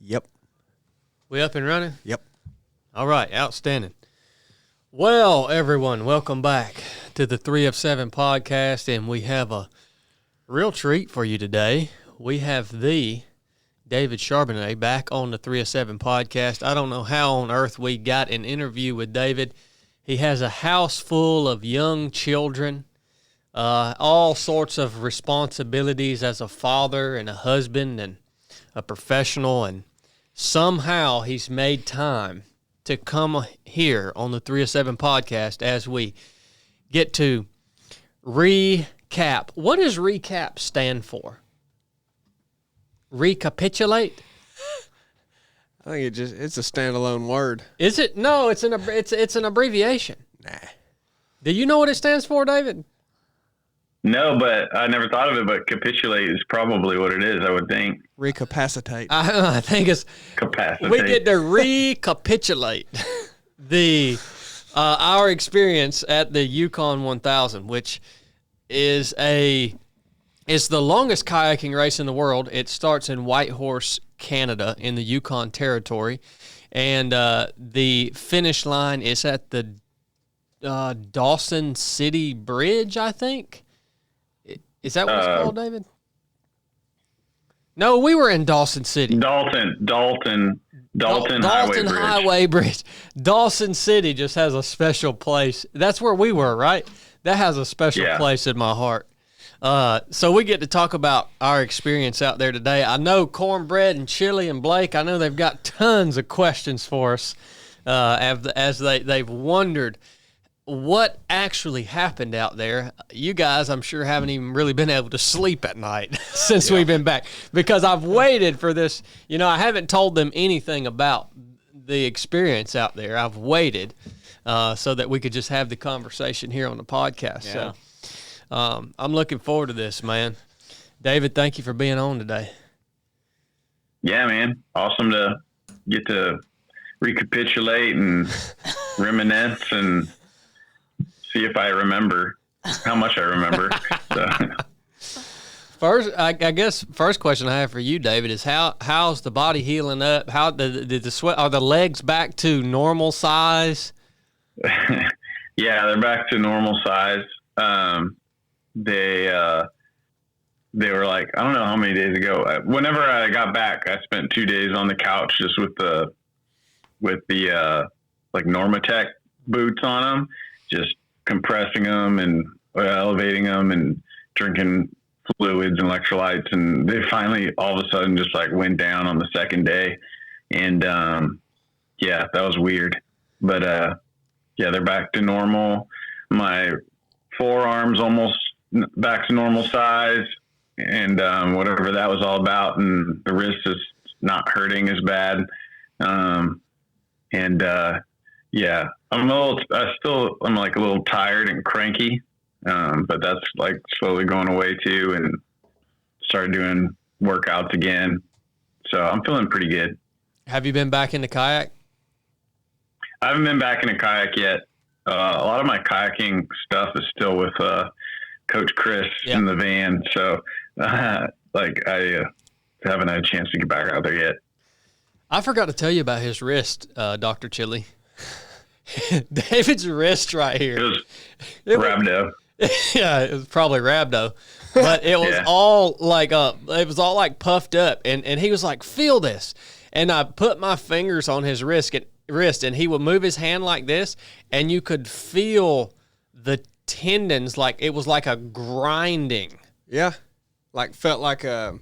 Yep. We up and running? Yep. All right, outstanding. Well, everyone, welcome back to the 3 of 7 podcast, and we have a real treat for you today. We have the David Charbonnet back on the 3 of 7 podcast. I don't know how on earth we got an interview with David. He has a house full of young children, all sorts of responsibilities as a father and a husband and a professional, and somehow he's made time to come here on the 3 of 7 podcast as we get to recap. What does recap stand for? Recapitulate? I think it's a standalone word. Is it? No, it's an abbreviation. Nah. Do you know what it stands for, David? No, but I never thought of it, but capitulate is probably what it is, I would think. Recapacitate. I think it's Capacitate. we get to recapitulate our experience at the Yukon 1000, which is the longest kayaking race in the world. It starts in Whitehorse, Canada, in the Yukon territory, and the finish line is at the Dawson City Bridge, I think. Is that what it's called, David? No, we were in Dawson City. Dalton Highway Bridge. Dawson City just has a special place. That's where we were, right? That has a special place in my heart. So we get to talk about our experience out there today. I know Cornbread and Chili and Blake, I know they've got tons of questions for us as they've wondered what actually happened out there. You guys, I'm sure, haven't even really been able to sleep at night since we've been back, because I've waited for this. You know, I haven't told them anything about the experience out there. I've waited so that we could just have the conversation here on the podcast. Yeah. So I'm looking forward to this, man. David, thank you for being on today. Yeah, man. Awesome to get to recapitulate and reminisce and see if I remember how much I remember. First, I guess first question I have for you, David, is how's the body healing up? How did the sweat? Are the legs back to normal size? Yeah, they're back to normal size. They were like, I don't know how many days ago. Whenever I got back, I spent 2 days on the couch just with the like Normatec boots on them, just compressing them and elevating them and drinking fluids and electrolytes. And they finally all of a sudden just like went down on the second day. And, yeah, that was weird, but, yeah, they're back to normal. My forearm's almost back to normal size, and, whatever that was all about. And the wrist is not hurting as bad. Yeah, I'm like a little tired and cranky, but that's like slowly going away too, and started doing workouts again. So I'm feeling pretty good. Have you been back in the kayak? I haven't been back in a kayak yet. A lot of my kayaking stuff is still with Coach Chris in the van. So like I haven't had a chance to get back out there yet. I forgot to tell you about his wrist, Dr. Chili. David's wrist right here. It was rhabdo. Yeah, it was probably rhabdo, but it was all like puffed up, and he was like, "Feel this," and I put my fingers on his wrist, and he would move his hand like this, and you could feel the tendons, like it was like a grinding. Yeah, felt like a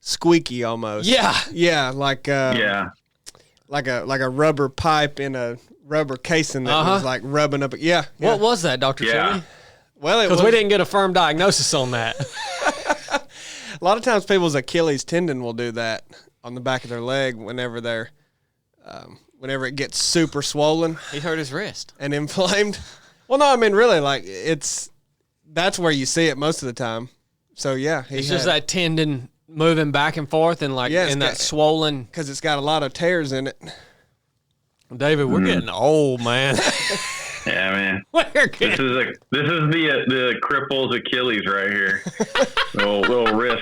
squeaky almost. Yeah, like a rubber pipe in a rubber casing that was like rubbing up. Yeah. What was that, Dr. Chili? Well, because we didn't get a firm diagnosis on that. A lot of times people's Achilles tendon will do that on the back of their leg whenever whenever it gets super swollen. He hurt his wrist and inflamed. Well, no, I mean really, like that's where you see it most of the time. So yeah, it's just that tendon moving back and forth and that swollen, because it's got a lot of tears in it. David, we're getting old, man. Yeah, man. This is the cripple's Achilles right here. little wrist.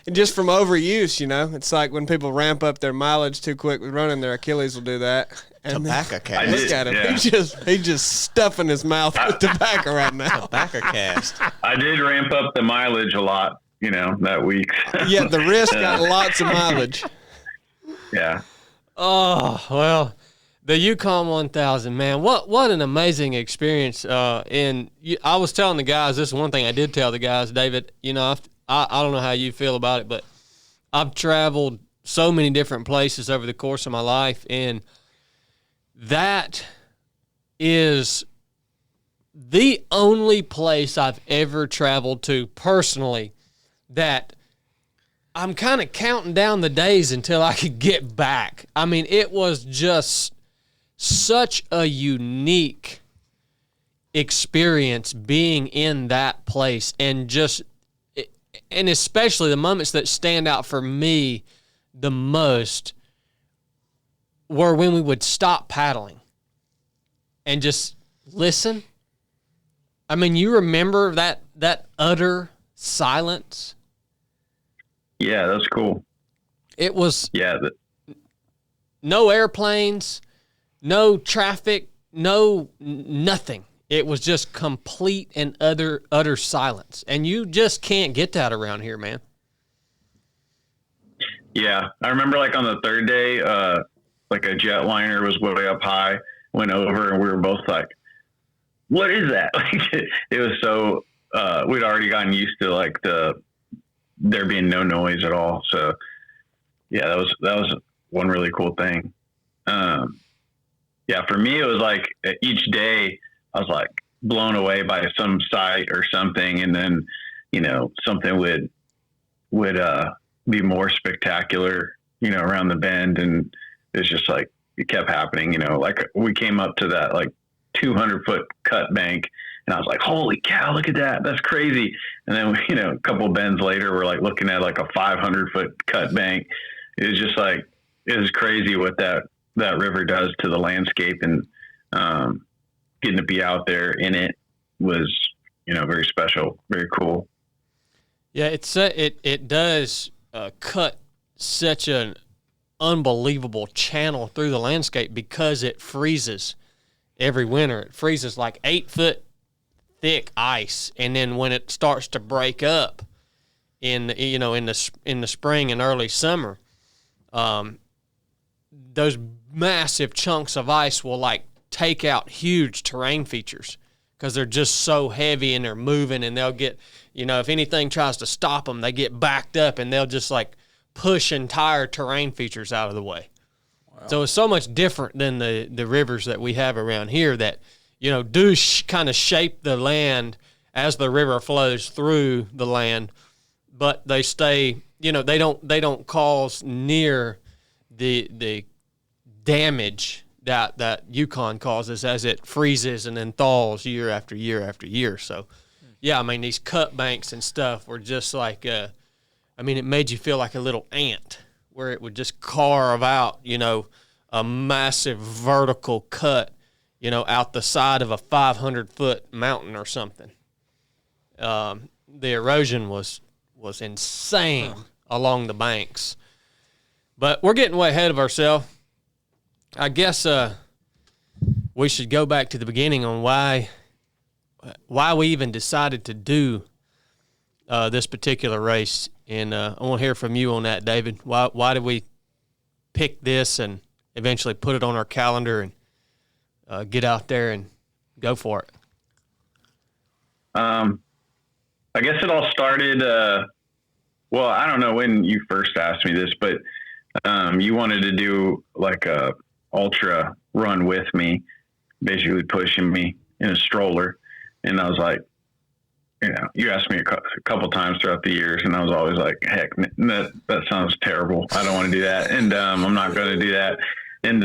And just from overuse, it's like when people ramp up their mileage too quick with running, their Achilles will do that. And tobacco cast. I look at him. He's just stuffing his mouth with tobacco right now. Tobacco cast. I did ramp up the mileage a lot, that week. Yeah, the wrist got lots of mileage. Yeah. Oh, well, the Yukon 1000, man, what an amazing experience. And I was telling the guys, this is one thing I did tell the guys, David, I don't know how you feel about it, but I've traveled so many different places over the course of my life, and that is the only place I've ever traveled to personally that I'm kind of counting down the days until I could get back. I mean, it was just such a unique experience being in that place, and especially the moments that stand out for me the most were when we would stop paddling and just listen. I mean, you remember that utter silence? Yeah, that's cool. It was Yeah. no airplanes, no traffic, nothing. It was just complete and utter silence. And you just can't get that around here, man. Yeah. I remember on the third day, a jetliner was way up high, went over, and we were both like, what is that? It was so, we'd already gotten used to there being no noise at all. So yeah, that was one really cool thing. Yeah, for me, it was each day I was blown away by some sight or something. And then, something would be more spectacular, around the bend. And it's just it kept happening, we came up to that 200-foot cut bank, and I was like, holy cow, look at that. That's crazy. And then, a couple of bends later, we're looking at a 500-foot cut bank. It was just it was crazy what that river does to the landscape, and getting to be out there in it was, very special, very cool. Yeah, it does cut such an unbelievable channel through the landscape because it freezes every winter. It freezes 8-foot thick ice, and then when it starts to break up in the spring and early summer, those massive chunks of ice will take out huge terrain features because they're just so heavy and they're moving, and they'll get, if anything tries to stop them, they get backed up, and they'll just push entire terrain features out of the way. Wow. So it's so much different than the rivers that we have around here that, do kind of shape the land as the river flows through the land, but they stay, they don't cause near the damage that Yukon causes as it freezes and then thaws year after year after year. So, yeah, I mean, these cut banks and stuff were just it made you feel like a little ant where it would just carve out, a massive vertical cut, out the side of a 500-foot mountain or something. The erosion was insane along the banks. But we're getting way ahead of ourselves. I guess we should go back to the beginning on why we even decided to do this particular race. And I want to hear from you on that, David. Why did we pick this and eventually put it on our calendar and get out there and go for it? I guess it all started, well, I don't know when you first asked me this, but you wanted to do a ultra run with me, basically pushing me in a stroller. And I was like, you asked me a couple times throughout the years, and I was always like, heck, that sounds terrible. I don't want to do that. And I'm not going to do that. And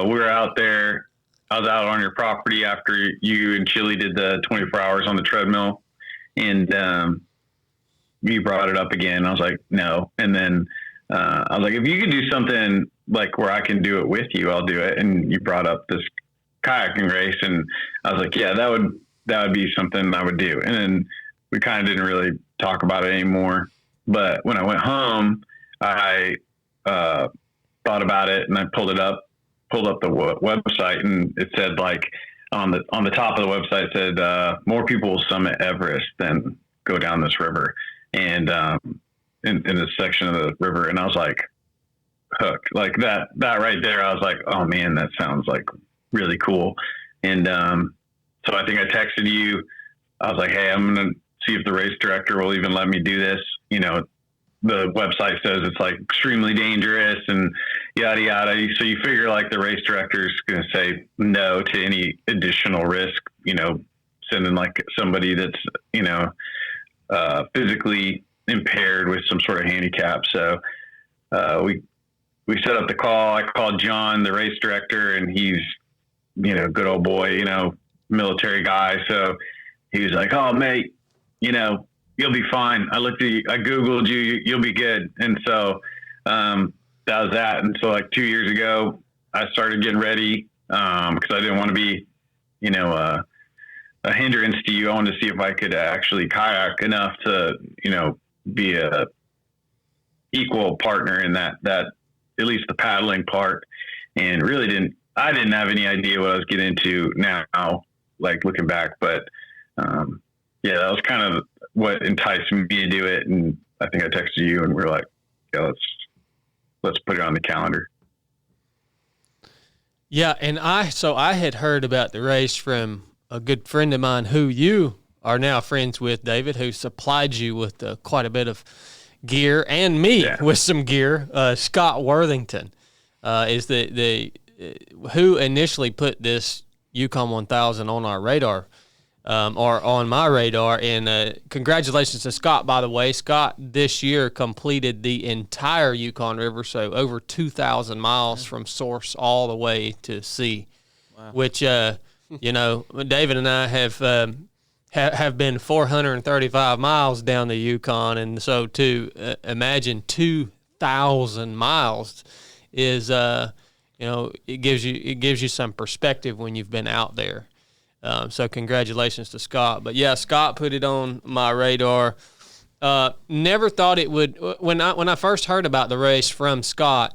we were out there. I was out on your property after you and Chili did the 24 hours on the treadmill. And you brought it up again. I was like, no. And then I was like, if you could do something where I can do it with you, I'll do it. And you brought up this kayaking race, and I was like, yeah, that would be something I would do. And then we kind of didn't really talk about it anymore. But when I went home, I thought about it, and I pulled up the website, and it said, like, on the top of the website, it said more people will summit Everest than go down this river, and in this section of the river. And I was like hooked. Like that right there, I was like, oh man, that sounds like really cool. And so I think I texted you. I was like, hey, I'm gonna see if the race director will even let me do this. You know, the website says it's like extremely dangerous and yada yada. So you figure like the race director is going to say no to any additional risk, you know, sending like somebody that's, you know, physically impaired with some sort of handicap. So we set up the call. I called John, the race director, and he's, you know, good old boy, you know, military guy. So he was like, oh mate, you know, you'll be fine. I Googled you, you'll be good. And so, that was that. And so like 2 years ago, I started getting ready, cause I didn't want to be, you know, a hindrance to you. I wanted to see if I could actually kayak enough to, you know, be a equal partner in that at least the paddling part. And really I didn't have any idea what I was getting into now, like looking back, but, yeah, that was kind of what enticed me to do it. And I think I texted you, and we're like, yeah, let's put it on the calendar. Yeah. And I had heard about the race from a good friend of mine who you are now friends with, David, who supplied you with quite a bit of gear, and me with some gear. Scott Worthington is the who initially put this Yukon 1000 on our radar. Or on my radar. And congratulations to Scott, by the way. Scott this year completed the entire Yukon River, so over 2,000 miles from source all the way to sea. Wow. Which, you know, David and I have been 435 miles down the Yukon, and so to imagine 2,000 miles is, you know, it gives you some perspective when you've been out there. So congratulations to Scott. But yeah, Scott put it on my radar. Never thought it would, when I first heard about the race from Scott,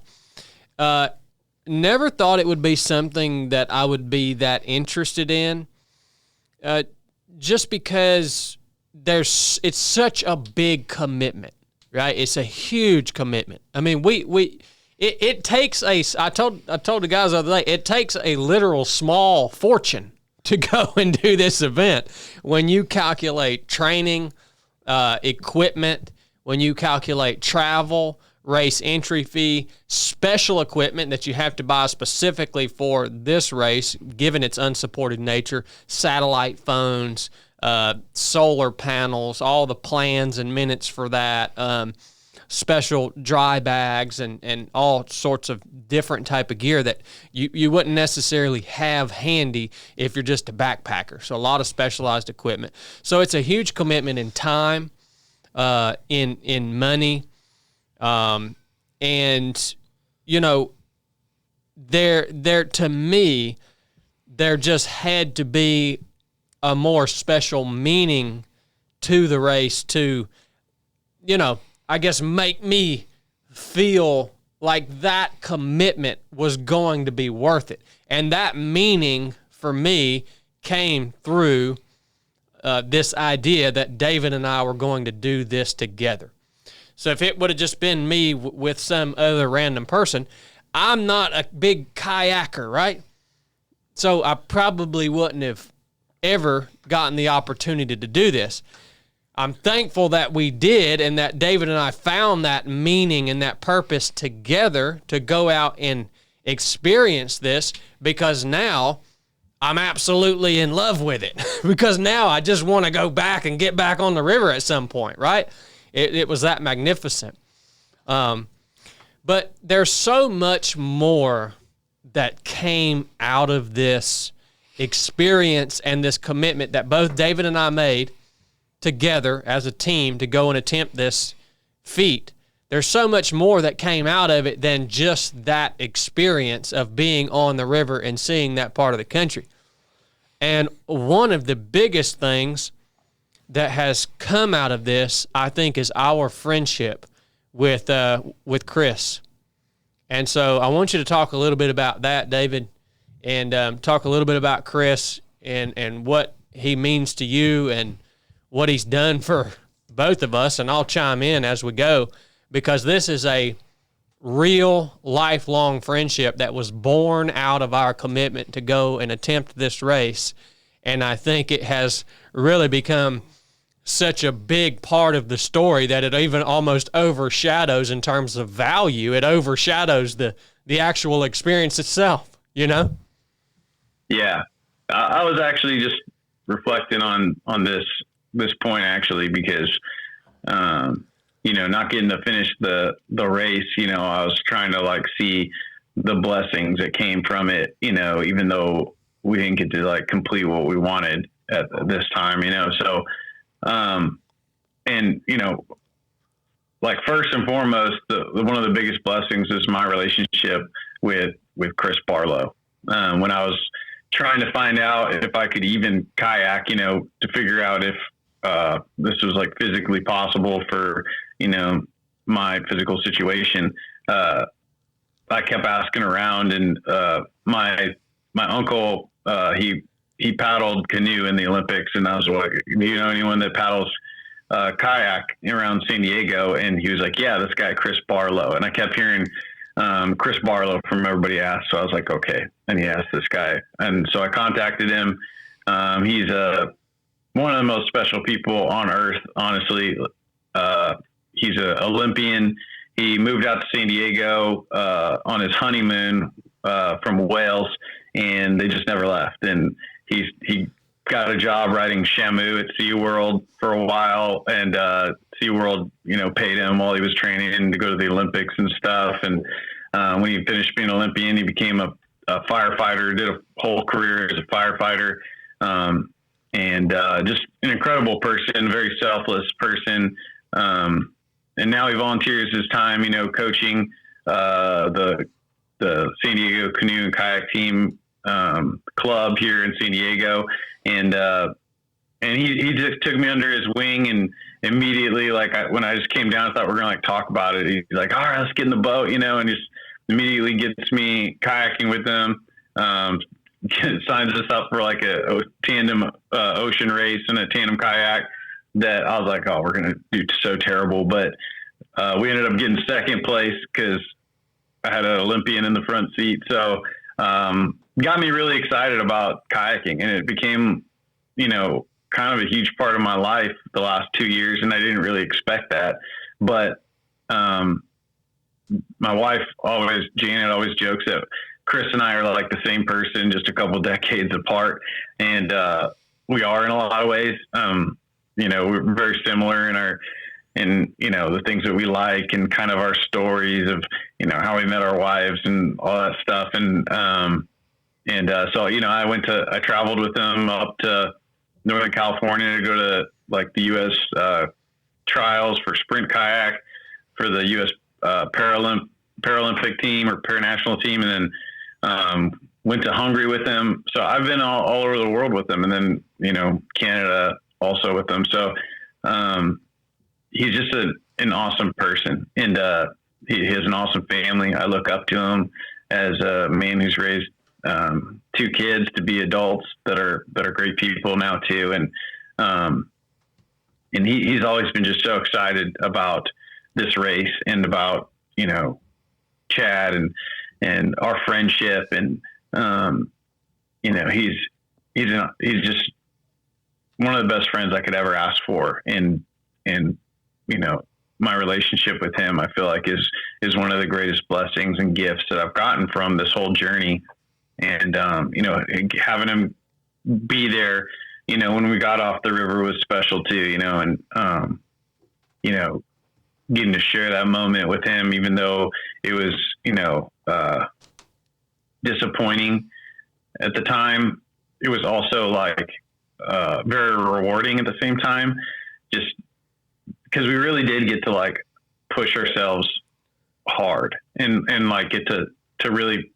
never thought it would be something that I would be that interested in, just because it's such a big commitment, right? It's a huge commitment. I mean, it takes I told the guys the other day, it takes a literal small fortune to go and do this event. When you calculate training, equipment, when you calculate travel, race entry fee, special equipment that you have to buy specifically for this race, given its unsupported nature, satellite phones, solar panels, all the plans and minutes for that, special dry bags and all sorts of different type of gear that you wouldn't necessarily have handy if you're just a backpacker. So a lot of specialized equipment. So it's a huge commitment in time, in money, and you know, there to me, there just had to be a more special meaning to the race to, you know, I guess make me feel like that commitment was going to be worth it. And that meaning for me came through this idea that David and I were going to do this together. So if it would have just been me with some other random person, I'm not a big kayaker, right? So I probably wouldn't have ever gotten the opportunity to do this. I'm thankful that we did, and that David and I found that meaning and that purpose together to go out and experience this, because now I'm absolutely in love with it. Because now I just want to go back and get back on the river at some point, right? It was that magnificent. But there's so much more that came out of this experience and this commitment that both David and I made together as a team to go and attempt this feat. There's so much more that came out of it than just that experience of being on the river and seeing that part of the country. And one of the biggest things that has come out of this, I think, is our friendship with Chris. And so I want you to talk a little bit about that, David, and talk a little bit about Chris and what he means to you and what he's done for both of us. And I'll chime in as we go, because this is a real lifelong friendship that was born out of our commitment to go and attempt this race. And I think it has really become such a big part of the story that it even almost overshadows, in terms of value, it overshadows the actual experience itself, you know? Yeah. I was actually just reflecting on this point, actually, because, not getting to finish the race, I was trying to like see the blessings that came from it, even though we didn't get to like complete what we wanted at this time, so, like first and foremost, one of the biggest blessings is my relationship with Chris Barlow. When I was trying to find out if I could even kayak, to figure out if this was like physically possible for, my physical situation, I kept asking around, and my uncle, he paddled canoe in the Olympics, and I was like, do you know anyone that paddles kayak around San Diego? And he was like, yeah, this guy Chris Barlow. And I kept hearing Chris Barlow from everybody asked, so I was like, okay. And he asked this guy, and so I contacted him. He's one of the most special people on earth, honestly. He's an Olympian. He moved out to San Diego on his honeymoon from Wales, and they just never left. And he got a job riding Shamu at SeaWorld for a while, and SeaWorld, paid him while he was training to go to the Olympics and stuff. And when he finished being an Olympian, he became a firefighter, did a whole career as a firefighter, and just an incredible person, very selfless person. And now he volunteers his time, coaching the San Diego Canoe and Kayak Team club here in San Diego. And he just took me under his wing, and immediately, when I just came down, I thought we were going to talk about it. He's like, all right, let's get in the boat, and just immediately gets me kayaking with them. Signs us up for like a tandem ocean race and a tandem kayak that I was like, oh, we're going to do so terrible. But we ended up getting second place because I had an Olympian in the front seat. So got me really excited about kayaking, and it became, kind of a huge part of my life the last 2 years. And I didn't really expect that. But my wife Janet always jokes that Chris and I are like the same person, just a couple decades apart. And we are in a lot of ways. We're very similar in the things that we like, and kind of our stories of, how we met our wives and all that stuff. And so, I traveled with them up to Northern California to go to like the U.S. Trials for sprint kayak for the U.S. Paralympic team or paranational team. And then, went to Hungary with them. So I've been all over the world with them, and then, Canada also with them. So, he's just an awesome person, and, he has an awesome family. I look up to him as a man who's raised, 2 kids to be adults that are great people now too. And he's always been just so excited about this race and about, Chad and our friendship. And, he's just one of the best friends I could ever ask for. And my relationship with him, I feel like is one of the greatest blessings and gifts that I've gotten from this whole journey. And, having him be there, when we got off the river was special too, and, getting to share that moment with him, even though it was, disappointing at the time, it was also like, very rewarding at the same time, just because we really did get to like push ourselves hard and like get to really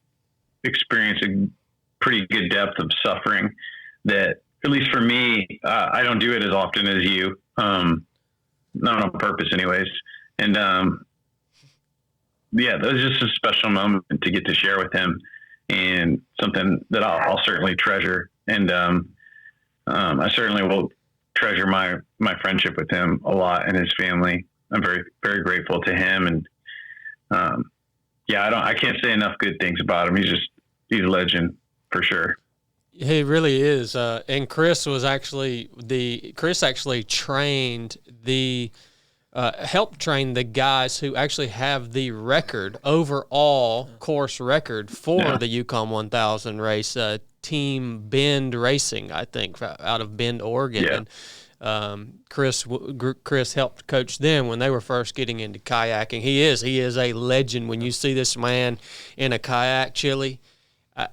experience a pretty good depth of suffering that, at least for me, I don't do it as often as you, not on purpose anyways. And, that was just a special moment to get to share with him, and something that I'll certainly treasure. And, I certainly will treasure my friendship with him a lot, and his family. I'm very, very grateful to him. And, I can't say enough good things about him. He's a legend for sure. He really is. And Chris actually trained helped train the guys who actually have the overall course record for the Yukon 1000 race, Team Bend Racing, I think, out of Bend, Oregon. Yeah. And Chris helped coach them when they were first getting into kayaking. He is a legend. When you see this man in a kayak, Chili,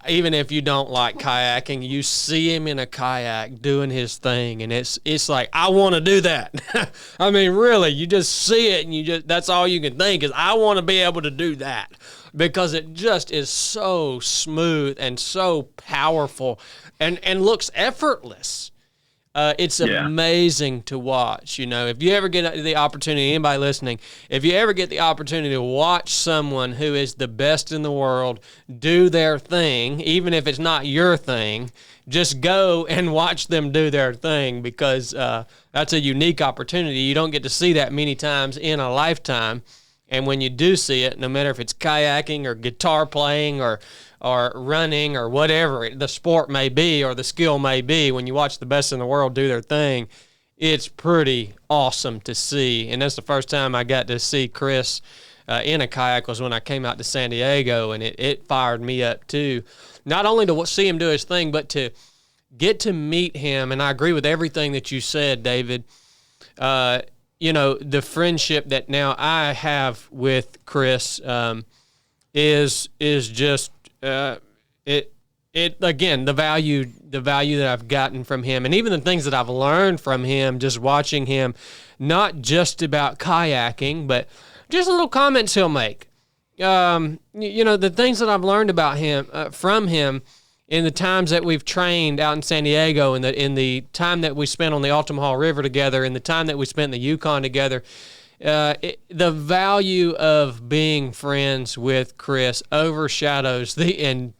even if you don't like kayaking, you see him in a kayak doing his thing, and it's like, I want to do that. I mean, really, you just see it, and that's all you can think is, I want to be able to do that, because it just is so smooth and so powerful and looks effortless. It's amazing to watch. If you ever get the opportunity, anybody listening, if you ever get the opportunity to watch someone who is the best in the world do their thing, even if it's not your thing, just go and watch them do their thing, because that's a unique opportunity. You don't get to see that many times in a lifetime. And when you do see it, no matter if it's kayaking or guitar playing or running or whatever the sport may be or the skill may be, when you watch the best in the world do their thing, it's pretty awesome to see. And that's the first time I got to see Chris in a kayak was when I came out to San Diego, and it fired me up too. Not only to see him do his thing, but to get to meet him. And I agree with everything that you said, David. The friendship that now I have with Chris is just it again, the value that I've gotten from him, and even the things that I've learned from him, just watching him, not just about kayaking, but just little comments he'll make. The things that I've learned about him from him in the times that we've trained out in San Diego, and in the time that we spent on the Altamaha River together, and the time that we spent in the Yukon together, the value of being friends with Chris overshadows in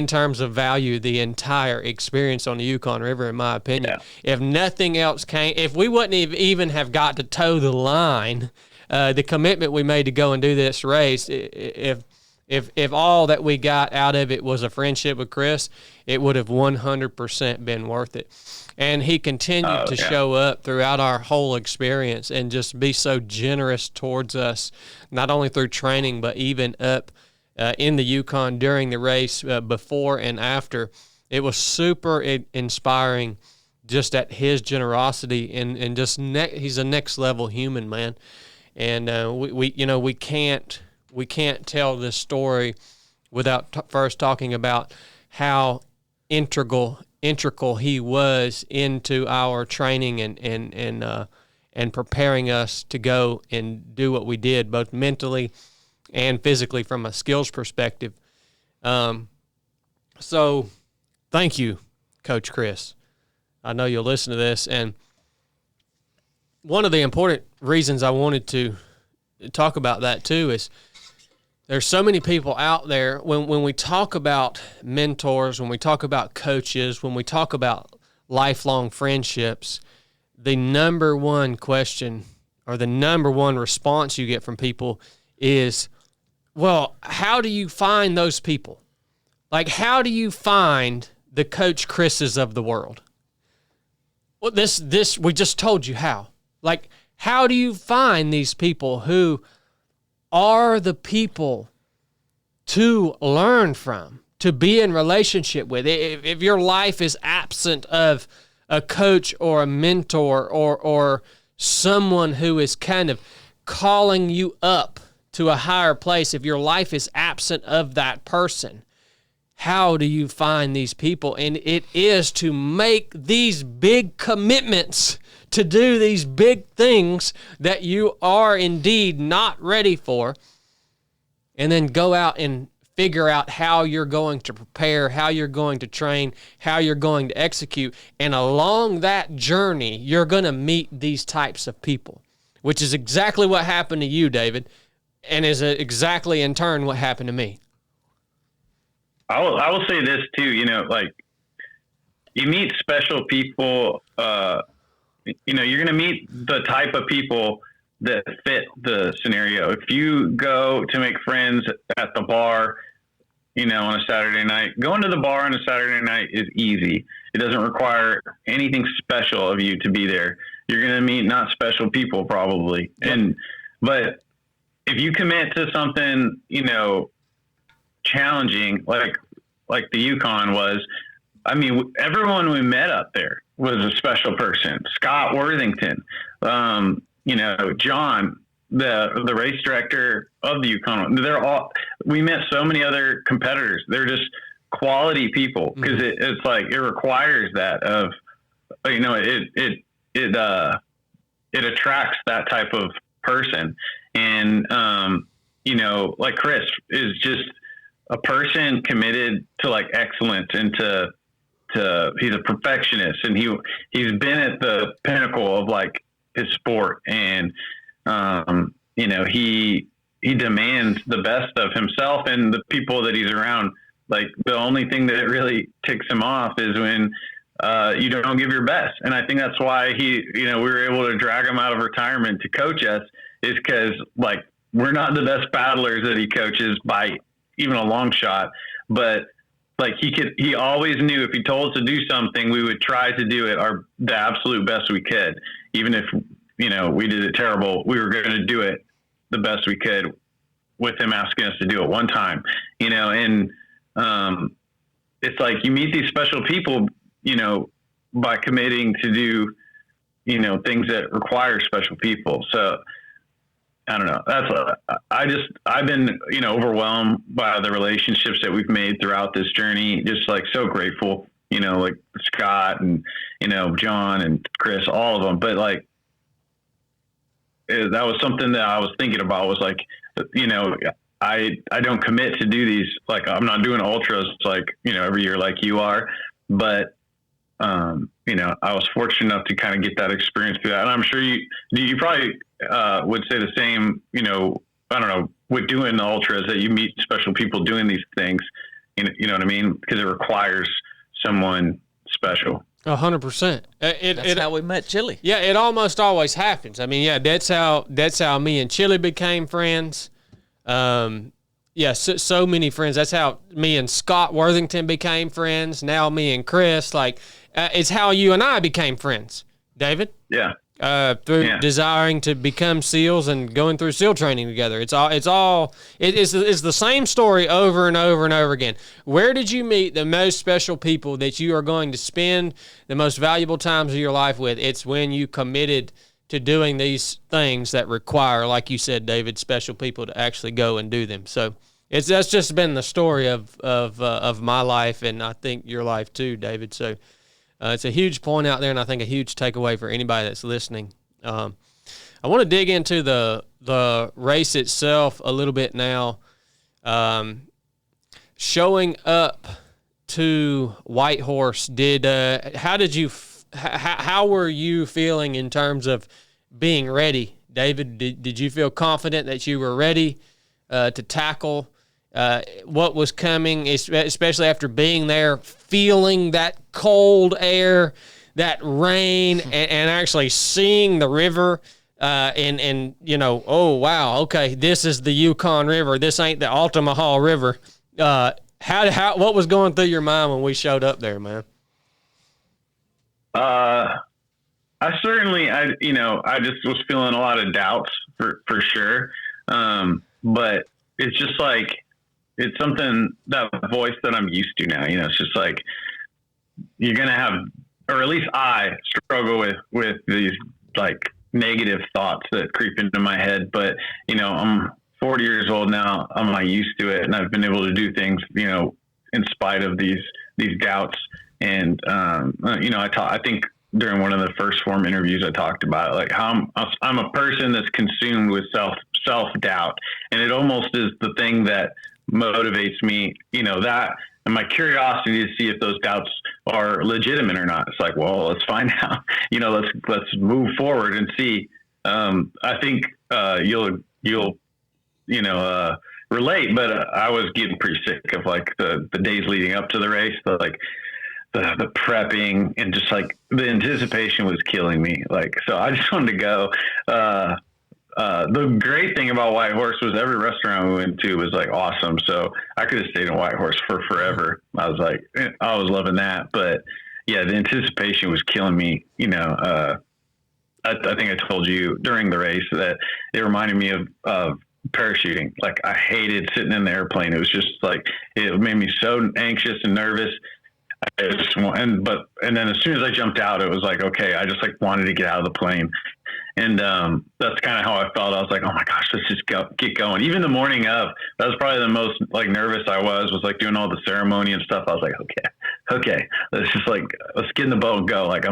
terms of value, the entire experience on the Yukon River, in my opinion. Yeah. If nothing else came, if we wouldn't even have got to toe the line, the commitment we made to go and do this race, if all that we got out of it was a friendship with Chris, it would have 100% been worth it. And he continued to show up throughout our whole experience and just be so generous towards us, not only through training, but even up in the Yukon during the race, before and after. It was super inspiring, just at his generosity, and just he's a next level human, man. And we can't tell this story without first talking about how integral he was into our training and preparing us to go and do what we did, both mentally and physically from a skills perspective. So thank you, Coach Chris. I know you'll listen to this, and one of the important reasons I wanted to talk about that too is there's so many people out there, when we talk about mentors, when we talk about coaches, when we talk about lifelong friendships, the number one question or the number one response you get from people is, well, how do you find those people? Like, how do you find the Coach Chris's of the world? Well, this we just told you how. Like, how do you find these people who are the people to learn from, to be in relationship with? If your life is absent of a coach or a mentor or someone who is kind of calling you up to a higher place, if your life is absent of that person, how do you find these people? And it is to make these big commitments to do these big things that you are indeed not ready for, and then go out and figure out how you're going to prepare, how you're going to train, how you're going to execute. And along that journey, you're going to meet these types of people, which is exactly what happened to you, David, and is exactly in turn what happened to me. I will say this too, you know, like you meet special people, you know, you're going to meet the type of people that fit the scenario. If you go to make friends at the bar, you know, on a Saturday night, going to the bar on a Saturday night is easy. It doesn't require anything special of you to be there. You're going to meet not special people probably. But if you commit to something, you know, challenging, like the Yukon was, I mean, everyone we met up there was a special person. Scott Worthington, you know, John, the race director of the Yukon. We met so many other competitors. They're just quality people because it's like, it requires that of, you know, it attracts that type of person. And, you know, like Chris is just a person committed to like excellence and to he's a perfectionist, and he's been at the pinnacle of like his sport. And, you know, he demands the best of himself and the people that he's around. Like the only thing that really ticks him off is when, you don't give your best. And I think that's why you know, we were able to drag him out of retirement to coach us, is because like, we're not the best paddlers that he coaches by even a long shot, but like he always knew if he told us to do something, we would try to do it the absolute best we could. Even if, you know, we did it terrible, we were going to do it the best we could with him asking us to do it one time, you know. And, it's like you meet these special people, you know, by committing to do, you know, things that require special people. So I don't know. I've been, you know, overwhelmed by the relationships that we've made throughout this journey. Just like so grateful, you know, like Scott and, you know, John and Chris, all of them. But like, that was something that I was thinking about, was like, you know, I don't commit to do these. Like, I'm not doing ultras like, you know, every year like you are, but, you know, I was fortunate enough to kind of get that experience through that. And I'm sure you probably, would say the same, you know, I don't know, with doing the ultras, that you meet special people doing these things, you know what I mean? Because it requires someone special. 100%. That's how we met Chili. Yeah, it almost always happens. I mean, yeah, that's how me and Chili became friends. Yeah, so many friends. That's how me and Scott Worthington became friends. Now me and Chris, like, it's how you and I became friends, David. Yeah. Through desiring to become SEALs and going through SEAL training together. It's the same story over and over and over again. Where did you meet the most special people that you are going to spend the most valuable times of your life with? It's when you committed to doing these things that require, like you said, David, special people to actually go and do them. So that's just been the story of my life, and I think your life too, David. So it's a huge point out there, and I think a huge takeaway for anybody that's listening. I want to dig into the race itself a little bit now. Showing up to Whitehorse, how were you feeling in terms of being ready, David? Did you feel confident that you were ready to tackle what was coming, especially after being there, feeling that cold air, that rain, and actually seeing the river, and you know, oh wow, okay, this is the Yukon River. This ain't the Altamaha River. What was going through your mind when we showed up there, man? I just was feeling a lot of doubts for sure. But it's just like, it's something, that voice that I'm used to now, you know. It's just like, you're going to have, or at least I struggle with these like negative thoughts that creep into my head. But, you know, I'm 40 years old now. I'm not used to it. And I've been able to do things, you know, in spite of these doubts. And, you know, I think during one of the first form interviews, I talked about like how I'm a person that's consumed with self-doubt. And it almost is the thing that motivates me, that, and my curiosity to see if those doubts are legitimate or not. It's like, well, let's find out, let's move forward and see. I think, you'll, relate, but I was getting pretty sick of like the days leading up to the race, the prepping and just like the anticipation was killing me. Like, so I just wanted to go. The great thing about White Horse was every restaurant we went to was like awesome. So I could have stayed in White Horse for forever. I was loving that. But yeah, the anticipation was killing me. I think I told you during the race that it reminded me of parachuting. Like, I hated sitting in the airplane. It was just like, it made me so anxious and nervous. And then as soon as I jumped out, it was like, okay, I just like wanted to get out of the plane. And that's kind of how I felt. I was like, oh my gosh, let's just get going. Even the morning of, that was probably the most like nervous I was like doing all the ceremony and stuff. I was like, okay, let's get in the boat and go. Like,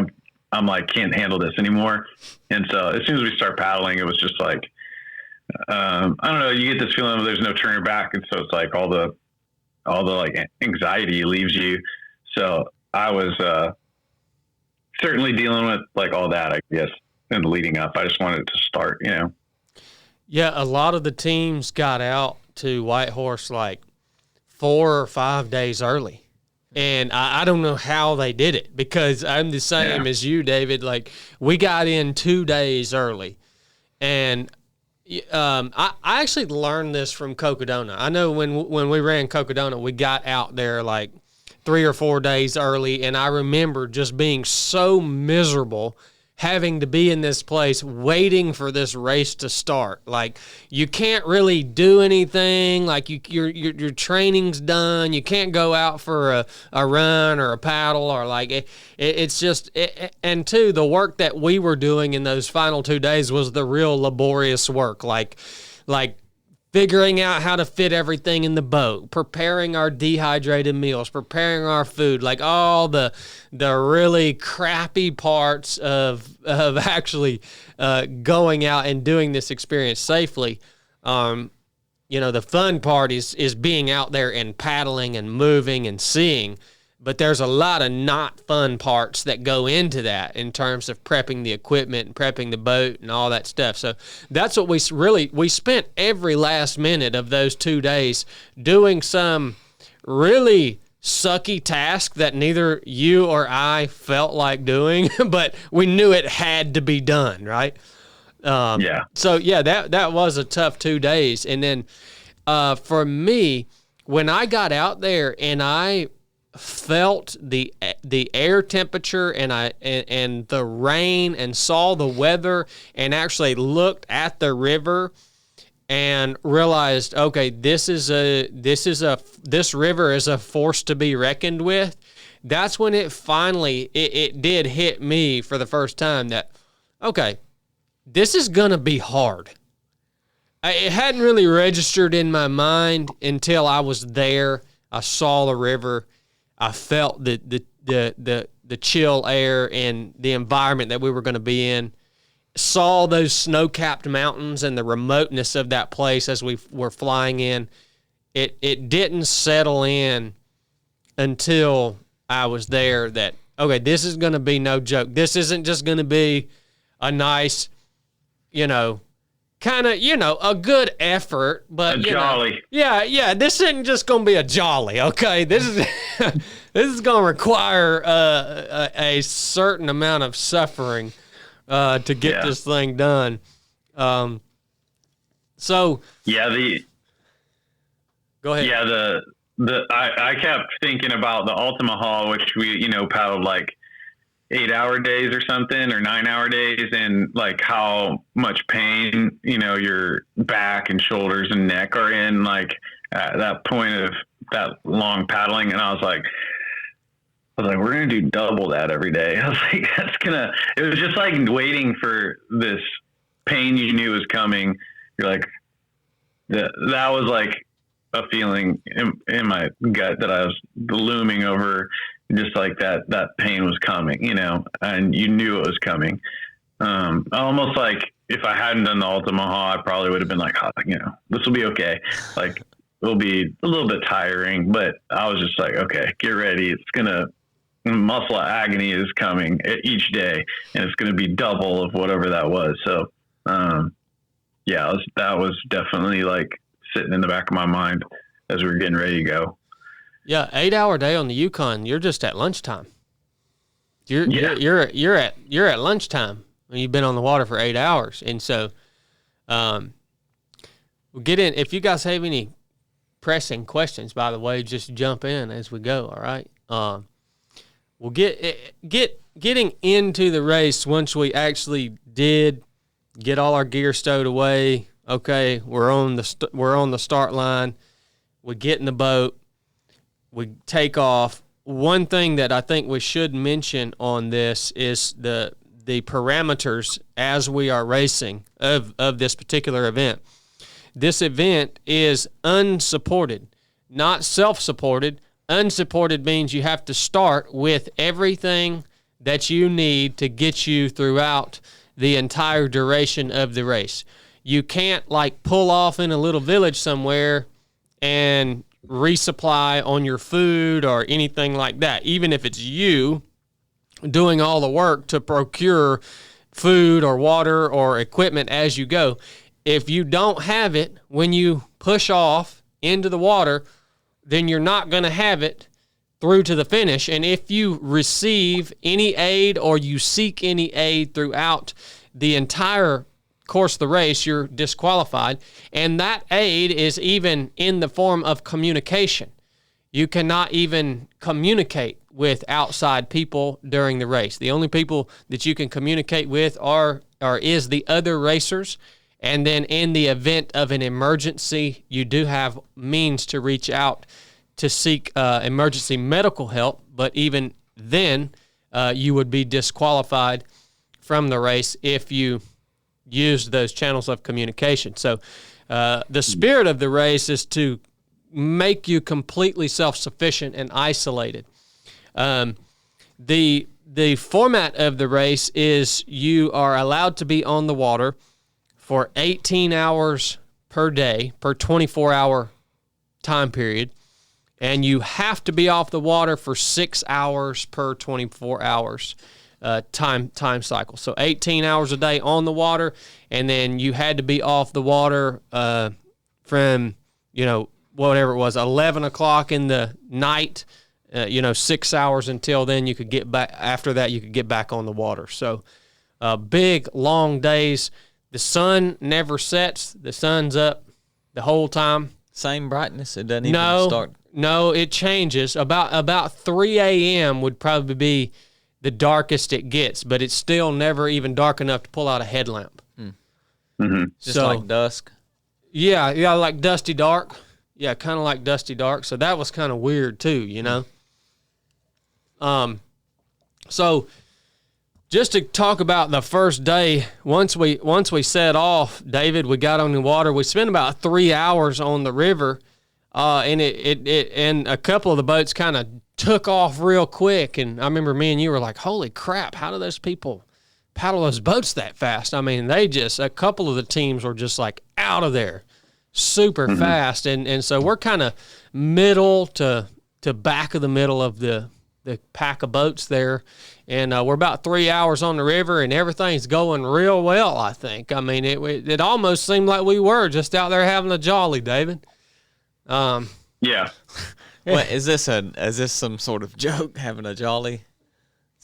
I'm like, can't handle this anymore. And so as soon as we start paddling, it was just like, I don't know, you get this feeling of there's no turning back. And so it's like all the like anxiety leaves you. So I was certainly dealing with like all that, I guess, and leading up. I just wanted to start, Yeah, a lot of the teams got out to White Horse like 4 or 5 days early. And I don't know how they did it, because I'm the same as you, David. Like, we got in 2 days early. And I actually learned this from Cocodona. I know when we ran Cocodona, we got out there like 3 or 4 days early. And I remember just being so miserable having to be in this place waiting for this race to start. Like, you can't really do anything. Like, your training's done. You can't go out for a run or a paddle, or like it's just and two, the work that we were doing in those final 2 days was the real laborious work. Like figuring out how to fit everything in the boat, preparing our dehydrated meals, preparing our food, like all the really crappy parts of actually going out and doing this experience safely. The fun part is being out there and paddling and moving and seeing. But there's a lot of not fun parts that go into that in terms of prepping the equipment and prepping the boat and all that stuff. So that's what we spent every last minute of those 2 days doing some really sucky task that neither you or I felt like doing, but we knew it had to be done, right? So yeah, that was a tough 2 days. And then for me, when I got out there and I felt the air temperature and the rain and saw the weather and actually looked at the river and realized, okay, this river is a force to be reckoned with. That's when it finally it did hit me for the first time that, okay, this is gonna be hard. It hadn't really registered in my mind until I was there. I saw the river. I felt the chill air and the environment that we were going to be in. Saw those snow-capped mountains and the remoteness of that place as we were flying in. It didn't settle in until I was there that, okay, this is going to be no joke. This isn't just going to be a nice, kind of, a good effort, but jolly. This isn't just going to be a jolly. Okay, this is going to require a certain amount of suffering to get this thing done. So go ahead. Yeah, I kept thinking about the Ultima Haul, which we paddled like 8-hour days or something, or 9-hour days, and like how much pain your back and shoulders and neck are in, like at that point of that long paddling. And I was like, we're gonna do double that every day. I was like, it was just like waiting for this pain you knew was coming. You're like, that was like a feeling in my gut that I was looming over. Just like that pain was coming, and you knew it was coming. Almost like if I hadn't done the Ultima Haul, I probably would have been like, this will be okay. Like, will be a little bit tiring, but I was just like, okay, get ready. It's going to, muscle agony is coming each day, and it's going to be double of whatever that was. So, that was definitely like sitting in the back of my mind as we were getting ready to go. Yeah. 8-hour day on the Yukon. You're just at lunchtime. You're at lunchtime when you've been on the water for 8 hours. And so, we'll get in. If you guys have any pressing questions, by the way, just jump in as we go. All right. We'll getting into the race once we actually did get all our gear stowed away. Okay, we're on the start line. We get in the boat. We take off. One thing that I think we should mention on this is the parameters as we are racing of this particular event. This event is unsupported, not self-supported. Unsupported means you have to start with everything that you need to get you throughout the entire duration of the race. You can't like pull off in a little village somewhere and resupply on your food or anything like that, even if it's you doing all the work to procure food or water or equipment as you go. If you don't have it when you push off into the water, then you're not going to have it through to the finish. And if you receive any aid or you seek any aid throughout the entire course of the race, you're disqualified. And that aid is even in the form of communication. You cannot even communicate with outside people during the race. The only people that you can communicate with is the other racers. And then in the event of an emergency, you do have means to reach out to seek emergency medical help. But even then, you would be disqualified from the race if you used those channels of communication. So the spirit of the race is to make you completely self-sufficient and isolated. The format of the race is you are allowed to be on the water for 18 hours per day, per 24-hour time period, and you have to be off the water for 6 hours per 24 hours time cycle. So 18 hours a day on the water, and then you had to be off the water from, whatever it was, 11 o'clock in the night, 6 hours until then you could get back. After that, you could get back on the water. So big, long days. The sun never sets. The sun's up the whole time. Same brightness? It doesn't even start? No, it changes. About 3 a.m. would probably be the darkest it gets, but it's still never even dark enough to pull out a headlamp. Mm-hmm. Just like dusk? Yeah, like dusty dark. Yeah, kind of like dusty dark. So that was kind of weird too, So just to talk about the first day, once we set off, David, we got on the water. We spent about 3 hours on the river, and and a couple of the boats kind of took off real quick. And I remember me and you were like, "Holy crap! How do those people paddle those boats that fast?" I mean, a couple of the teams were just like out of there, super fast, and so we're kind of middle to back of the middle of the pack of boats there. And we're about 3 hours on the river, and everything's going real well, I think. I mean, it almost seemed like we were just out there having a jolly, David. Yeah. Wait, is this some sort of joke, having a jolly?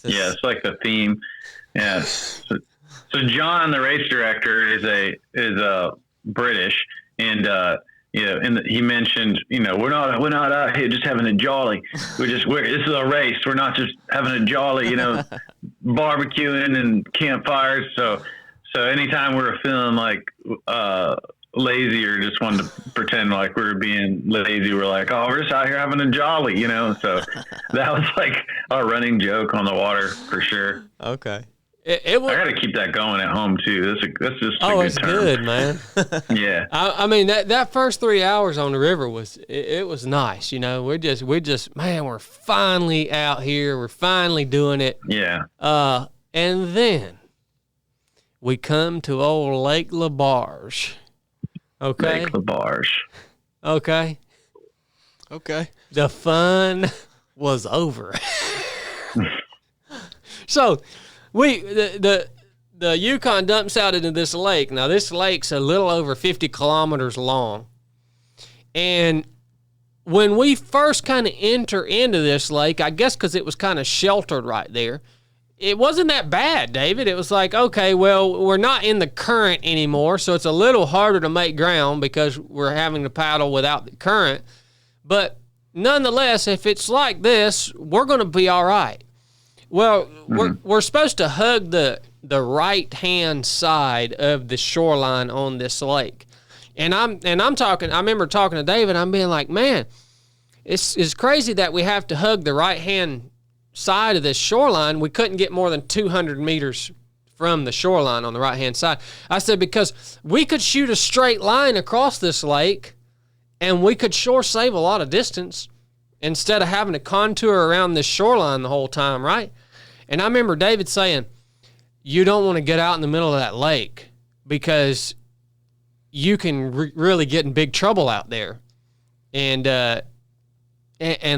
Yeah, it's like the theme. Yeah. So John, the race director, is British, and he mentioned, we're not out here just having a jolly. This is a race. We're not just having a jolly, barbecuing and campfires. So anytime we're feeling like lazy or just wanted to pretend like we were being lazy, we're like, oh, we're just out here having a jolly, So that was like a running joke on the water for sure. Okay. I got to keep that going at home too. That's just a it's good term. Good, man. Yeah. I mean that first 3 hours on the river was nice. We're just man, we're finally out here. We're finally doing it. Yeah. And then we come to old Lake LaBarge. Okay. Lake LaBarge. Okay. Okay. The fun was over. So the Yukon dumps out into this lake. Now, this lake's a little over 50 kilometers long. And when we first kind of enter into this lake, I guess because it was kind of sheltered right there, it wasn't that bad, David. It was like, okay, well, we're not in the current anymore, so it's a little harder to make ground because we're having to paddle without the current. But nonetheless, if it's like this, we're going to be all right. Well, we're supposed to hug the right-hand side of the shoreline on this lake. And I remember talking to David, I'm being like, man, it's crazy that we have to hug the right-hand side of this shoreline. We couldn't get more than 200 meters from the shoreline on the right-hand side. I said, because we could shoot a straight line across this lake and we could sure save a lot of distance instead of having to contour around this shoreline the whole time, right? And I remember David saying, you don't want to get out in the middle of that lake because you can really get in big trouble out there. And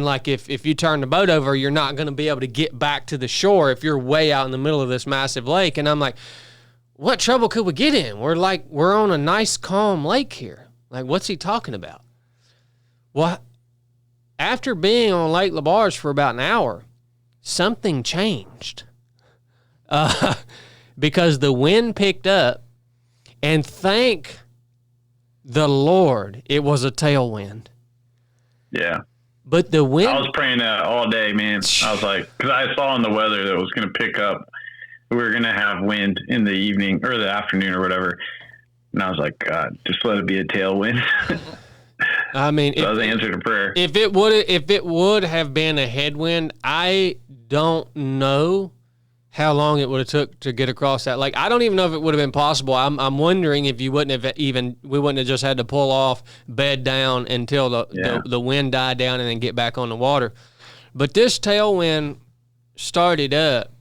like if you turn the boat over, you're not going to be able to get back to the shore if you're way out in the middle of this massive lake. And I'm like, what trouble could we get in? We're on a nice, calm lake here. Like, what's he talking about? Well, after being on Lake LaBarge for about an hour, something changed. Because the wind picked up, and thank the Lord, it was a tailwind. Yeah. But the wind... I was praying that all day, man. I was like, because I saw in the weather that it was going to pick up. We were going to have wind in the evening or the afternoon or whatever. And I was like, God, just let it be a tailwind. I mean... So that was the answer to prayer. If it would have been a headwind, I don't know how long it would have took to get across that lake. I don't even know if it would have been possible. I'm wondering if we wouldn't have just had to pull off, bed down until the wind died down and then get back on the water. But this tailwind started up,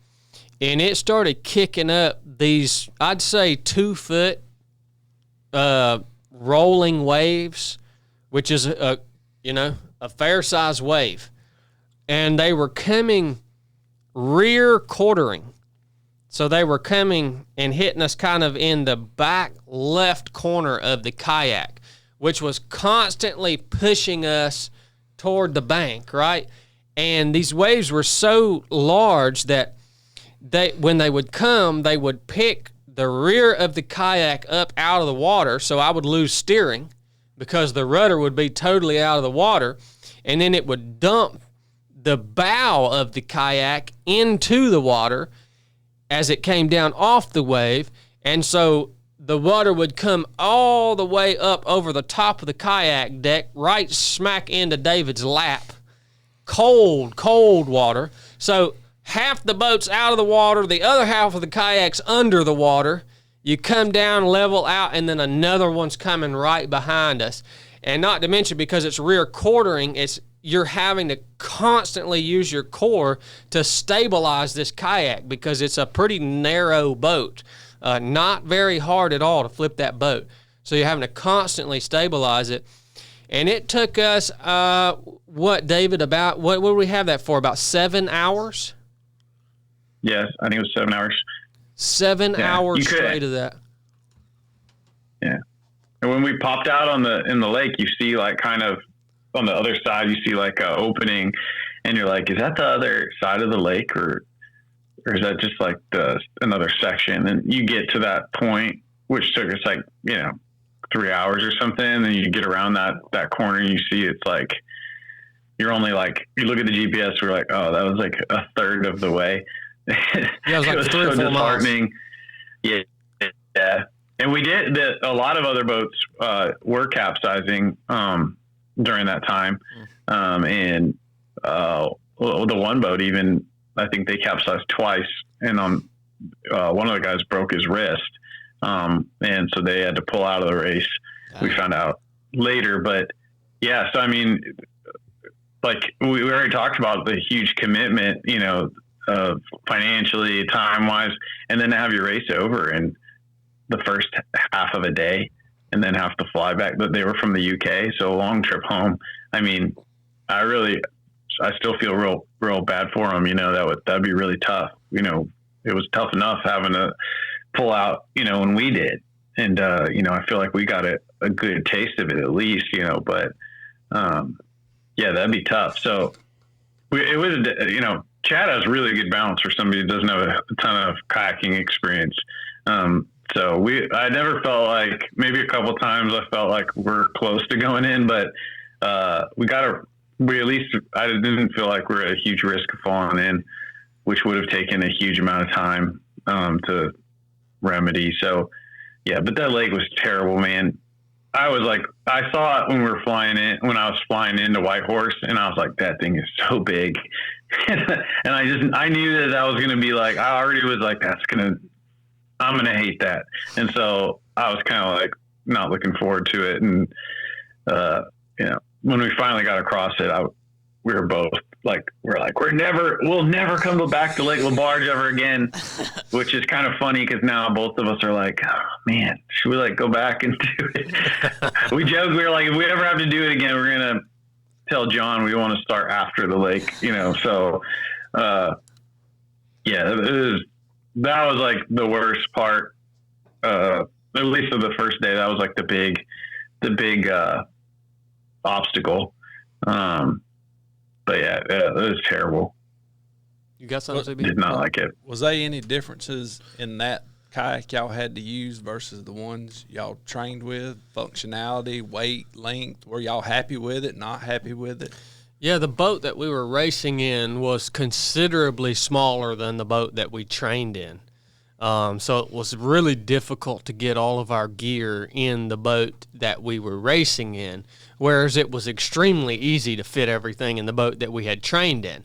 and it started kicking up these, I'd say 2 foot rolling waves, which is a fair size wave. And they were coming rear quartering. So they were coming and hitting us kind of in the back left corner of the kayak, which was constantly pushing us toward the bank, right? And these waves were so large that when they would come, they would pick the rear of the kayak up out of the water, so I would lose steering because the rudder would be totally out of the water, and then it would dump the bow of the kayak into the water as it came down off the wave. And so the water would come all the way up over the top of the kayak deck, right smack into David's lap. Cold, cold water. So half the boat's out of the water, the other half of the kayak's under the water. You come down, level out, and then another one's coming right behind us. And not to mention, because it's rear quartering, you're having to constantly use your core to stabilize this kayak because it's a pretty narrow boat. Not very hard at all to flip that boat. So you're having to constantly stabilize it. And it took us, David, what did we have that for? About 7 hours? Yes, I think it was 7 hours. 7 hours straight of that. Yeah. And when we popped out in the lake, you see like kind of on the other side, you see like a opening, and you're like, is that the other side of the lake or is that just like another section? And you get to that point, which took us like, 3 hours or something. And then you get around that corner and you see it's like, you're only like, you look at the GPS, we're like, oh, that was like a third of the way. Yeah, it was like it was 3 or 4 disheartening. Miles. Yeah. And we did a lot of other boats were capsizing during that time. And the one boat, even, I think they capsized twice, and one of the guys broke his wrist. And so they had to pull out of the race. We found out later, but yeah, so I mean, like we already talked about the huge commitment, financially, time wise, and then to have your race over in the first half of a day and then have to fly back. But they were from the UK, so a long trip home. I mean, I still feel real bad for them. That'd be really tough. It was tough enough having to pull out, when we did. And, I feel like we got a good taste of it at least, but, yeah, that'd be tough. So it was, Chad has really good balance for somebody who doesn't have a ton of kayaking experience. So I never felt like, maybe a couple times I felt like we're close to going in, but, I didn't feel like we're at a huge risk of falling in, which would have taken a huge amount of time, to remedy. So yeah, but that lake was terrible, man. I saw it when I was flying into Whitehorse, and I was like, that thing is so big. And I knew that was going to be like, I already was like, I'm going to hate that. And so I was kind of like not looking forward to it. And, when we finally got across it, we were both like, we'll never come back to Lake LaBarge ever again, which is kind of funny because now both of us are like, oh, man, should we go back and do it? We joked, we were like, if we ever have to do it again, we're going to tell John we want to start after the lake, so, yeah, that was like the worst part, at least of the first day. That was like the big obstacle. But yeah, it was terrible. You got something? Did not like it. Was there any differences in that kayak y'all had to use versus the ones y'all trained with? Functionality, weight, length? Were y'all happy with it? Not happy with it? Yeah, the boat that we were racing in was considerably smaller than the boat that we trained in. So it was really difficult to get all of our gear in the boat that we were racing in, whereas it was extremely easy to fit everything in the boat that we had trained in.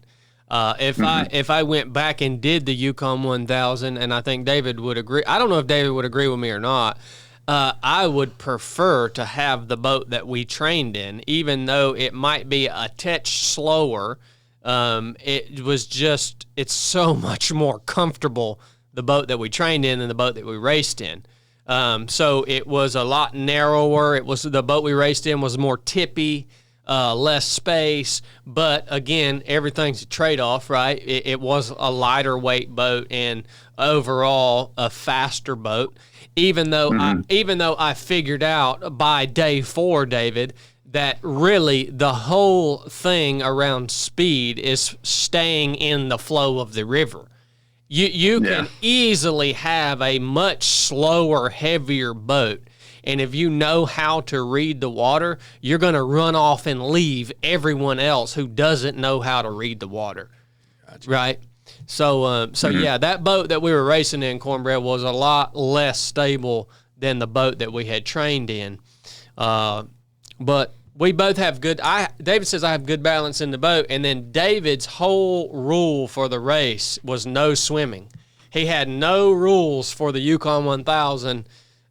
If I went back and did the Yukon 1000, and I think David would agree, I don't know if David would agree with me or not, I would prefer to have the boat that we trained in, even though it might be a touch slower. It's so much more comfortable, the boat that we trained in than the boat that we raced in. So it was a lot narrower. The boat we raced in was more tippy, less space. But again, everything's a trade-off, right? It was a lighter weight boat and overall a faster boat. Even though I figured out by day 4, David, that really the whole thing around speed is staying in the flow of the river. You can easily have a much slower, heavier boat, and if you know how to read the water, you're going to run off and leave everyone else who doesn't know how to read the water, right? So yeah, that boat that we were racing in, Cornbread, was a lot less stable than the boat that we had trained in, but we both have David says I have good balance in the boat, and then David's whole rule for the race was no swimming. He had no rules for the Yukon 1000.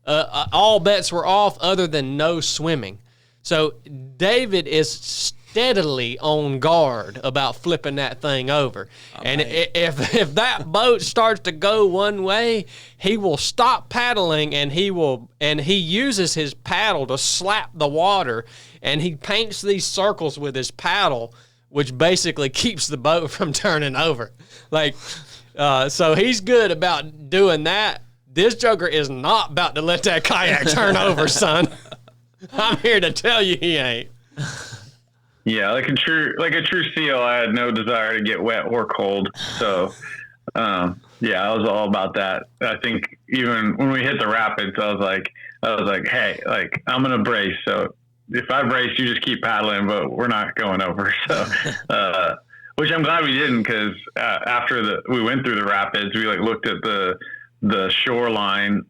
All bets were off other than no swimming. So David is steadily on guard about flipping that thing over. And if that boat starts to go one way, he will stop paddling and he uses his paddle to slap the water, and he paints these circles with his paddle, which basically keeps the boat from turning over. So he's good about doing that. This joker is not about to let that kayak turn over, son. I'm here to tell you he ain't. Yeah, like a true SEAL, I had no desire to get wet or cold. So, yeah, I was all about that. I think even when we hit the rapids, I was like, hey, I'm gonna brace. So if I brace, you just keep paddling, but we're not going over. So, which I'm glad we didn't, because after we went through the rapids, we looked at the shoreline,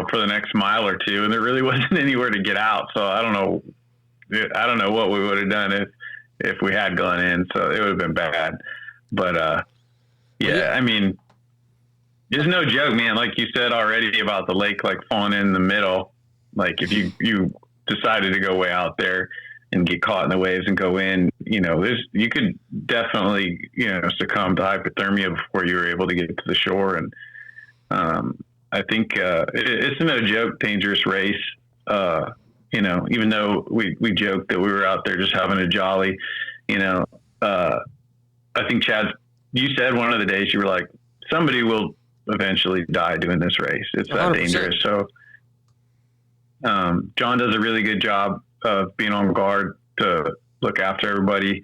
for the next mile or two, and there really wasn't anywhere to get out. So I don't know what we would have done if we had gone in. So it would have been bad. But yeah, I mean, it's no joke, man. Like you said already about the lake, falling in the middle. If you decided to go way out there and get caught in the waves and go in, you could definitely, succumb to hypothermia before you were able to get to the shore. And I think it's a no joke dangerous race. Even though we joked that we were out there just having a jolly, I think Chad, you said one of the days you were like, somebody will eventually die doing this race. It's that 100%. dangerous. So, John does a really good job of being on guard to look after everybody.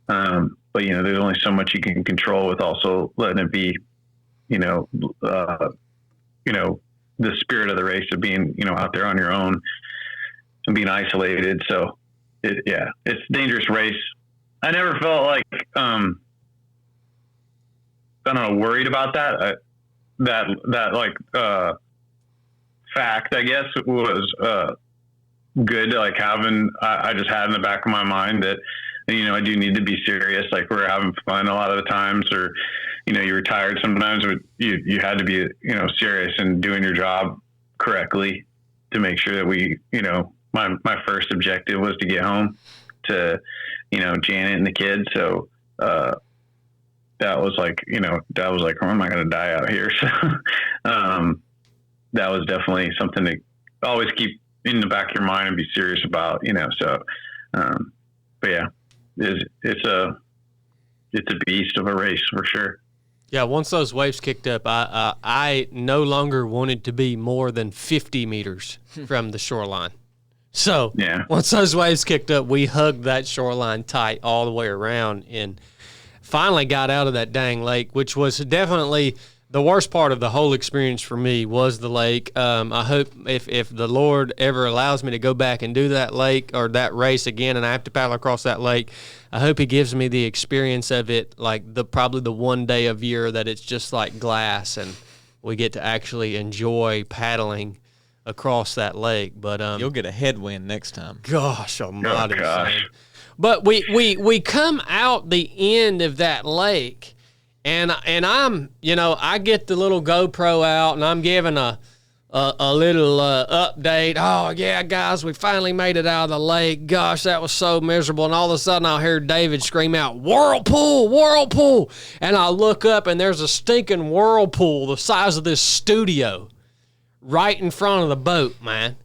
But there's only so much you can control with also letting it be, the spirit of the race of being, out there on your own and being isolated. So it's a dangerous race. I never felt like, worried about that. Fact, I guess, was, good. Like I just had in the back of my mind that, I do need to be serious. Like we're having fun a lot of the times, or, you were tired sometimes, but you had to be, serious and doing your job correctly to make sure that we, my first objective was to get home to, Janet and the kids. So, that was like, oh, am I going to die out here? So, that was definitely something to always keep in the back of your mind and be serious about, so, but yeah, it's a beast of a race for sure. Yeah, once those waves kicked up, I no longer wanted to be more than 50 meters from the shoreline. So once those waves kicked up, we hugged that shoreline tight all the way around and finally got out of that dang lake, which was definitely the worst part of the whole experience for me was the lake. I hope if the Lord ever allows me to go back and do that lake or that race again and I have to paddle across that lake, I hope he gives me the experience of it, like probably the one day of year that it's just like glass and we get to actually enjoy paddling across that lake. But you'll get a headwind next time. Gosh almighty. But we come out the end of that lake and I'm, I get the little GoPro out and I'm giving a little update. Oh, yeah, guys, we finally made it out of the lake. Gosh, that was so miserable. And all of a sudden, I hear David scream out, whirlpool, whirlpool. And I look up, and there's a stinking whirlpool the size of this studio right in front of the boat, man.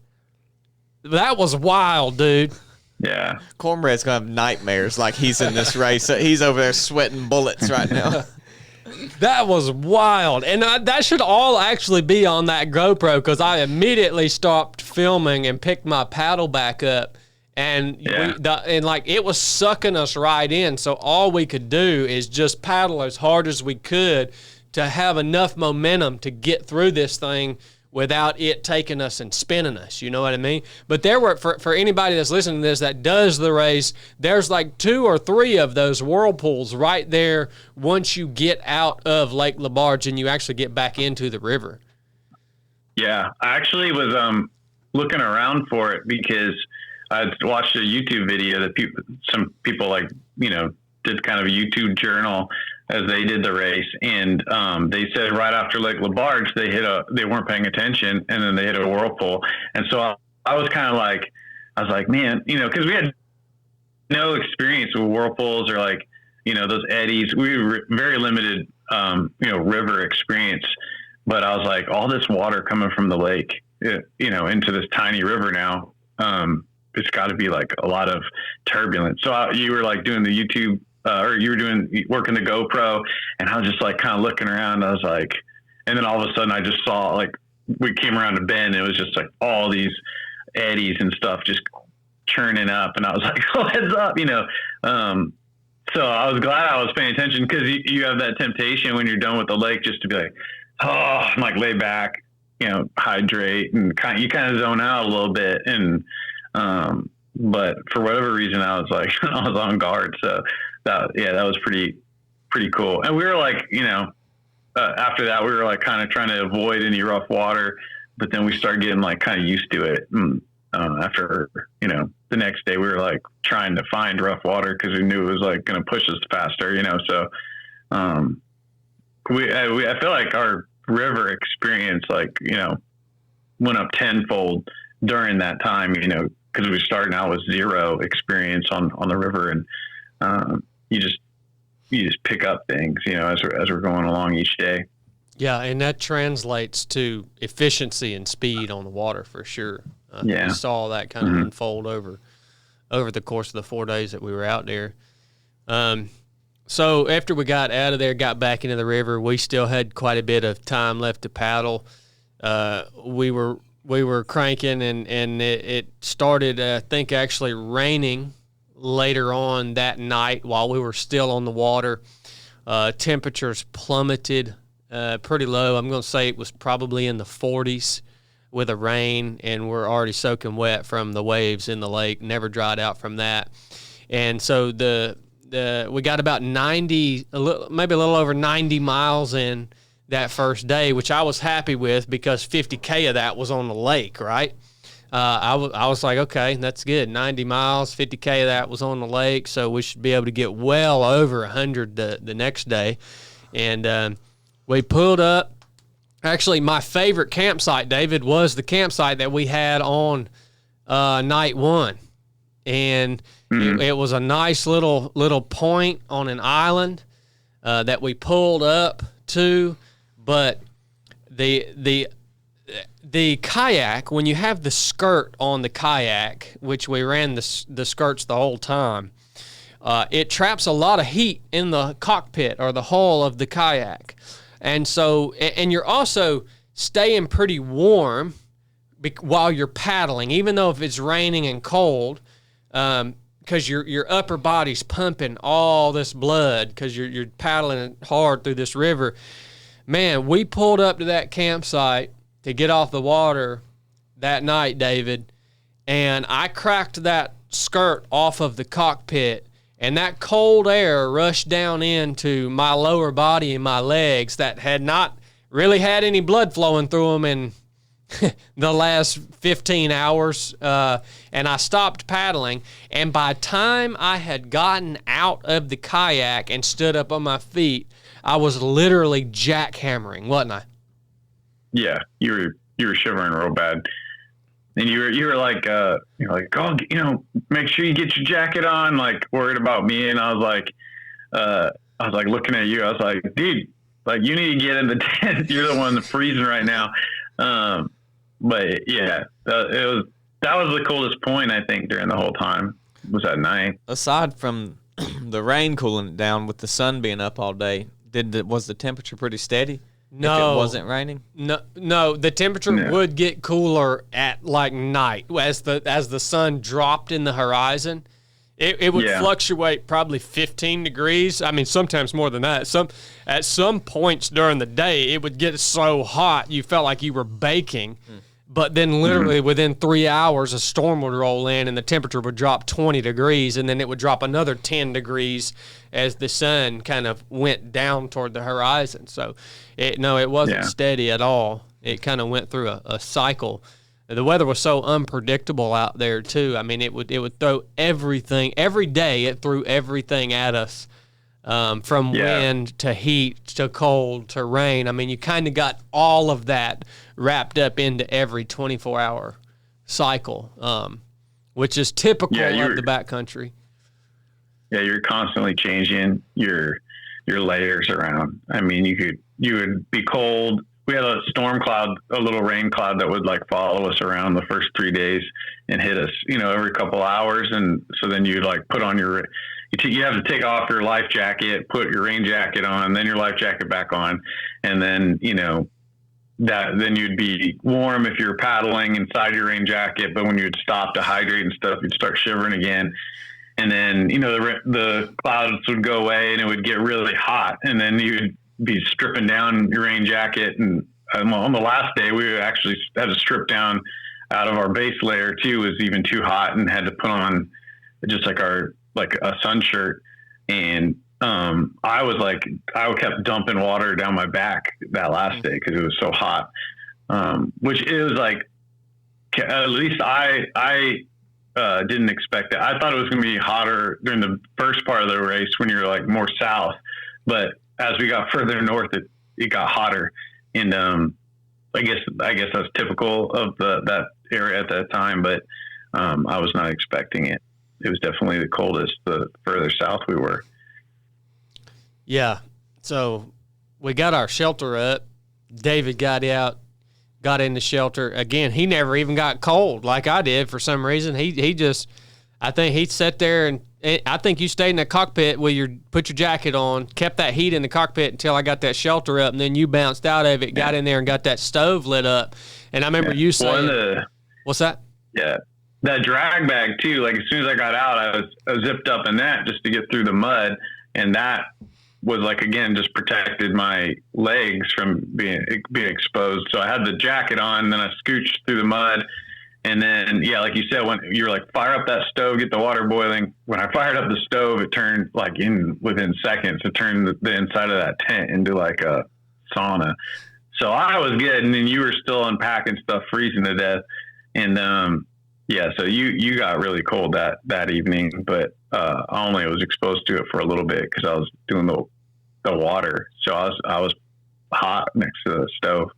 That was wild, dude. Yeah. Cornbread's going to have nightmares like he's in this race. He's over there sweating bullets right now. That was wild. And that should all actually be on that GoPro because I immediately stopped filming and picked my paddle back up. And it was sucking us right in. So all we could do is just paddle as hard as we could to have enough momentum to get through this thing without it taking us and spinning us, you know what I mean? But there were, for anybody that's listening to this that does the race, there's like 2 or 3 of those whirlpools right there once you get out of Lake LaBarge and you actually get back into the river. Yeah, I actually was looking around for it because I watched a YouTube video that some people did kind of a YouTube journal as they did the race. And they said right after Lake LaBarge, they weren't paying attention and then they hit a whirlpool. And so I was kind of like, man, cause we had no experience with whirlpools or those eddies. We were very limited, river experience, but I was like, all this water coming from the lake, into this tiny river now, it's got to be like a lot of turbulence. So you were like doing the YouTube, or you were working the GoPro, and I was just like kind of looking around. I was like, and then all of a sudden I just saw we came around a bend. And it was just like all these eddies and stuff just churning up, and I was like, oh, heads up, So I was glad I was paying attention because you have that temptation when you're done with the lake just to be like, oh, and like lay back, hydrate, and you kind of zone out a little bit, and but for whatever reason I was like I was on guard, so that was pretty cool. And we were like, after that we were like kind of trying to avoid any rough water, but then we started getting like kind of used to it. And after the next day we were like trying to find rough water because we knew it was like going to push us faster, so I feel like our river experience went up tenfold during that time, because we were starting out with zero experience on the river, and you just pick up things, as we're going along each day. Yeah, and that translates to efficiency and speed on the water for sure. We saw that kind of unfold over the course of the 4 days that we were out there. So after we got out of there, got back into the river, we still had quite a bit of time left to paddle. We were cranking, and it started, I think, actually raining later on that night while we were still on the water. Temperatures plummeted pretty low. I'm going to say it was probably in the 40s with a rain, and we're already soaking wet from the waves in the lake. Never dried out from that. And so we got about 90, maybe a little over 90 miles in that first day, which I was happy with because 50K of that was on the lake, right? I was like, okay, that's good. 90 miles, 50K of that was on the lake, so we should be able to get well over 100 the next day. And we pulled up. Actually, my favorite campsite, David, was the campsite that we had on night one. And it was a nice little point on an island that we pulled up to. But the kayak, when you have the skirt on the kayak, which we ran the skirts the whole time, it traps a lot of heat in the cockpit or the hull of the kayak. And so, and you're also staying pretty warm while you're paddling, even though if it's raining and cold, because your upper body's pumping all this blood because you're paddling hard through this river. Man, we pulled up to that campsite to get off the water that night, David, and I cracked that skirt off of the cockpit, and that cold air rushed down into my lower body and my legs that had not really had any blood flowing through them in the last 15 hours, and I stopped paddling, and by the time I had gotten out of the kayak and stood up on my feet, I was literally jackhammering, wasn't I? Yeah, you were shivering real bad, and you were like, oh, make sure you get your jacket on. Like worried about me, and I was like looking at you. I was like, dude, like you need to get in the tent. You're the one that's freezing right now. But yeah, that was the coolest point I think during the whole time was that night. Aside from the rain cooling it down with the sun being up all day, was the temperature pretty steady? No, if it wasn't raining. No. The temperature would get cooler at like night as the sun dropped in the horizon. It would fluctuate probably 15 degrees. I mean, sometimes more than that. At some points during the day, it would get so hot you felt like you were baking. But then literally within 3 hours, a storm would roll in and the temperature would drop 20 degrees, and then it would drop another 10 degrees as the sun kind of went down toward the horizon. So, it wasn't steady at all. It kind of went through a cycle. The weather was so unpredictable out there, too. I mean, it would throw everything. Every day it threw everything at us. From wind to heat to cold to rain. I mean, you kind of got all of that wrapped up into every 24-hour cycle, which is typical of the backcountry. Yeah, you're constantly changing your layers around. I mean, you would be cold. We had a storm cloud, a little rain cloud that would like follow us around the first 3 days and hit us, every couple hours. And so then you'd like put on you have to take off your life jacket, put your rain jacket on, then your life jacket back on. And then, then you'd be warm if you're paddling inside your rain jacket. But when you'd stop to hydrate and stuff, you'd start shivering again. And then, the clouds would go away and it would get really hot. And then you'd be stripping down your rain jacket. And on the last day, we actually had to strip down out of our base layer too. It was even too hot and had to put on just like a sun shirt. And I kept dumping water down my back that last day because it was so hot. Which is like, at least I didn't expect it. I thought it was going to be hotter during the first part of the race when you're like more south, but as we got further north, it got hotter. And I guess that's typical of that area at that time, but I was not expecting it. It was definitely the coldest the further south we were. Yeah. So we got our shelter up. David got in the shelter. Again, he never even got cold like I did for some reason. He just, I think he sat there and I think you stayed in the cockpit where put your jacket on, kept that heat in the cockpit until I got that shelter up, and then you bounced out of it, got in there and got that stove lit up. And I remember you saying, what's that? Yeah. That drag bag too. Like as soon as I got out, I was zipped up in that just to get through the mud. And that was like, again, just protected my legs from being exposed. So I had the jacket on, and then I scooched through the mud. And then, yeah, like you said, when you're like, fire up that stove, get the water boiling. When I fired up the stove, it turned like within seconds, it turned the inside of that tent into like a sauna. So I was good. And then you were still unpacking stuff, freezing to death. And, yeah, so you got really cold that evening, but I only was exposed to it for a little bit because I was doing the water. So I was hot next to the stove.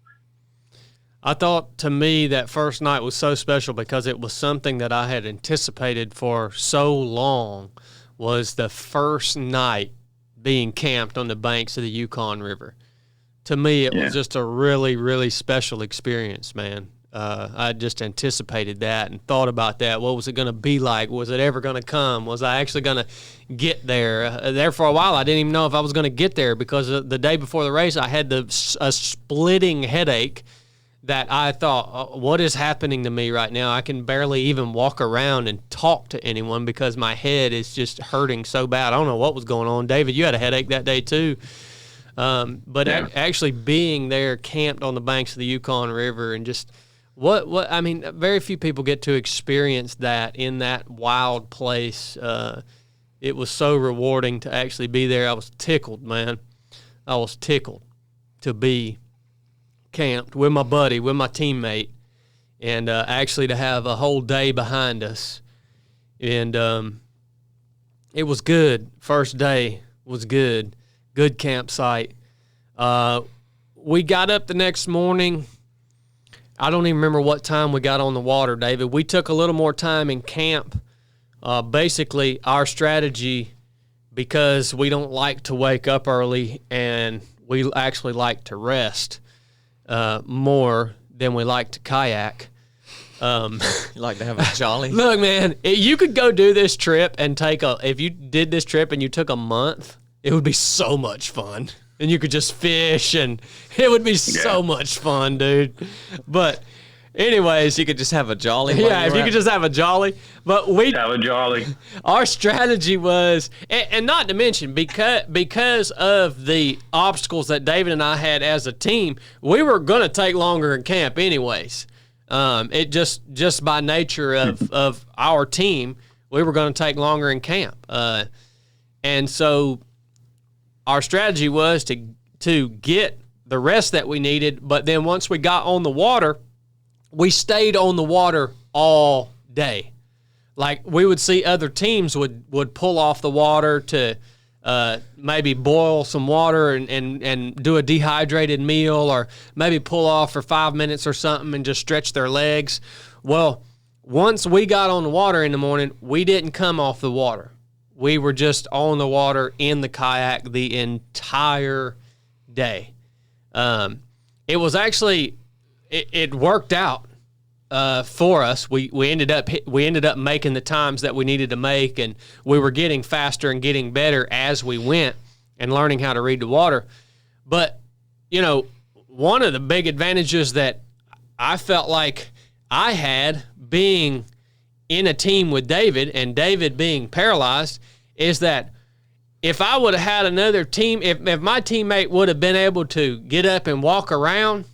I thought, to me, that first night was so special because it was something that I had anticipated for so long, was the first night being camped on the banks of the Yukon River. To me, it was just a really, really special experience, man. I just anticipated that and thought about that. What was it going to be like? Was it ever going to come? Was I actually going to get there? There for a while, I didn't even know if I was going to get there because the day before the race, I had a splitting headache that I thought, what is happening to me right now? I can barely even walk around and talk to anyone because my head is just hurting so bad. I don't know what was going on. David, you had a headache that day too. But actually being there camped on the banks of the Yukon River and just what I mean, very few people get to experience that in that wild place. It was so rewarding to actually be there. I was tickled, man. I was tickled to be camped with my buddy, with my teammate, and actually to have a whole day behind us. And it was good. First day was good. Good campsite. We got up the next morning. I don't even remember what time we got on the water, David. We took a little more time in camp. Basically, our strategy, because we don't like to wake up early and we actually like to rest more than we like to kayak. You like to have a jolly? Look, man, you could go do this trip and if you did this trip and you took a month, it would be so much fun. And you could just fish and it would be so much fun, dude. But anyways, you could just have a jolly. Yeah, if you could just have a jolly. But have a jolly. Our strategy was, and not to mention, because of the obstacles that David and I had as a team, we were going to take longer in camp anyways. It just by nature of our team, we were going to take longer in camp. And so our strategy was to get the rest that we needed, but then once we got on the water, we stayed on the water all day. Like we would see other teams would pull off the water to maybe boil some water and do a dehydrated meal, or maybe pull off for 5 minutes or something and just stretch their legs. Well, once we got on the water in the morning, we didn't come off the water. We were just on the water in the kayak the entire day. It was actually it worked out for us. We ended up making the times that we needed to make, and we were getting faster and getting better as we went and learning how to read the water. But one of the big advantages that I felt like I had being in a team with David and David being paralyzed is that if I would have had another team, if my teammate would have been able to get up and walk around,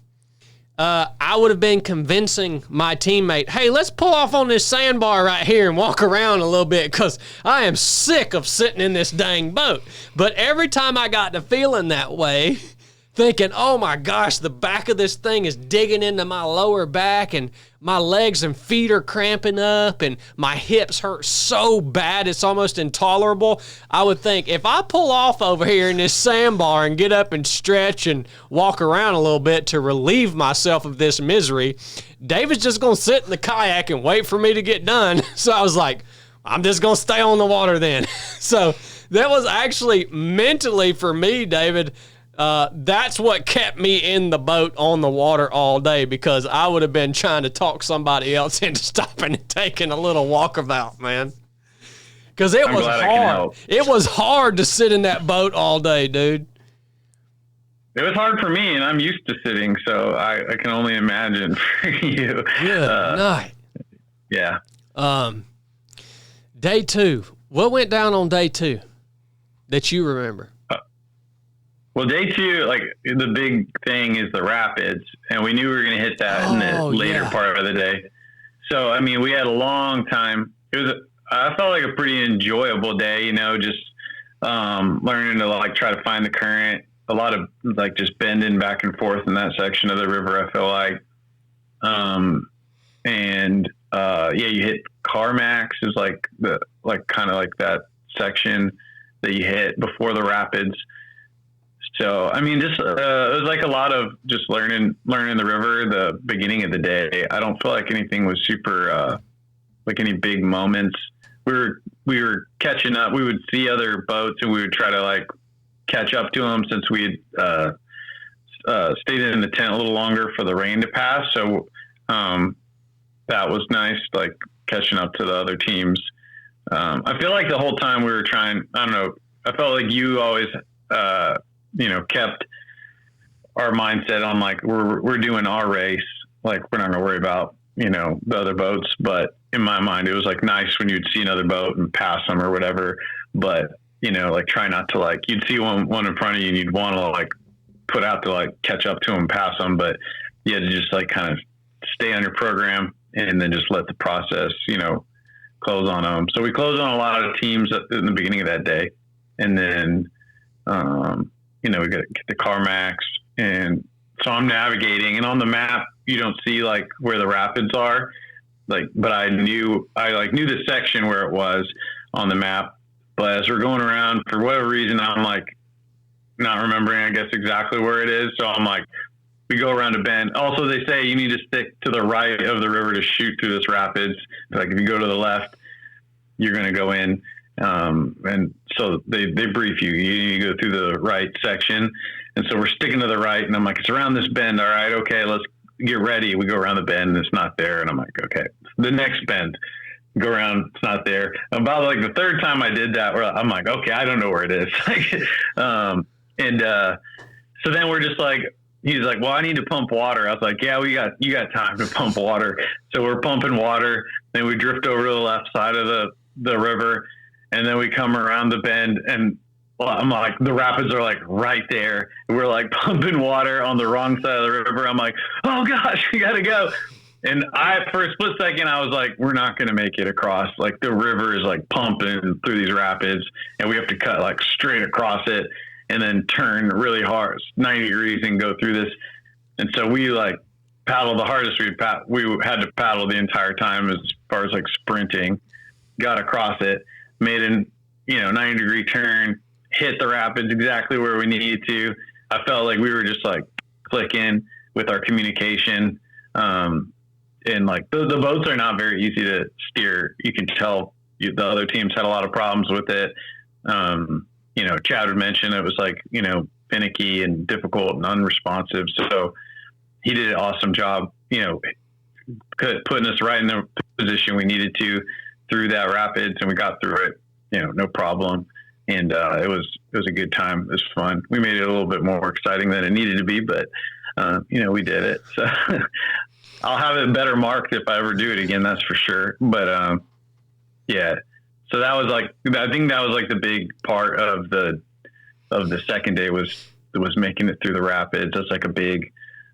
I would have been convincing my teammate, hey, let's pull off on this sandbar right here and walk around a little bit because I am sick of sitting in this dang boat. But every time I got to feeling that way, thinking, oh my gosh, the back of this thing is digging into my lower back and my legs and feet are cramping up and my hips hurt so bad it's almost intolerable. I would think, if I pull off over here in this sandbar and get up and stretch and walk around a little bit to relieve myself of this misery, David's just going to sit in the kayak and wait for me to get done. So I was like, I'm just going to stay on the water then. So that was actually mentally for me, David, that's what kept me in the boat on the water all day, because I would have been trying to talk somebody else into stopping and taking a little walkabout, man. Because it I'm was glad I can hard. help. It was hard to sit in that boat all day, dude. It was hard for me, and I'm used to sitting, so I can only imagine for you. Good night. Yeah. Day 2. What went down on day 2 that you remember? Well, day 2, like the big thing is the rapids, and we knew we were going to hit that in the later part of the day. So, I mean, we had a long time. I felt like a pretty enjoyable day, you know, just learning to like try to find the current. A lot of like just bending back and forth in that section of the river, I feel like. You hit Carmax is like kind of like that section that you hit before the rapids. So, I mean, just, it was like a lot of just learning the river, the beginning of the day. I don't feel like anything was super, like any big moments. We were catching up. We would see other boats and we would try to like catch up to them since we had, stayed in the tent a little longer for the rain to pass. So, that was nice, like catching up to the other teams. I feel like the whole time we were trying, I don't know, I felt like you always, kept our mindset on like, we're doing our race. Like we're not gonna worry about, the other boats. But in my mind, it was like nice when you'd see another boat and pass them or whatever. But, like try not to like, you'd see one in front of you and you'd want to like put out to like catch up to them, pass them. But you had to just like kind of stay on your program and then just let the process, close on them. So we closed on a lot of teams in the beginning of that day. And then, we got the Carmax, and so I'm navigating, and on the map, you don't see like where the rapids are, but I knew the section where it was on the map. But as we're going around, for whatever reason, I'm like not remembering, I guess, exactly where it is. So I'm like, we go around a bend. Also, they say you need to stick to the right of the river to shoot through this rapids. Like if you go to the left, you're going to go in. And so they brief you. You go through the right section. And so we're sticking to the right. And I'm like, it's around this bend. All right, okay, let's get ready. We go around the bend and it's not there. And I'm like, okay, the next bend, go around, it's not there. About like the third time I did that, I'm like, okay, I don't know where it is. So then we're just like, he's like, well, I need to pump water. I was like, yeah, you got time to pump water. So we're pumping water. Then we drift over to the left side of the river. And then we come around the bend, and I'm like, the rapids are like right there. We're like pumping water on the wrong side of the river. I'm like, oh gosh, we got to go. And for a split second, I was like, we're not going to make it across. Like the river is like pumping through these rapids, and we have to cut like straight across it and then turn really hard, 90 degrees, and go through this. And so we like paddled the hardest we had to paddle the entire time as far as like sprinting, got across it, made a 90-degree turn, hit the rapids exactly where we needed to. I felt like we were just like clicking with our communication. And like the boats are not very easy to steer. You can tell the other teams had a lot of problems with it. Chad would mention it was like, finicky and difficult and unresponsive. So he did an awesome job, putting us right in the position we needed to through that rapids, and we got through it, no problem. And it was a good time. It was fun. We made it a little bit more exciting than it needed to be, but we did it. So I'll have it better marked if I ever do it again. That's for sure. But yeah. So that was like, I think that was like the big part of the second day was making it through the rapids. That's like a big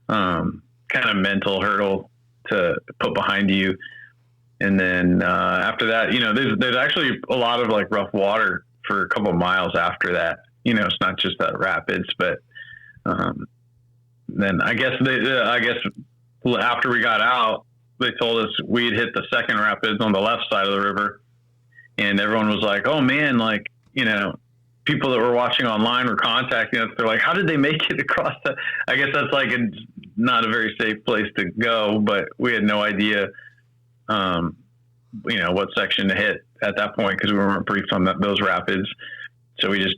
kind of mental hurdle to put behind you. And then after that, there's actually a lot of like rough water for a couple of miles after that. It's not just that rapids, but then I guess after we got out, they told us we'd hit the second rapids on the left side of the river, and everyone was like, "Oh man!" Like people that were watching online were contacting us. They're like, "How did they make it across that?" I guess that's like not a very safe place to go, but we had no idea. What section to hit at that point, because we weren't briefed on those rapids. So we just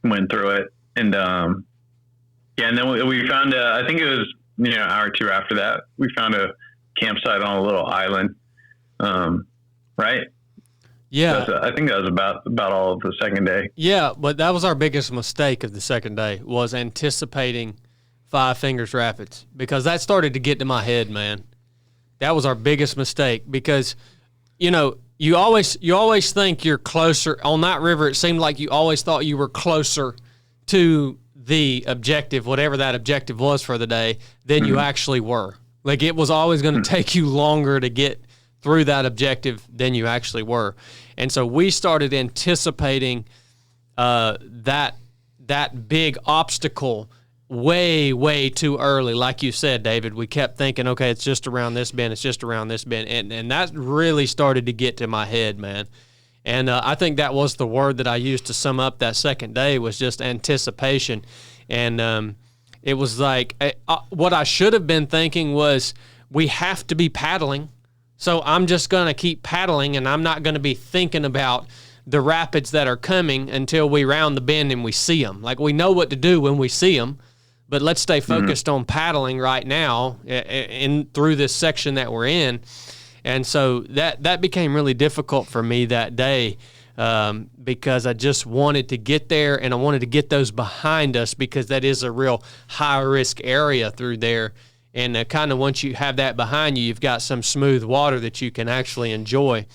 went through it. And, and then we found, I think it was, an hour or two after that, we found a campsite on a little island. Right. Yeah. I think that was about all of the second day. Yeah, but that was our biggest mistake of the second day, was anticipating Five Fingers Rapids, because that started to get to my head, man. That was our biggest mistake, because, you know, you always think you're closer. On that river, it seemed like you always thought you were closer to the objective, whatever that objective was for the day, than you actually were. Like, it was always going to take you longer to get through that objective than you actually were. And so we started anticipating that big obstacle way too early. Like you said, David, we kept thinking, okay, it's just around this bend, it's just around this bend. And that really started to get to my head, man. And I think that was the word that I used to sum up that second day, was just anticipation. And it was like, what I should have been thinking was, we have to be paddling. So I'm just going to keep paddling, and I'm not going to be thinking about the rapids that are coming until we round the bend and we see them. Like, we know what to do when we see them, but let's stay focused on paddling right now through this section that we're in. And so that became really difficult for me that day, because I just wanted to get there, and I wanted to get those behind us, because that is a real high-risk area through there. And kind of once you have that behind you, you've got some smooth water that you can actually enjoy.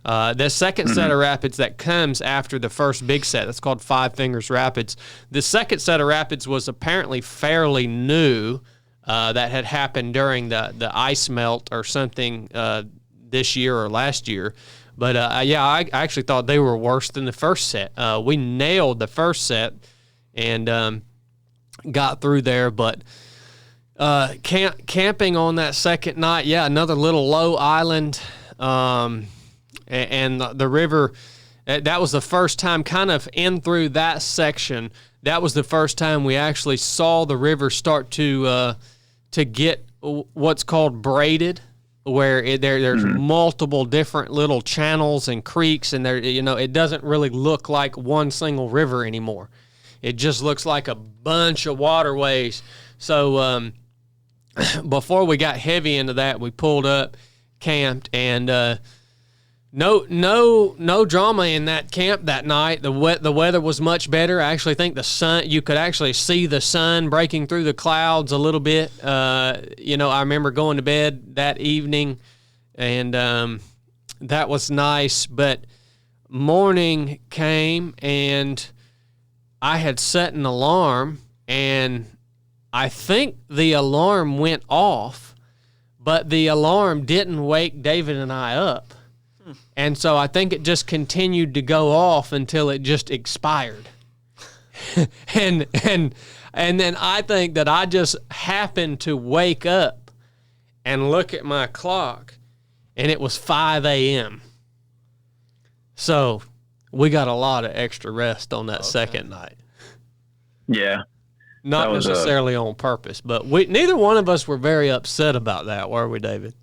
The second set of rapids that comes after the first big set, that's called Five Fingers Rapids. The second set of rapids was apparently fairly new, that had happened during the ice melt or something this year or last year. But, I actually thought they were worse than the first set. We nailed the first set and got through there, but camping on that second night, another little low island, and the river, that was the first time kind of in through that section. That was the first time we actually saw the river start to get what's called braided, where there's multiple different little channels and creeks, and it doesn't really look like one single river anymore. It just looks like a bunch of waterways. So before we got heavy into that, we pulled up, camped, and no drama in that camp that night. The weather was much better. I actually think the sun, you could actually see the sun breaking through the clouds a little bit. I remember going to bed that evening, and that was nice. But morning came, and I had set an alarm, and I think the alarm went off, but the alarm didn't wake David and I up. And so I think it just continued to go off until it just expired. and then I think that I just happened to wake up and look at my clock, and it was 5 a.m. So we got a lot of extra rest on that second night. Yeah. Not necessarily on purpose, but neither one of us were very upset about that, were we, David?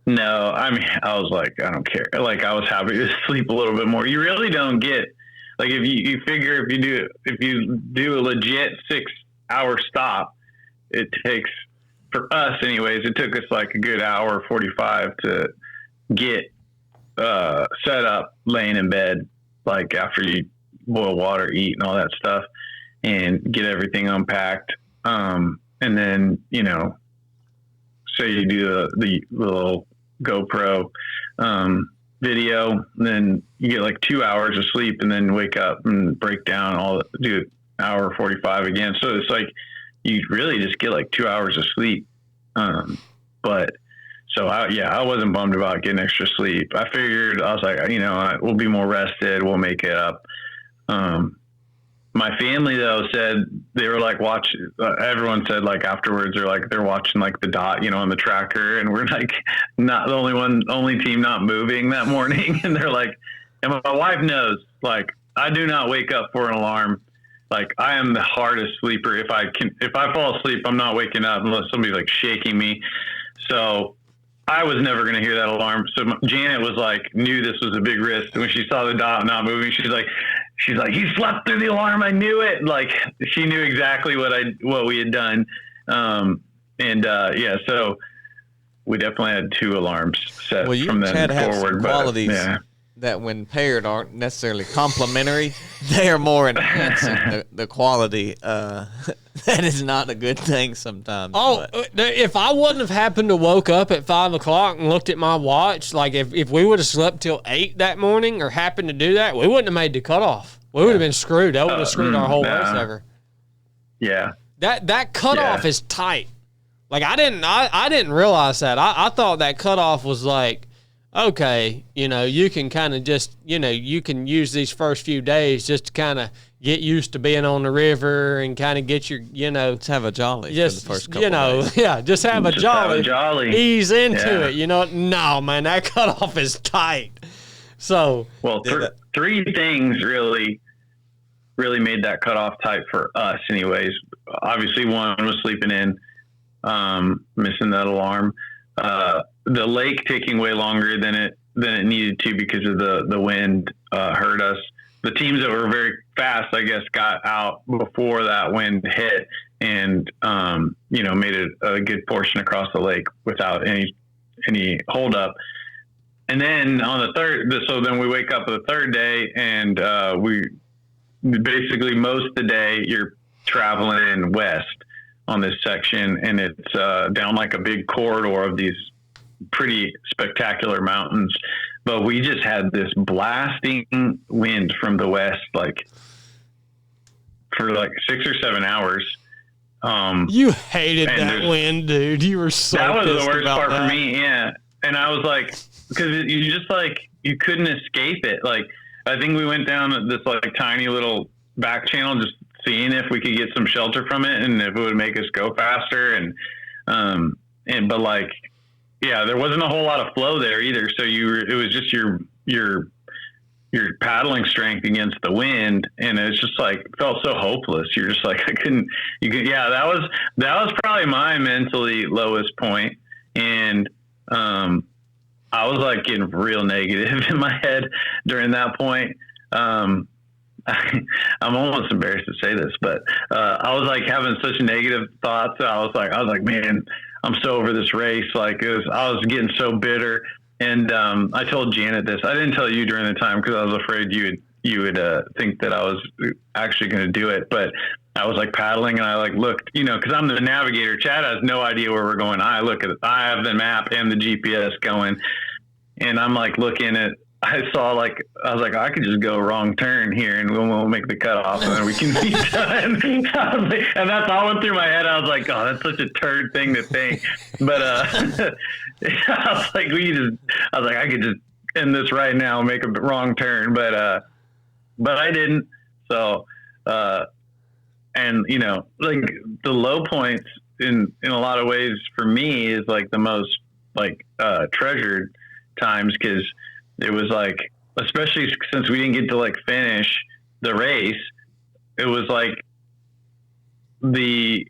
No, I mean, I was like, I don't care. Like, I was happy to sleep a little bit more. You really don't get, like, if you figure if you do a legit 6-hour stop, it takes, for us anyways, it took us like a good hour 45 to get set up, laying in bed, like after you boil water, eat, and all that stuff, and get everything unpacked. And then, say you do the little GoPro video, then you get like 2 hours of sleep, and then wake up and break down do hour 45 again. So it's like you really just get like 2 hours of sleep. But so I wasn't bummed about getting extra sleep. I figured, I was like, we'll be more rested, we'll make it up. My family though said they were like everyone said like afterwards they're watching like the dot, on the tracker, and we're like not the only team not moving that morning. And they're like, and my wife knows, like, I do not wake up for an alarm. Like, I am the hardest sleeper. If I fall asleep, I'm not waking up unless somebody's like shaking me. So I was never going to hear that alarm. So Janet was like, knew this was a big risk. When she saw the dot not moving, she's like, he slept through the alarm. I knew it. Like, she knew exactly what we had done. So we definitely had 2 alarms set from then forward. Qualities that when paired aren't necessarily complementary. They are more enhancing the quality. That is not a good thing sometimes. Oh, if I wouldn't have happened to woke up at 5 o'clock and looked at my watch, like if we would have slept till 8 that morning or happened to do that, we wouldn't have made the cutoff. We would have been screwed. That would have screwed our whole race ever. Yeah. That cutoff is tight. Like I didn't realize that. I thought that cutoff was like, okay, you can kind of just, you can use these first few days just to kind of get used to being on the river and kind of get your, Let's have a jolly just, for the first couple days. Yeah, just have a jolly. Ease into it, No, man, that cutoff is tight. So. Well, three things really made that cutoff tight for us anyways. Obviously, one was sleeping in, missing that alarm. The lake taking way longer than it needed to because of the wind hurt us. The teams that were very fast, I guess, got out before that wind hit and made it a good portion across the lake without any holdup. And then on the third, so then we wake up the third day and we basically most of the day you're traveling west on this section, and it's down like a big corridor of these pretty spectacular mountains. But we just had this blasting wind from the west, like for like 6 or 7 hours. You hated that wind, dude. You were so that was pissed the worst about part that. for me. Yeah. And I was like, because you just like, you couldn't escape it. Like, I think we went down this like tiny little back channel, just seeing if we could get some shelter from it and if it would make us go faster. But like, yeah, there wasn't a whole lot of flow there either. So it was just your paddling strength against the wind. And it's just like, felt so hopeless. You're just like, that was probably my mentally lowest point. And, I was like getting real negative in my head during that point. I'm almost embarrassed to say this, but I was like having such negative thoughts. I was like, man, I'm so over this race. Like I was getting so bitter. And I told Janet this. I didn't tell you during the time because I was afraid you would think that I was actually going to do it. But I was like paddling and I like looked, because I'm the navigator. Chad has no idea where we're going. I have the map and the GPS going, and I'm like looking at. I was like, I could just go wrong turn here and we'll make the cutoff and then we can be done. And that's all went through my head. I was like, oh, that's such a turd thing to think. But I was like, I could just end this right now and make a wrong turn. But I didn't. So, and like the low points in a lot of ways for me is like the most like treasured times, because it was like, especially since we didn't get to like finish the race, it was like the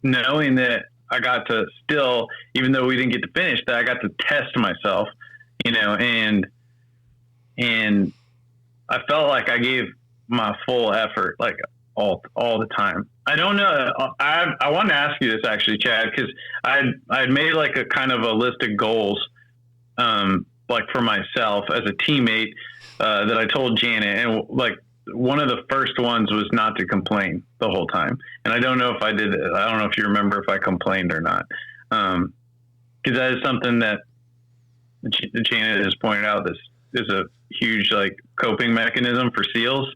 knowing that I got to still, even though we didn't get to finish, that I got to test myself, and I felt like I gave my full effort, like all the time. I don't know. I wanted to ask you this actually, Chad, because I'd made like a kind of a list of goals, like for myself as a teammate, that I told Janet, and like one of the first ones was not to complain the whole time. And I don't know if I did it. I don't know if you remember if I complained or not. Cause that is something that Janet has pointed out. This is a huge like coping mechanism for SEALs.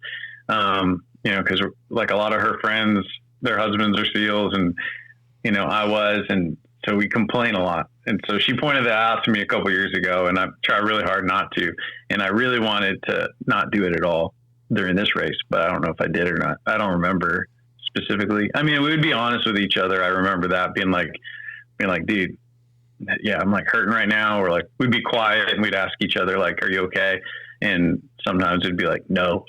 Cause like a lot of her friends, their husbands are SEALs, and, I was, and so we complain a lot. And so she pointed that out to me a couple years ago, and I tried really hard not to. And I really wanted to not do it at all during this race, but I don't know if I did or not. I don't remember specifically. I mean, we would be honest with each other. I remember that being like, dude, yeah, I'm like hurting right now. Or like, we'd be quiet and we'd ask each other, like, are you okay? And sometimes it'd be like, no,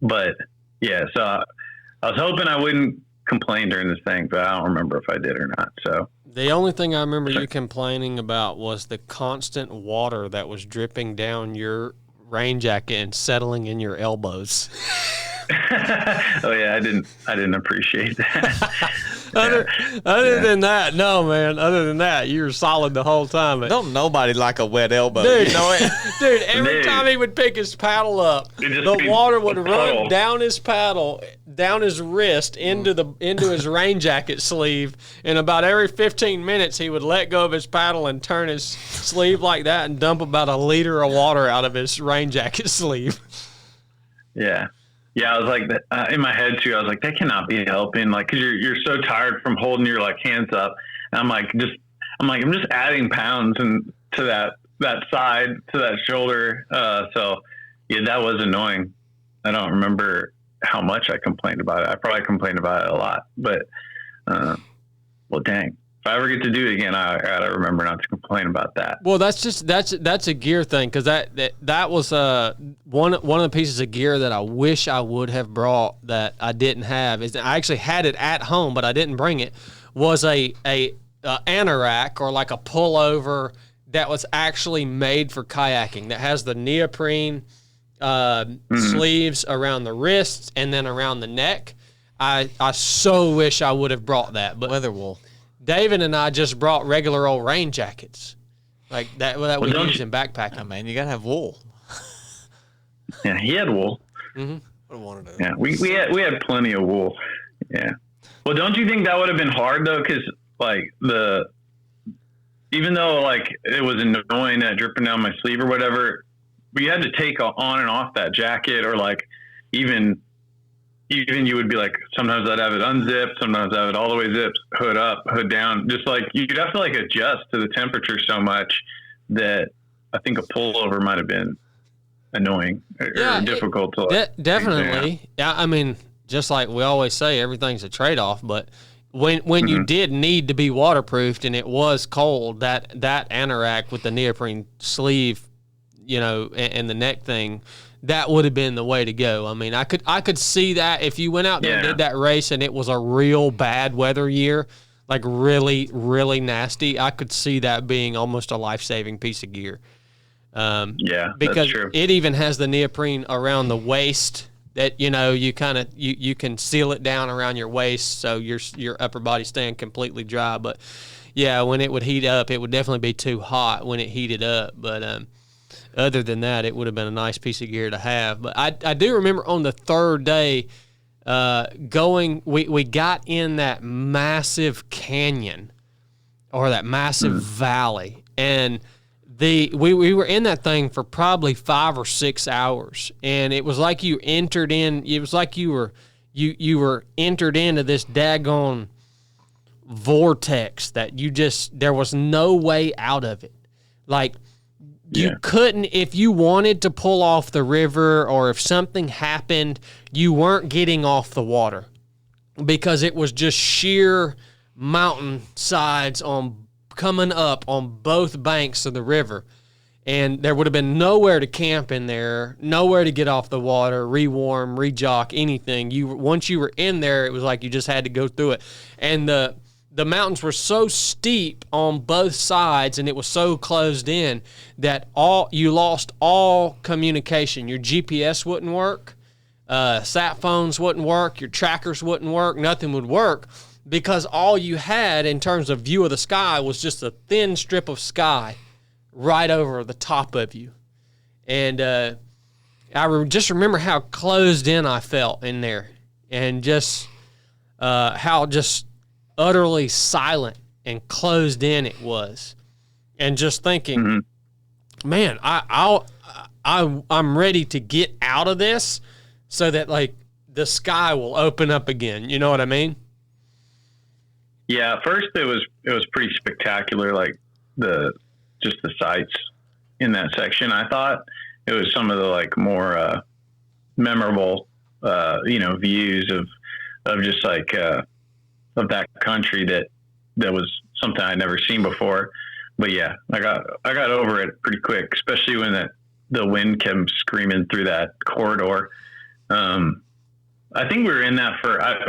but yeah, so I was hoping I wouldn't complain during this thing, but I don't remember if I did or not. So the only thing I remember you complaining about was the constant water that was dripping down your rain jacket and settling in your elbows. Oh yeah, I didn't appreciate that. Other than that, no, man. Other than that, you were solid the whole time. Don't nobody like a wet elbow. Dude, You know it? dude, every time he would pick his paddle up, the water would run down his paddle, down his wrist, into his rain jacket sleeve, and about every 15 minutes he would let go of his paddle and turn his sleeve like that and dump about a liter of water out of his rain jacket sleeve. Yeah. Yeah, I was like, in my head too, I was like, that cannot be helping. Like, cause you're so tired from holding your like hands up. And I'm just adding pounds and to that side, to that shoulder. So yeah, that was annoying. I don't remember how much I complained about it. I probably complained about it a lot, but, well, dang. If I ever get to do it again, I gotta remember not to complain about that. Well, that's a gear thing, because that was one of the pieces of gear that I wish I would have brought that I didn't have. Is I actually had it at home, but I didn't bring it. Was a anorak, or like a pullover that was actually made for kayaking, that has the neoprene sleeves around the wrists and then around the neck. I so wish I would have brought that, but Weather wool. David and I just brought regular old rain jackets, like that we use in backpacking. Oh, man, you gotta have wool. Yeah, he had wool. Mm-hmm. I wanted to. Yeah, we had plenty of wool. Yeah. Well, don't you think that would have been hard though? Because like even though like it was annoying that dripping down my sleeve or whatever, we had to take on and off that jacket, or like even you would be like, sometimes I'd have it unzipped, sometimes I'd have it all the way zipped, hood up, hood down. Just like you'd have to like adjust to the temperature so much that I think a pullover might have been annoying or difficult to like. Definitely. Yeah, I mean, just like we always say, everything's a trade-off, but when you did need to be waterproofed and it was cold, that anorak with the neoprene sleeve, and the neck thing, that would have been the way to go. I mean, I could see that if you went out there and did that race and it was a real bad weather year, like really, really nasty, I could see that being almost a life-saving piece of gear. Because that's true. It even has the neoprene around the waist that, you can seal it down around your waist so your upper body's staying completely dry. But yeah, when it would heat up, it would definitely be too hot when it heated up. But other than that, it would have been a nice piece of gear to have. But I do remember on the third day we got in that massive canyon, or that massive valley, and we were in that thing for probably 5 or 6 hours, and it was like you entered in. It was like you were entered into this daggone vortex that there was no way out of it. Like, you couldn't, if you wanted to pull off the river, or if something happened, you weren't getting off the water, because it was just sheer mountain sides coming up on both banks of the river. And there would have been nowhere to camp in there, nowhere to get off the water, re-warm, re-jock, anything. Once you were in there, it was like you just had to go through it. And the mountains were so steep on both sides, and it was so closed in that you lost all communication. Your GPS wouldn't work, sat phones wouldn't work, your trackers wouldn't work, nothing would work, because all you had in terms of view of the sky was just a thin strip of sky right over the top of you. And just remember how closed in I felt in there, and just how just utterly silent and closed in it was, and just thinking, man, I'm ready to get out of this, so that like the sky will open up again. You know what I mean? Yeah. At first it was pretty spectacular. Like the sights in that section. I thought it was some of the like more memorable, views of just like, of that country that was something I'd never seen before. But yeah, I got over it pretty quick, especially when the wind came screaming through that corridor. I think we were in that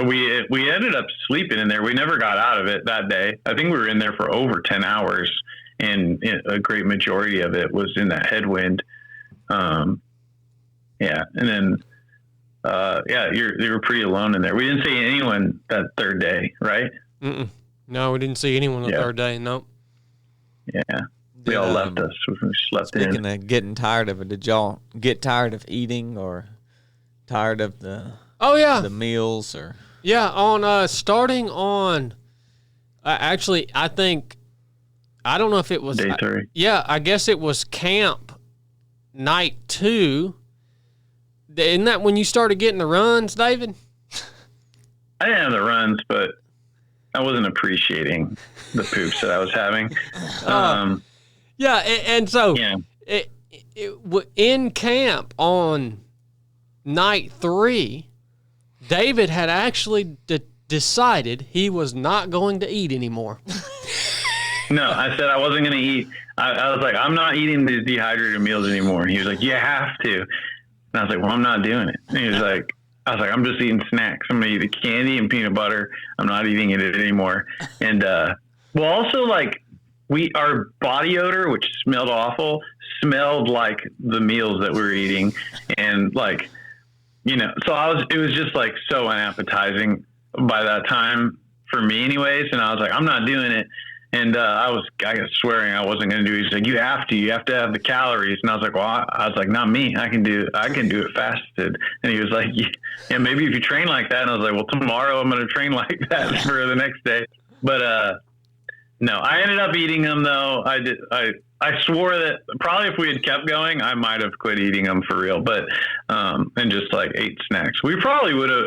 we ended up sleeping in there. We never got out of it that day. I think we were in there for over 10 hours, and a great majority of it was in that headwind. And then, you were pretty alone in there. We didn't see anyone that third day, right? No, we didn't see anyone the third day. Nope. Yeah. They all left us. We slept in. Speaking of getting tired of it, did y'all get tired of eating or tired of the meals or? Yeah, on starting on actually I think I don't know if it was day 3. I guess it was camp night 2. Isn't that when you started getting the runs, David? I didn't have the runs, but I wasn't appreciating the poops that I was having. And so in camp on night 3, David had actually decided he was not going to eat anymore. No, I said I wasn't going to eat. I was like, I'm not eating these dehydrated meals anymore. And he was like, you have to. And I was like, well, I'm not doing it. And he was like, I'm just eating snacks. I'm going to eat the candy and peanut butter. I'm not eating it anymore. And, also like our body odor, which smelled awful, smelled like the meals that we were eating. And like, so it was just like so unappetizing by that time for me anyways. And I was like, I'm not doing it. And I was swearing I wasn't going to do it. He's like, you have to have the calories. And I was like, well, I was like, not me. I can do it fasted. And he was like, yeah, maybe if you train like that. And I was like, well, tomorrow I'm going to train like that for the next day. But no, I ended up eating them though. I swore that probably if we had kept going, I might have quit eating them for real. But and just like ate snacks. We probably would have.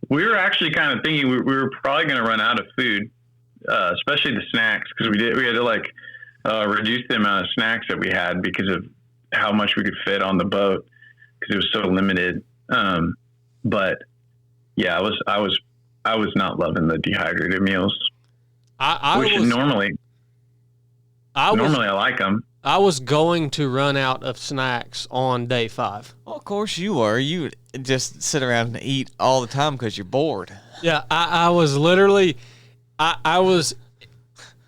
We were actually kind of thinking we were probably going to run out of food. Especially the snacks, because we had to like reduce the amount of snacks that we had because of how much we could fit on the boat because it was so limited. But yeah, I was not loving the dehydrated meals. Normally I like them. I was going to run out of snacks on day 5. Well, of course you were. You just sit around and eat all the time because you're bored. Yeah, I was literally. I was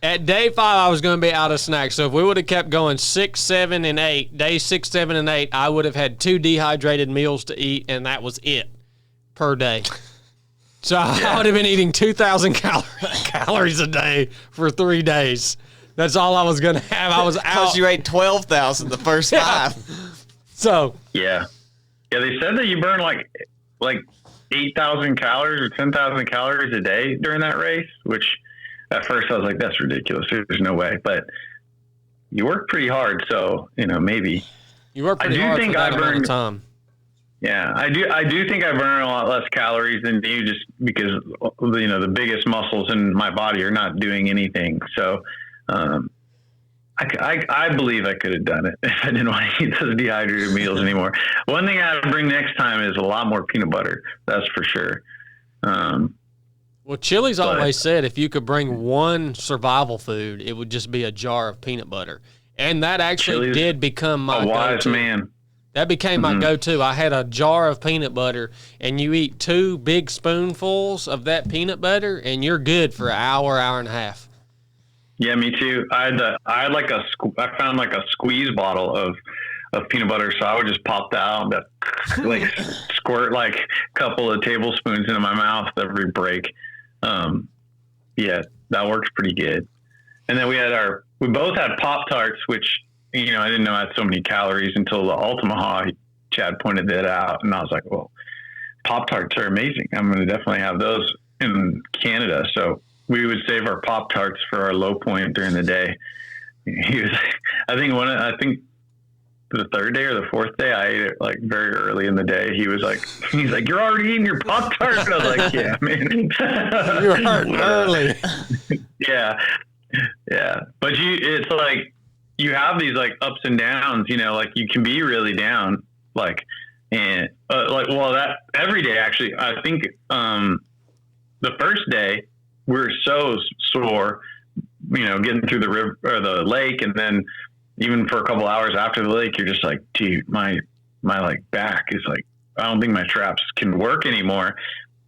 at day 5. I was going to be out of snacks. So if we would have kept going 6, 7, and 8, days 6, 7, and 8, I would have had 2 dehydrated meals to eat, and that was it per day. So I would have been eating 2,000 calories a day for 3 days. That's all I was going to have. I was out. Because you ate 12,000 the first time. So yeah, they said that you burn like 8,000 calories or 10,000 calories a day during that race, which at first I was like, that's ridiculous. There's no way. But you work pretty hard. So, maybe. You work pretty hard for that amount of time. Yeah, I do think I burn a lot less calories than you just because, the biggest muscles in my body are not doing anything. So I believe I could have done it if I didn't want to eat those dehydrated meals anymore. One thing I would bring next time is a lot more peanut butter. That's for sure. Well, Chili's always said if you could bring one survival food, it would just be a jar of peanut butter. And that actually Chili's did become my go-to. wise man. That became my go-to. I had a jar of peanut butter, and you eat 2 big spoonfuls of that peanut butter, and you're good for an hour, hour and a half. Yeah, me too. I found like a squeeze bottle of peanut butter, so I would just pop that out and like squirt like a couple of tablespoons into my mouth every break. Yeah, that works pretty good. And then we both had Pop-Tarts, which, I didn't know had so many calories until the Altamaha. Chad pointed that out, and I was like, well, Pop-Tarts are amazing. I'm going to definitely have those in Canada. So we would save our Pop-Tarts for our low point during the day. He was, I think the 3rd day or the 4th day, I ate it like very early in the day. He's like, you're already eating your Pop-Tart. And I was like, yeah, man. You're hurting early. Yeah. But it's like, you have these like ups and downs, like you can be really down, that every day, actually. I think, the first day we were so sore, getting through the river or the lake. And then even for a couple hours after the lake, you're just like, dude, my like back is like, I don't think my traps can work anymore.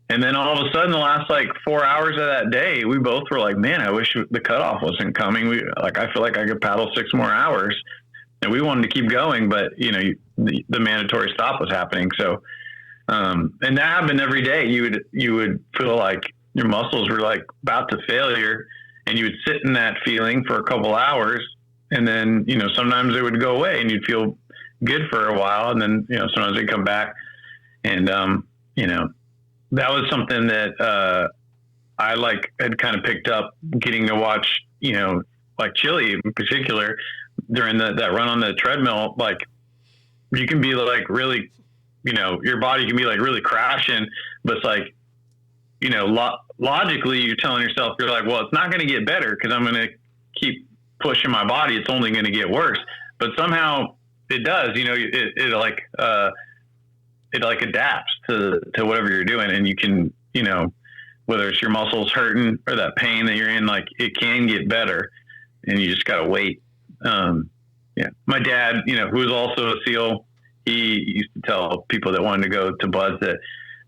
And then all of a sudden, the last like 4 hours of that day, we both were like, man, I wish the cutoff wasn't coming. I feel like I could paddle 6 more hours, and we wanted to keep going, but the mandatory stop was happening. So, and that happened every day. You would feel like your muscles were like about to failure, and you would sit in that feeling for a couple hours, and then, you know, sometimes it would go away and you'd feel good for a while, and then, you know, sometimes they'd come back. And you know, that was something that I like had kind of picked up getting to watch, you know, like Chili in particular during that run on the treadmill. Like, you can be like really, you know, your body can be like really crashing, but it's like, you know, logically you're telling yourself, you're like, well, it's not going to get better because I'm going to keep pushing my body. It's only going to get worse. But somehow it does, you know, it like adapts to whatever you're doing. And you can, you know, whether it's your muscles hurting or that pain that you're in, like, it can get better, and you just got to wait. Yeah. My dad, you know, who was also a SEAL, he used to tell people that wanted to go to Buzz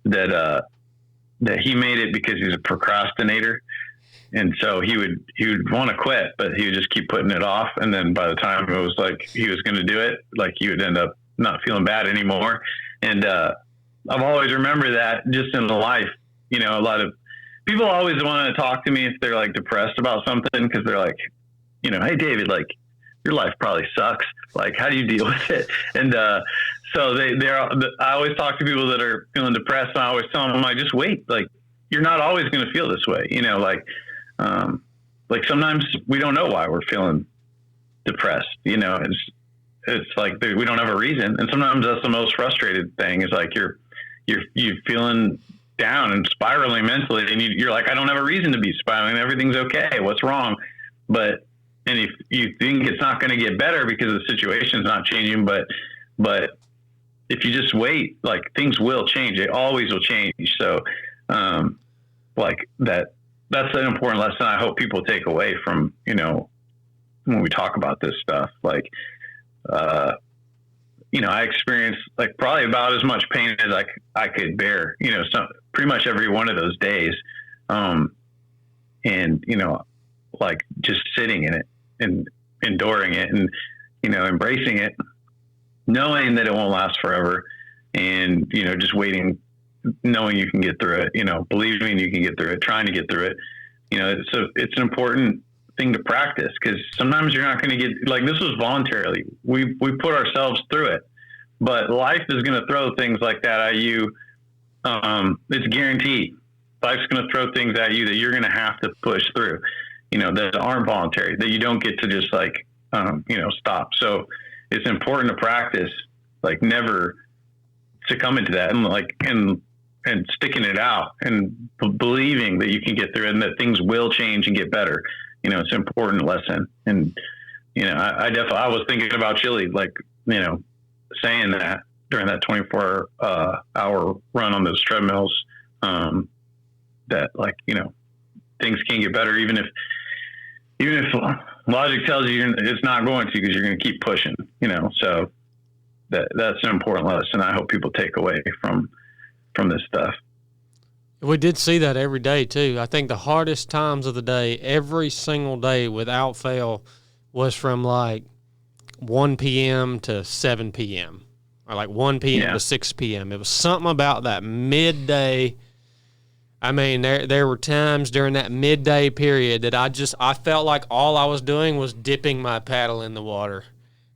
that he made it because he's a procrastinator. And so he would want to quit, but he would just keep putting it off. And then by the time it was like he was going to do it, like, he would end up not feeling bad anymore. And I've always remembered that just in life. You know, a lot of people always want to talk to me if they're like depressed about something, because they're like, you know, hey, David, like, your life probably sucks. Like, how do you deal with it? And so I always talk to people that are feeling depressed, and I always tell them, like, just wait. Like, you're not always going to feel this way. You know, like sometimes we don't know why we're feeling depressed. You know, it's like we don't have a reason. And sometimes that's the most frustrated thing, is like you're feeling down and spiraling mentally, and you're like, I don't have a reason to be spiraling. Everything's okay. What's wrong? And if you think it's not going to get better because the situation's not changing, but if you just wait, like, things will change. It always will change. So, like, that's an important lesson I hope people take away from, you know, when we talk about this stuff. Like, you know, I experienced, like, probably about as much pain as I could bear, you know, pretty much every one of those days. And, you know, like, just sitting in it and enduring it, and, you know, embracing it, knowing that it won't last forever, and, you know, just waiting, knowing you can get through it, you know, believing you can get through it, trying to get through it. You know, it's an important thing to practice, because sometimes you're not going to get, like, this was voluntarily. We put ourselves through it, but life is going to throw things like that at you. It's guaranteed. Life's going to throw things at you that you're going to have to push through, you know, that aren't voluntary, that you don't get to just, like, you know, stop. So it's important to practice, like, never succumbing to that, and, like, and sticking it out, and believing that you can get through it, and that things will change and get better. You know, it's an important lesson. And, you know, I was thinking about Chili, like, you know, saying that during that 24 hour run on those treadmills, that, like, you know, things can get better, even if logic tells you it's not going to, because you're going to keep pushing, you know. So that's an important lesson I hope people take away from this stuff. We did see that every day too. I think the hardest times of the day, every single day without fail, was from like 1 p.m. to 7 p.m. or like 1 p.m. to 6 p.m. It was something about that midday. I mean, there were times during that midday period that I felt like all I was doing was dipping my paddle in the water,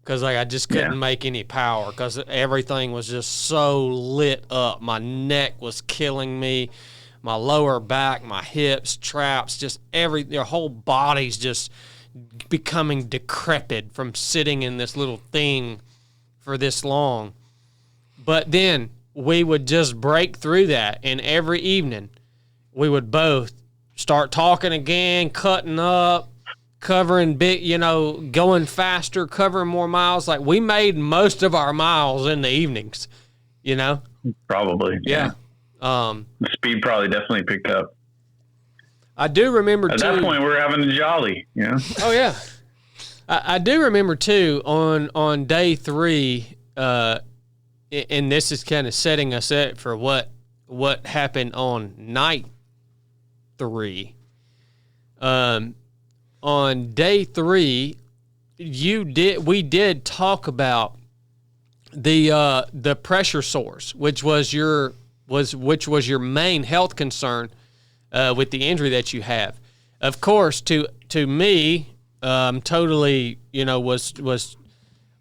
because, like, I just couldn't make any power, because everything was just so lit up. My neck was killing me, my lower back, my hips, traps, just your whole body's just becoming decrepit from sitting in this little thing for this long. But then we would just break through that, and every evening we would both start talking again, cutting up, covering big, you know, going faster, covering more miles. Like, we made most of our miles in the evenings, you know? Probably. Yeah. The speed probably definitely picked up. I do remember, at too. At that point, we're having a jolly, you know? Oh, yeah. I do remember, too, on day 3, and this is kind of setting us up for what happened on night 3. On day 3, we did talk about the pressure sores, which was your main health concern with the injury that you have. Of course, to me, totally, was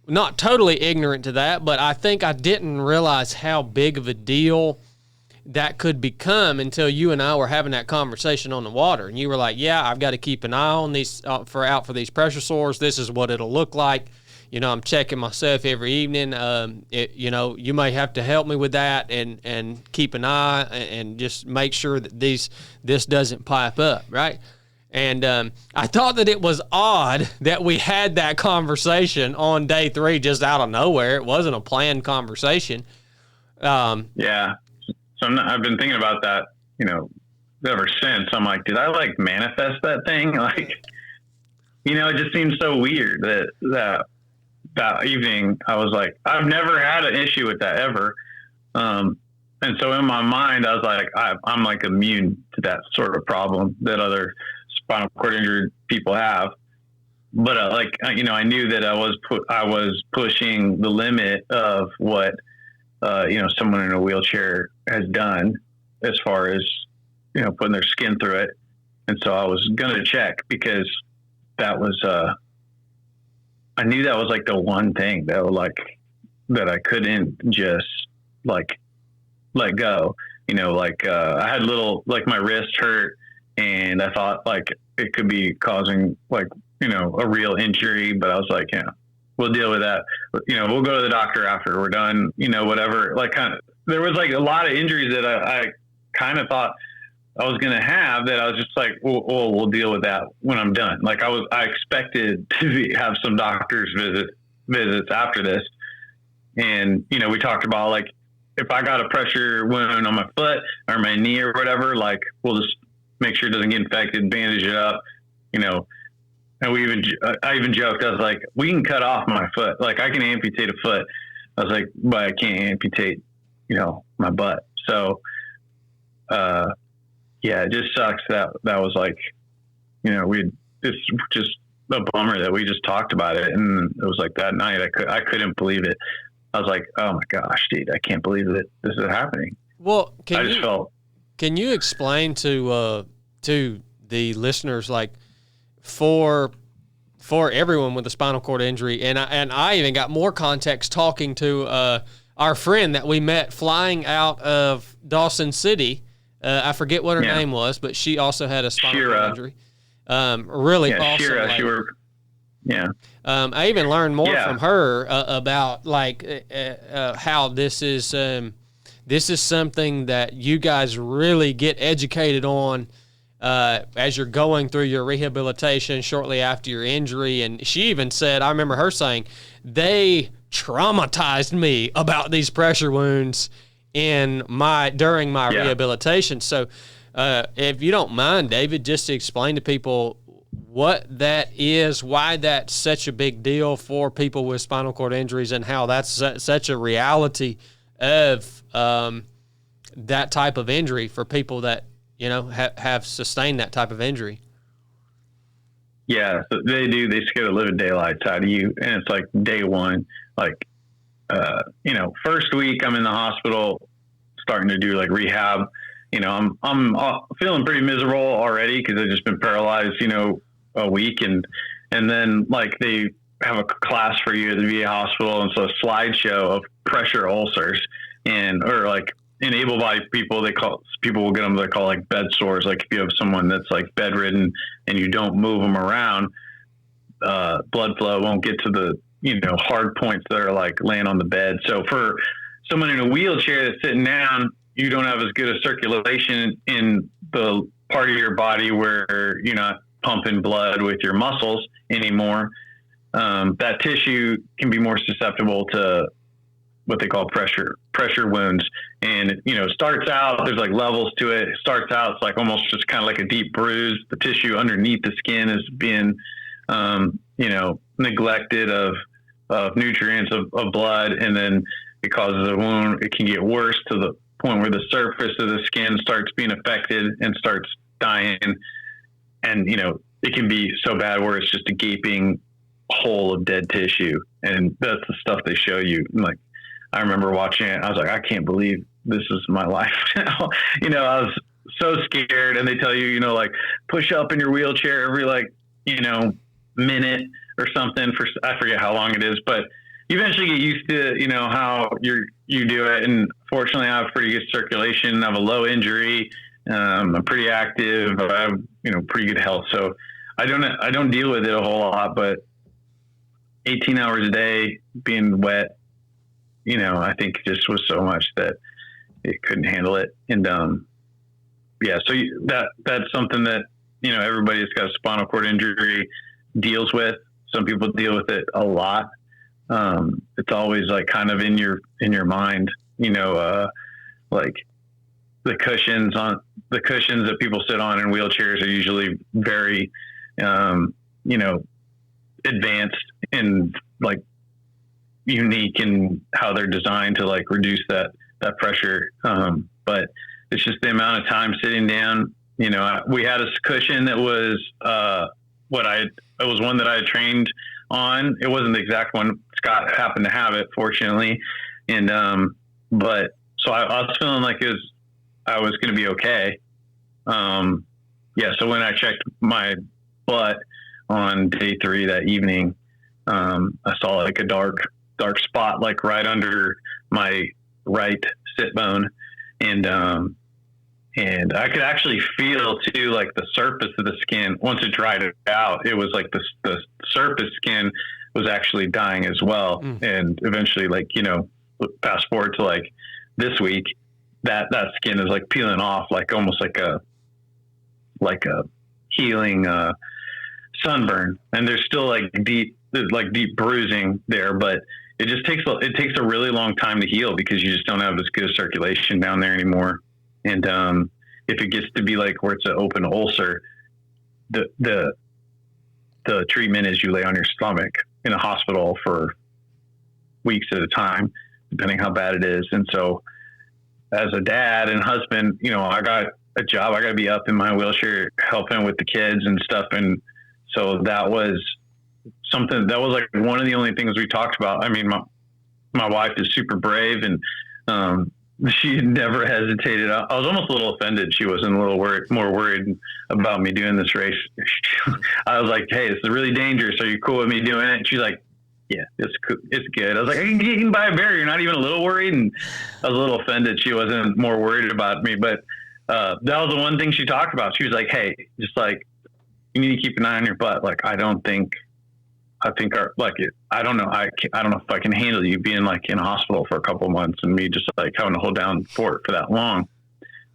not totally ignorant to that, but I think I didn't realize how big of a deal that could become until you and I were having that conversation on the water. And you were like, yeah, I've got to keep an eye on these for these pressure sores. This is what it'll look like. I'm checking myself every evening. You may have to help me with that and keep an eye and just make sure that this doesn't pipe up, right? And I thought that it was odd that we had that conversation on day 3 just out of nowhere. It wasn't a planned conversation. Yeah. So I've been thinking about that, ever since. I'm like, did I manifest that thing? It just seems so weird that evening I was like, I've never had an issue with that ever. And so in my mind, I was like, I'm immune to that sort of problem that other spinal cord injured people have. But I knew that I was pushing the limit of what, someone in a wheelchair has done as far as, putting their skin through it. And so I was going to check because that was, I knew that was the one thing that that I couldn't just let go, I had my wrist hurt and I thought it could be causing a real injury, but I was like, yeah, we'll deal with that. We'll go to the doctor after we're done, whatever. There was a lot of injuries that I kind of thought I was going to have that I was just we'll deal with that when I'm done. I expected to have some doctor's visits after this. And, we talked about if I got a pressure wound on my foot or my knee or whatever, we'll just make sure it doesn't get infected, bandage it up, and I even joked, I was like, we can cut off my foot. I can amputate a foot. I was like, but I can't amputate, my butt. So, yeah, it just sucks that was it's just a bummer that we just talked about it. And it was that night, I couldn't believe it. I was like, oh my gosh, dude, I can't believe that this is happening. Well, can you explain to the listeners, for everyone with a spinal cord injury, and I even got more context talking to our friend that we met flying out of Dawson City. I forget what her name was, but she also had a spinal cord injury. Really awesome. Yeah. I even learned more from her about how this is something that you guys really get educated on as you're going through your rehabilitation shortly after your injury. And she even said, I remember her saying, they traumatized me about these pressure wounds during my rehabilitation. So if you don't mind, David, just to explain to people what that is, why that's such a big deal for people with spinal cord injuries, and how that's such a reality of that type of injury for people that have sustained that type of injury. Yeah, so they do. They scare the living daylights out of you, and it's day one. First week I'm in the hospital, starting to do rehab. I'm feeling pretty miserable already because I've just been paralyzed, a week, and then they have a class for you at the VA hospital, and so a slideshow of pressure ulcers in able-bodied people, people will get them, they call bed sores. If you have someone that's bedridden and you don't move them around, blood flow won't get to the, hard points that are laying on the bed. So for someone in a wheelchair that's sitting down, you don't have as good a circulation in the part of your body where you're not pumping blood with your muscles anymore. That tissue can be more susceptible to what they call pressure wounds. And, starts out, there's levels to it. It starts out, it's almost just kind of like a deep bruise. The tissue underneath the skin is being, neglected of nutrients of blood. And then it causes a wound. It can get worse to the point where the surface of the skin starts being affected and starts dying. And, it can be so bad where it's just a gaping hole of dead tissue. And that's the stuff they show you. I remember watching it. I was like, I can't believe this is my life now. I was so scared, and they tell you, like push up in your wheelchair every minute or something for, I forget how long it is, but you eventually get used to, how you do it. And fortunately I have pretty good circulation. I have a low injury. I'm pretty active. I have, pretty good health. So I don't deal with it a whole lot, but 18 hours a day being wet, I think just was so much that it couldn't handle it. And, so that's something that, everybody that's got a spinal cord injury deals with. Some people deal with it a lot. It's always like kind of in your mind, like the cushions that people sit on in wheelchairs are usually very, advanced and like unique in how they're designed to like reduce that pressure. But it's just the amount of time sitting down. We had a cushion that was it was one that I had trained on. It wasn't the exact one. Scott happened to have it, fortunately. And, but so I was feeling like I was going to be okay. So when I checked my butt on day 3 that evening, I saw like a dark spot, like right under my right sit bone. And I could actually feel too, like the surface of the skin, once it dried it out, it was like the surface skin was actually dying as well. And eventually, like, fast forward to like this week, that skin is like peeling off, like almost like a healing, sunburn. And there's still like deep bruising there, but it just takes a really long time to heal because you just don't have as good circulation down there anymore. And if it gets to be like where it's an open ulcer, the treatment is you lay on your stomach in a hospital for weeks at a time, depending how bad it is. And so as a dad and husband, I got a job. I got to be up in my wheelchair helping with the kids and stuff. And so that was something that was like one of the only things we talked about. I mean, my wife is super brave and, she never hesitated. I was almost a little offended. She wasn't a little more worried about me doing this race. I was like, "Hey, this is really dangerous. Are you cool with me doing it?" And she's like, "Yeah, it's cool. It's good." I was like, "I can get eaten by a bear. You're not even a little worried." And I was a little offended. She wasn't more worried about me, but that was the one thing she talked about. She was like, "Hey, just like you need to keep an eye on your butt. Like, I don't know. I don't know if I can handle you being like in a hospital for a couple of months and me just like having to hold down for that long."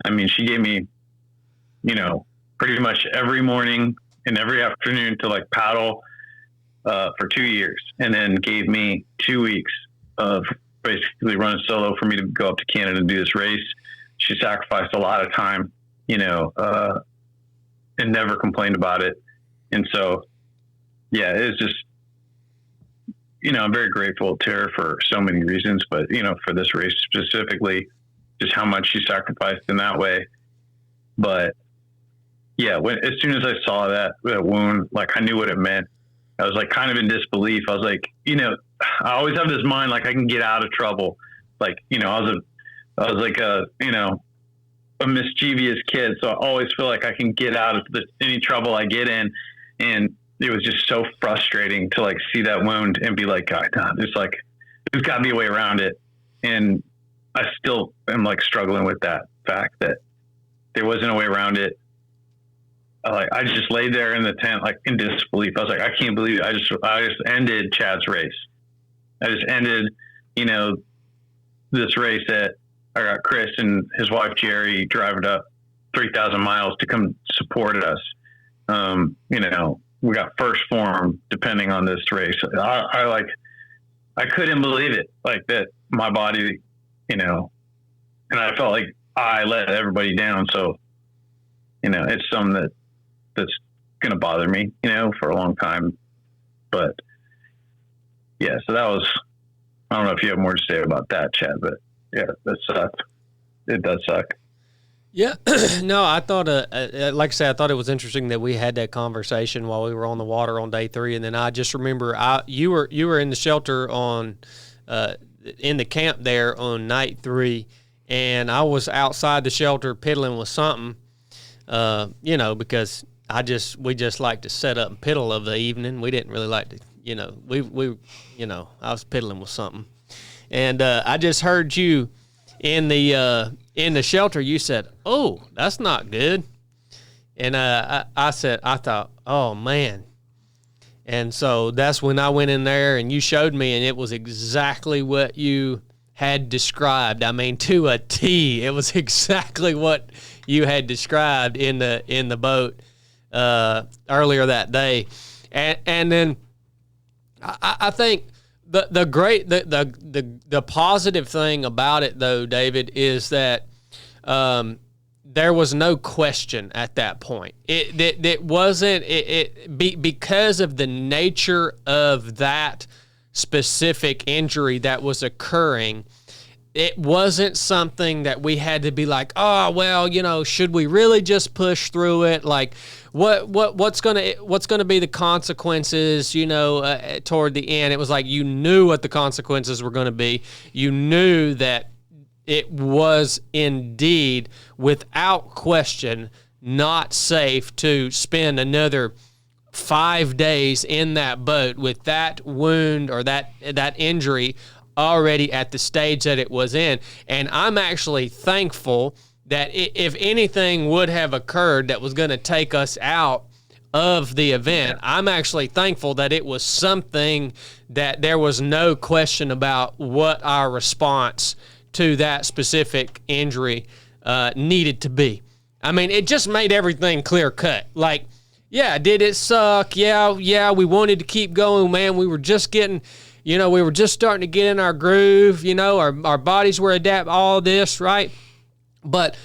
I mean, she gave me, pretty much every morning and every afternoon to like paddle, for 2 years, and then gave me 2 weeks of basically running solo for me to go up to Canada and do this race. She sacrificed a lot of time, and never complained about it. And so, yeah, it's just, I'm very grateful to her for so many reasons, but, for this race specifically, just how much she sacrificed in that way. But yeah, as soon as I saw that wound, like I knew what it meant. I was like kind of in disbelief. I was like, I always have this mind, like I can get out of trouble. Like, I was like a mischievous kid. So I always feel like I can get out of any trouble I get in. And it was just so frustrating to like see that wound and be like, God, there's got to be a way around it. And I still am like struggling with that fact that there wasn't a way around it. I just laid there in the tent, like in disbelief. I was like, I can't believe it. I just ended Chad's race. I just ended, this race that I got Chris and his wife, Jerry, driving up 3,000 miles to come support us. We got first form depending on this race. I couldn't believe it, like that my body, and I felt like I let everybody down. So, it's something that's going to bother me, for a long time. But yeah, so that was, I don't know if you have more to say about that, Chad, but yeah, that sucked. It does suck. Yeah, no, I thought, like I said, I thought it was interesting that we had that conversation while we were on the water on day 3, and then I just remember you were in the shelter in the camp there on night 3, and I was outside the shelter piddling with something, because we just like to set up and piddle of the evening. We didn't really like to, I was piddling with something. And I just heard you in the shelter, you said, "Oh, that's not good." And I thought, "Oh, man." And so that's when I went in there and you showed me, and it was exactly what you had described. I mean, to a T. It was exactly what you had described in the boat earlier that day. And then I think the positive thing about it, though, David, is that there was no question at that point. It wasn't because of the nature of that specific injury that was occurring. It wasn't something that we had to be like, oh, well, should we really just push through it? Like, what's gonna be the consequences? Toward the end, it was like you knew what the consequences were going to be. You knew that it was indeed, without question, not safe to spend another 5 days in that boat with that wound or that injury already at the stage that it was in. And I'm actually thankful that if anything would have occurred that was going to take us out of the event, I'm actually thankful that it was something that there was no question about what our response to that specific injury needed to be. I mean, it just made everything clear cut. Like, yeah, did it suck? Yeah, we wanted to keep going, man. We were just getting... we were just starting to get in our groove, our bodies were adapt, all this, right? But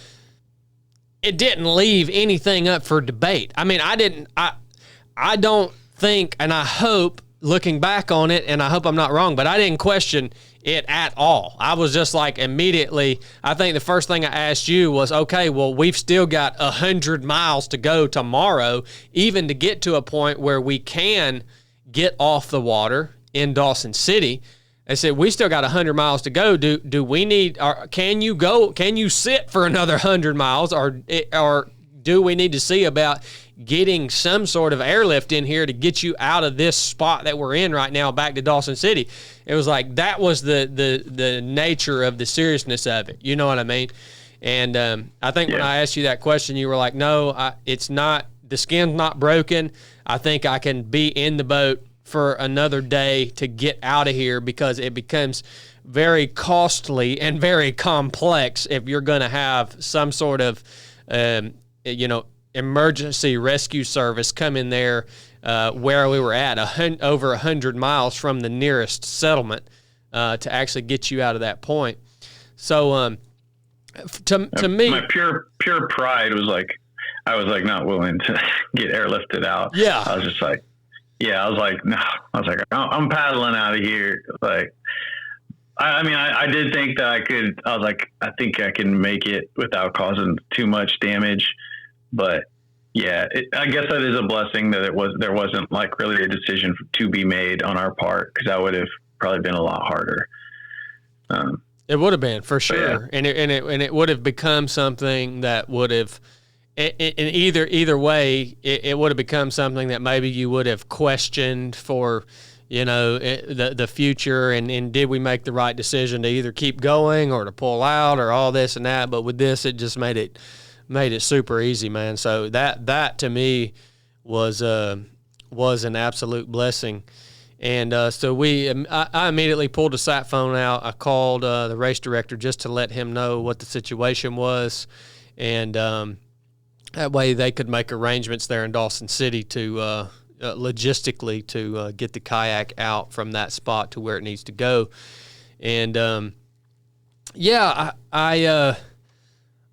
it didn't leave anything up for debate. I mean, I don't think, and I hope, looking back on it, and I hope I'm not wrong, but I didn't question it at all. I was just like immediately, I think the first thing I asked you was, okay, well, we've still got 100 miles to go tomorrow, even to get to a point where we can get off the water in Dawson City. I said, we still got 100 miles to go. Do we need, or can you sit for another 100 miles, or do we need to see about getting some sort of airlift in here to get you out of this spot that we're in right now back to Dawson City? It was like, that was the nature of the seriousness of it. You know what I mean? And I think when I asked you that question, you were like, no, it's not, the skin's not broken. I think I can be in the boat for another day to get out of here, because it becomes very costly and very complex if you're going to have some sort of, emergency rescue service come in there where we were at, over 100 miles from the nearest settlement to actually get you out of that point. So to me, my pure pride was like, I was like not willing to get airlifted out. Yeah, I was just like, no. I was like, I'm paddling out of here. Like, I did think that I could. I was like, I think I can make it without causing too much damage. But yeah, I guess that is a blessing that there wasn't like really a decision to be made on our part, because that would have probably been a lot harder. It would have been, for sure, yeah. and it would have become something that would have. In either way, it would have become something that maybe you would have questioned for, the future, and did we make the right decision to either keep going or to pull out or all this and that. But with this, it just made it super easy, man. So that to me was an absolute blessing. And so I immediately pulled the sat phone out. I called the race director just to let him know what the situation was, and that way they could make arrangements there in Dawson City to logistically to get the kayak out from that spot to where it needs to go. And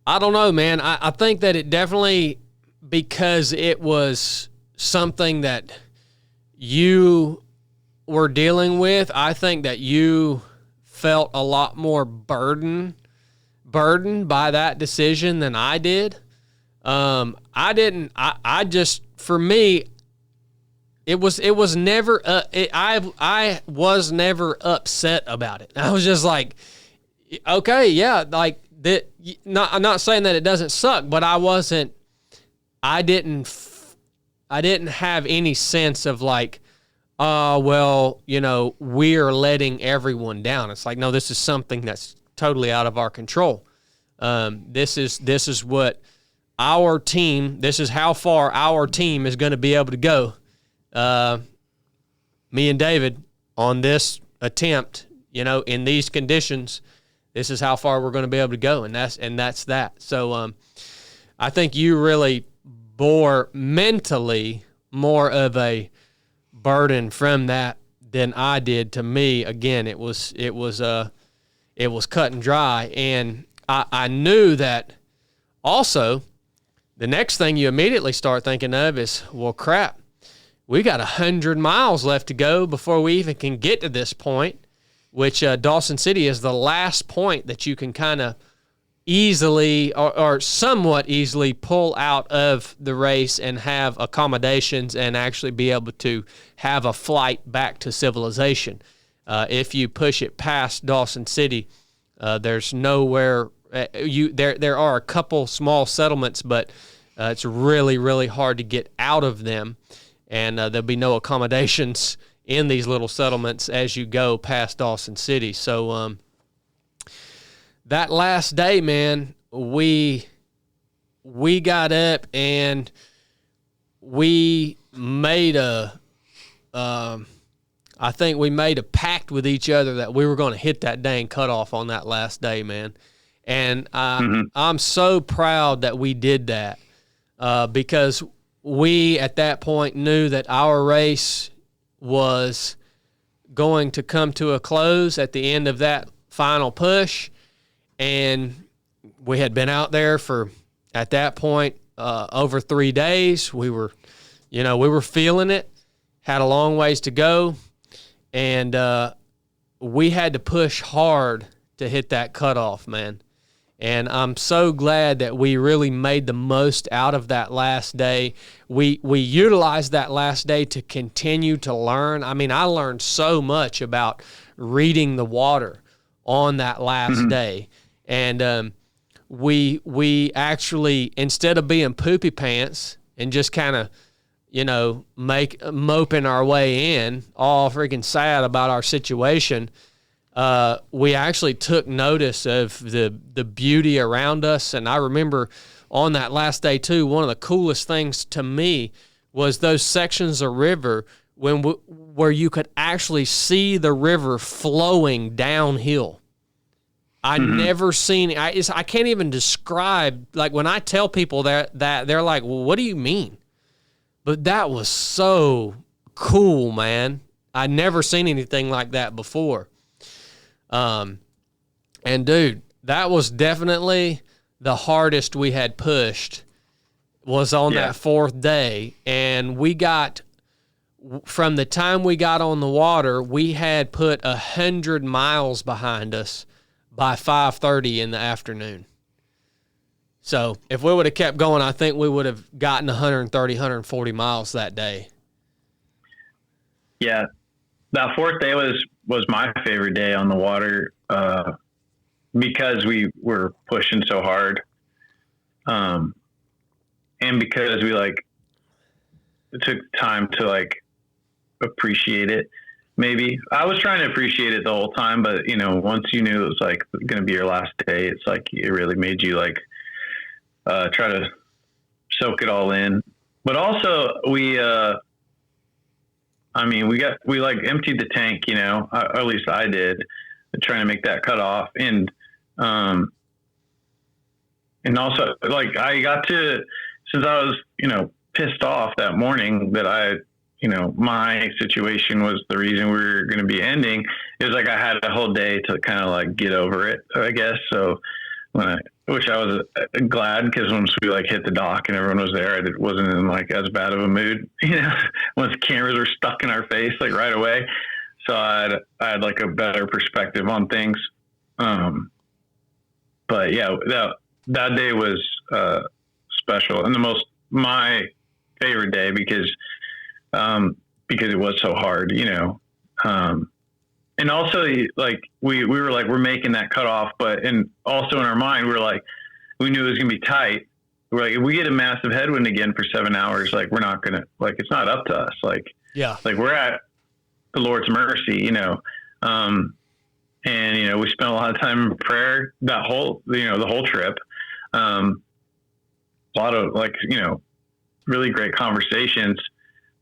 I don't know, man. I think that it definitely, because it was something that you were dealing with, I think that you felt a lot more burdened by that decision than I did. I just, for me, I was never upset about it. I was just like, okay, yeah, like that. I'm not saying that it doesn't suck, but I wasn't I didn't have any sense of like, well, you know, we're letting everyone down. It's like, no, this is something that's totally out of our control. This is what our team, this is how far our team is going to be able to go. Me and David on this attempt, you know, in these conditions, this is how far we're going to be able to go. And that's that. So, I think you really bore mentally more of a burden from that than I did. To me, again, it was cut and dry. And I knew that also the next thing you immediately start thinking of is, well, crap, we got 100 miles left to go before we even can get to this point, which Dawson City is the last point that you can kind of easily or somewhat easily pull out of the race and have accommodations and actually be able to have a flight back to civilization. If you push it past Dawson City, there's nowhere. There are a couple small settlements, but it's really, really hard to get out of them, and there'll be no accommodations in these little settlements as you go past Dawson City. So that last day, man, we got up and we made I think we made a pact with each other that we were going to hit that dang cutoff on that last day, man. And I'm so proud that we did that because we at that point knew that our race was going to come to a close at the end of that final push. And we had been out there for, at that point, over 3 days. We were feeling it, had a long ways to go, and we had to push hard to hit that cutoff, man. And I'm so glad that we really made the most out of that last day. We utilized that last day to continue to learn. I mean, I learned so much about reading the water on that last day. And we actually, instead of being poopy pants and just kind of, you know, moping our way in, all freaking sad about our situation, we actually took notice of the beauty around us. And I remember on that last day too, one of the coolest things to me was those sections of river where you could actually see the river flowing downhill. I never seen I can't even describe, like when I tell people that they're like, well, what do you mean? But that was so cool, man. I'd never seen anything like that before. And dude, that was definitely the hardest we had pushed was on that fourth day. And we got, from the time we got on the water, we had put 100 miles behind us by 5:30 in the afternoon. So if we would have kept going, I think we would have gotten 130, 140 miles that day. Yeah. That fourth day was my favorite day on the water, because we were pushing so hard. And because we it took time to appreciate it. Maybe I was trying to appreciate it the whole time, but you know, once you knew it was going to be your last day, it's it really made you try to soak it all in. But also we emptied the tank, you know, or at least I did, trying to make that cut off. And also I got to, since I was, you know, pissed off that morning that my situation was the reason we were going to be ending. It was I had a whole day to kind of get over it, I guess. So which I was glad, because once we hit the dock and everyone was there, I wasn't in as bad of a mood, you know, once the cameras were stuck in our face right away. So I had a better perspective on things. But yeah, that day was special and my favorite day because it was so hard, you know. And also we were we're making that cutoff, and also in our mind, we were we knew it was going to be tight. we're like, if we get a massive headwind again for 7 hours, like we're not going to, like, it's not up to us. Like, like we're at the Lord's mercy, and, we spent a lot of time in prayer that whole, the whole trip. A lot of really great conversations.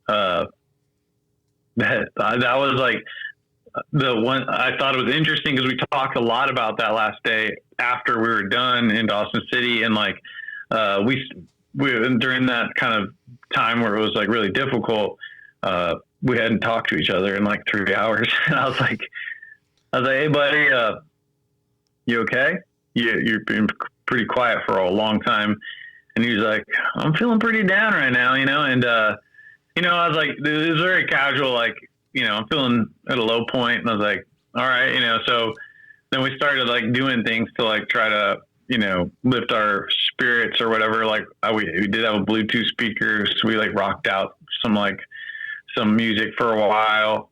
That was like the one I thought it was interesting because we talked a lot about that last day after we were done in Dawson City. And like, we during that kind of time where it was like really difficult, we hadn't talked to each other in like 3 hours. And I was like, hey buddy, you okay? You've been pretty quiet for a long time. And he was like, I'm feeling pretty down right now, and, I was like, it was very casual, like, I'm feeling at a low point. And I was like, all right, so then we started like doing things to like try to, lift our spirits or whatever. Like we did have a Bluetooth speakers. So we like rocked out some music for a while.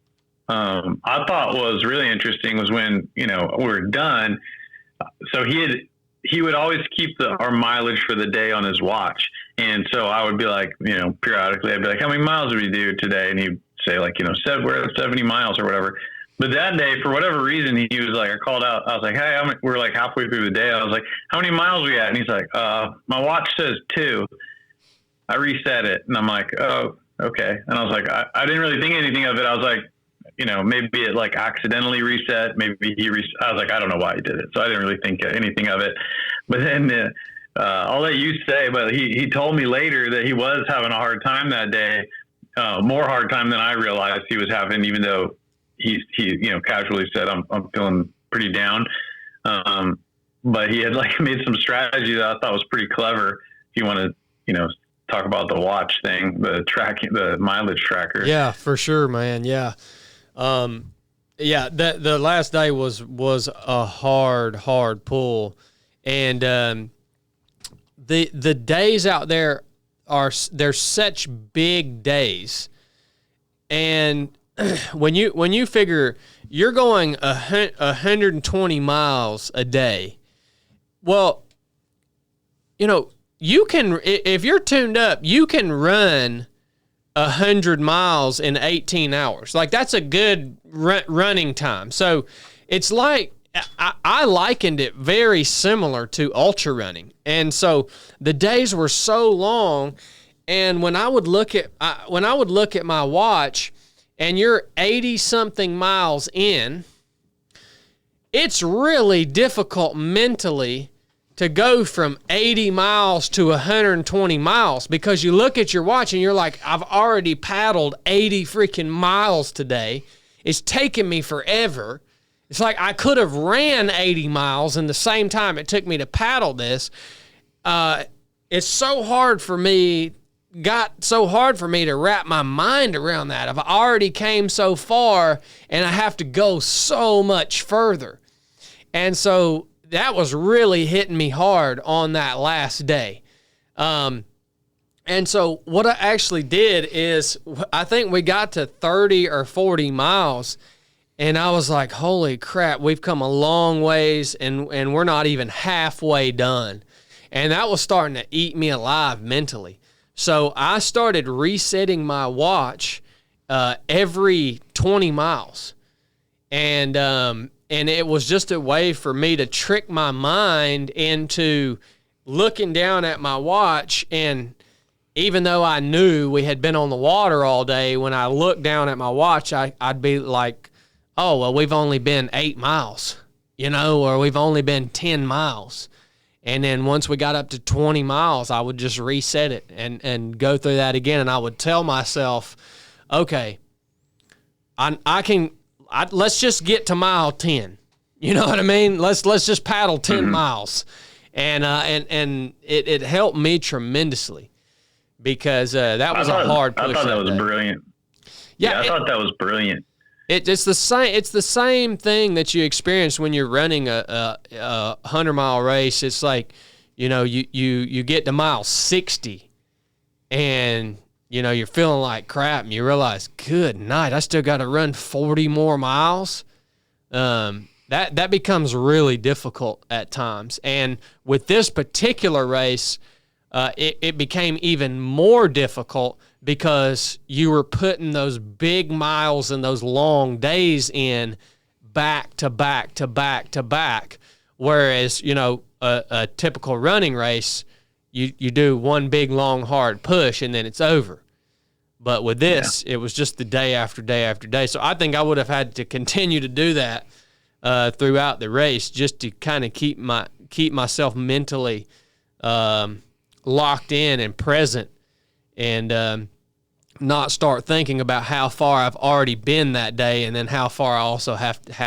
I thought was really interesting was when, we were done. So he would always keep our mileage for the day on his watch. And so I would be like, periodically I'd be like, how many miles did we do today? And he'd say like, we're at 70 miles or whatever. But that day, for whatever reason, he was like, I called out, I was like, hey, we're like halfway through the day. I was like, how many miles are we at? And he's like, my watch says 2. I reset it. And I'm like, oh, okay. And I was like, I didn't really think anything of it. I was like, maybe it like accidentally reset. Maybe I was like, I don't know why he did it. So I didn't really think anything of it. But then I'll let you say, but he told me later that he was having a hard time that day, more hard time than I realized he was having, even though he casually said, I'm feeling pretty down. But he had like made some strategy that I thought was pretty clever. If you want to, talk about the watch thing, the mileage tracker. Yeah, for sure, man. Yeah. The last day was a hard pull. And, the days out there they're such big days. And when you figure you're going 120 miles a day, well, you can, if you're tuned up, you can run 100 miles in 18 hours. Like that's a good running time. So it's like, I likened it very similar to ultra running. And so the days were so long. And when I would look at my watch and you're 80 something miles in, it's really difficult mentally to go from 80 miles to 120 miles because you look at your watch and you're like, I've already paddled 80 freaking miles today. It's taken me forever. It's like I could have ran 80 miles in the same time it took me to paddle this. It's so hard for me to wrap my mind around that. I've already came so far and I have to go so much further. And so that was really hitting me hard on that last day. And so what I actually did is I think we got to 30 or 40 miles and I was like, holy crap, we've come a long ways and we're not even halfway done. And that was starting to eat me alive mentally. So I started resetting my watch every 20 miles. And it was just a way for me to trick my mind into looking down at my watch. And even though I knew we had been on the water all day, when I looked down at my watch, I'd be like, oh, well, we've only been 8 miles, or we've only been 10 miles. And then once we got up to 20 miles, I would just reset it and go through that again. And I would tell myself, okay, let's just get to mile 10. You know what I mean? Let's just paddle 10 miles. And it helped me tremendously because that was a hard push. I thought that was brilliant. Yeah, I thought that was brilliant. It's the same thing that you experience when you're running a 100-mile race. It's like, you get to mile 60 and you're feeling like crap and you realize, good night, I still got to run 40 more miles. That becomes really difficult at times. And with this particular race, it became even more difficult because you were putting those big miles and those long days in back to back to back to back. Whereas, a typical running race, you do one big, long, hard push and then it's over. But with this, it was just the day after day after day. So I think I would have had to continue to do that throughout the race just to kind of keep myself mentally locked in and present, and not start thinking about how far I've already been that day and then how far I also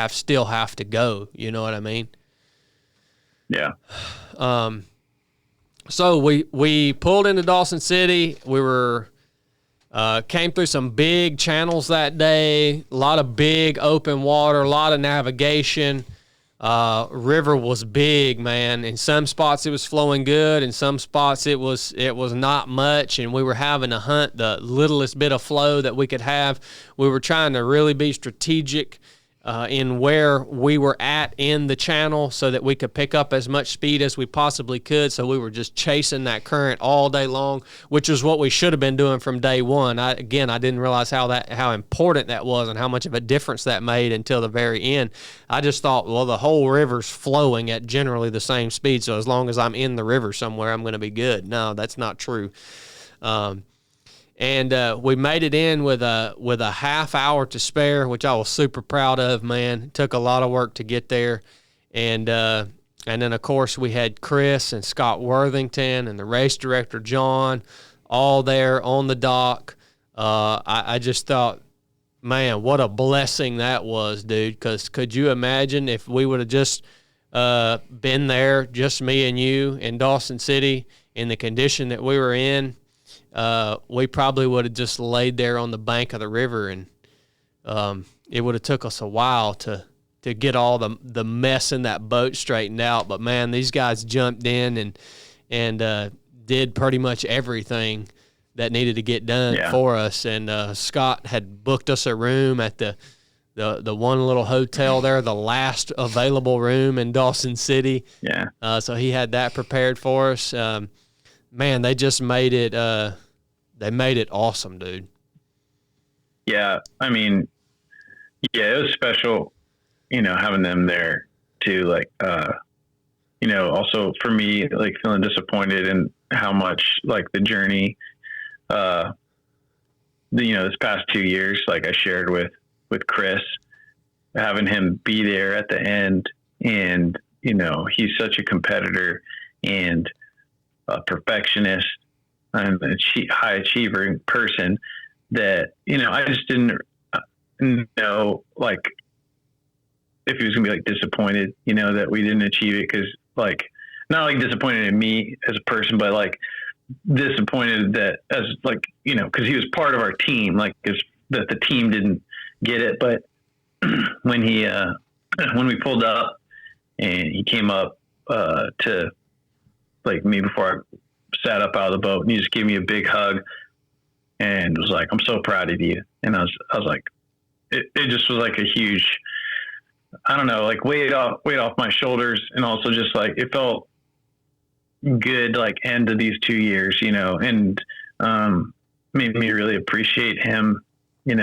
still have to go. You know what I mean? Yeah. So we pulled into Dawson City. We were came through some big channels that day, a lot of big open water, a lot of navigation. River was big, man. In some spots it was flowing good, in some spots it was not much, and we were having to hunt the littlest bit of flow that we could have. We were trying to really be strategic in where we were at in the channel so that we could pick up as much speed as we possibly could. So we were just chasing that current all day long, which is what we should have been doing from day one. I didn't realize how important that was and how much of a difference that made until the very end. I just thought, well, the whole river's flowing at generally the same speed, so as long as I'm in the river somewhere, I'm going to be good. No, that's not true. And we made it in with a half hour to spare, which I was super proud of, man. It took a lot of work to get there. And then, of course, we had Chris and Scott Worthington and the race director, John, all there on the dock. I just thought, man, what a blessing that was, dude, because could you imagine if we would have just been there, just me and you in Dawson City in the condition that we were in? We probably would have just laid there on the bank of the river, and it would have took us a while to get all the mess in that boat straightened out. But man, these guys jumped in and did pretty much everything that needed to get done for us. And Scott had booked us a room at the one little hotel there, the last available room in Dawson City. Yeah. So he had that prepared for us. Man, they just made it. They made it awesome, dude. Yeah, I mean, it was special, having them there too. Like, also for me, like feeling disappointed in how much like the journey, this past 2 years, like I shared with Chris, having him be there at the end, and he's such a competitor and a perfectionist and a high achiever person that, I just didn't know, like, if he was gonna be like disappointed, that we didn't achieve it. Cause like, not like disappointed in me as a person, but like disappointed that as like, cause he was part of our team, like that the team didn't get it. But when we pulled up and he came up, to like me before I sat up out of the boat, and he just gave me a big hug and was like, "I'm so proud of you." And I was like, it just was like a huge, I don't know, like weight off my shoulders. And also just like, it felt good, like end of these 2 years, and made me really appreciate him, and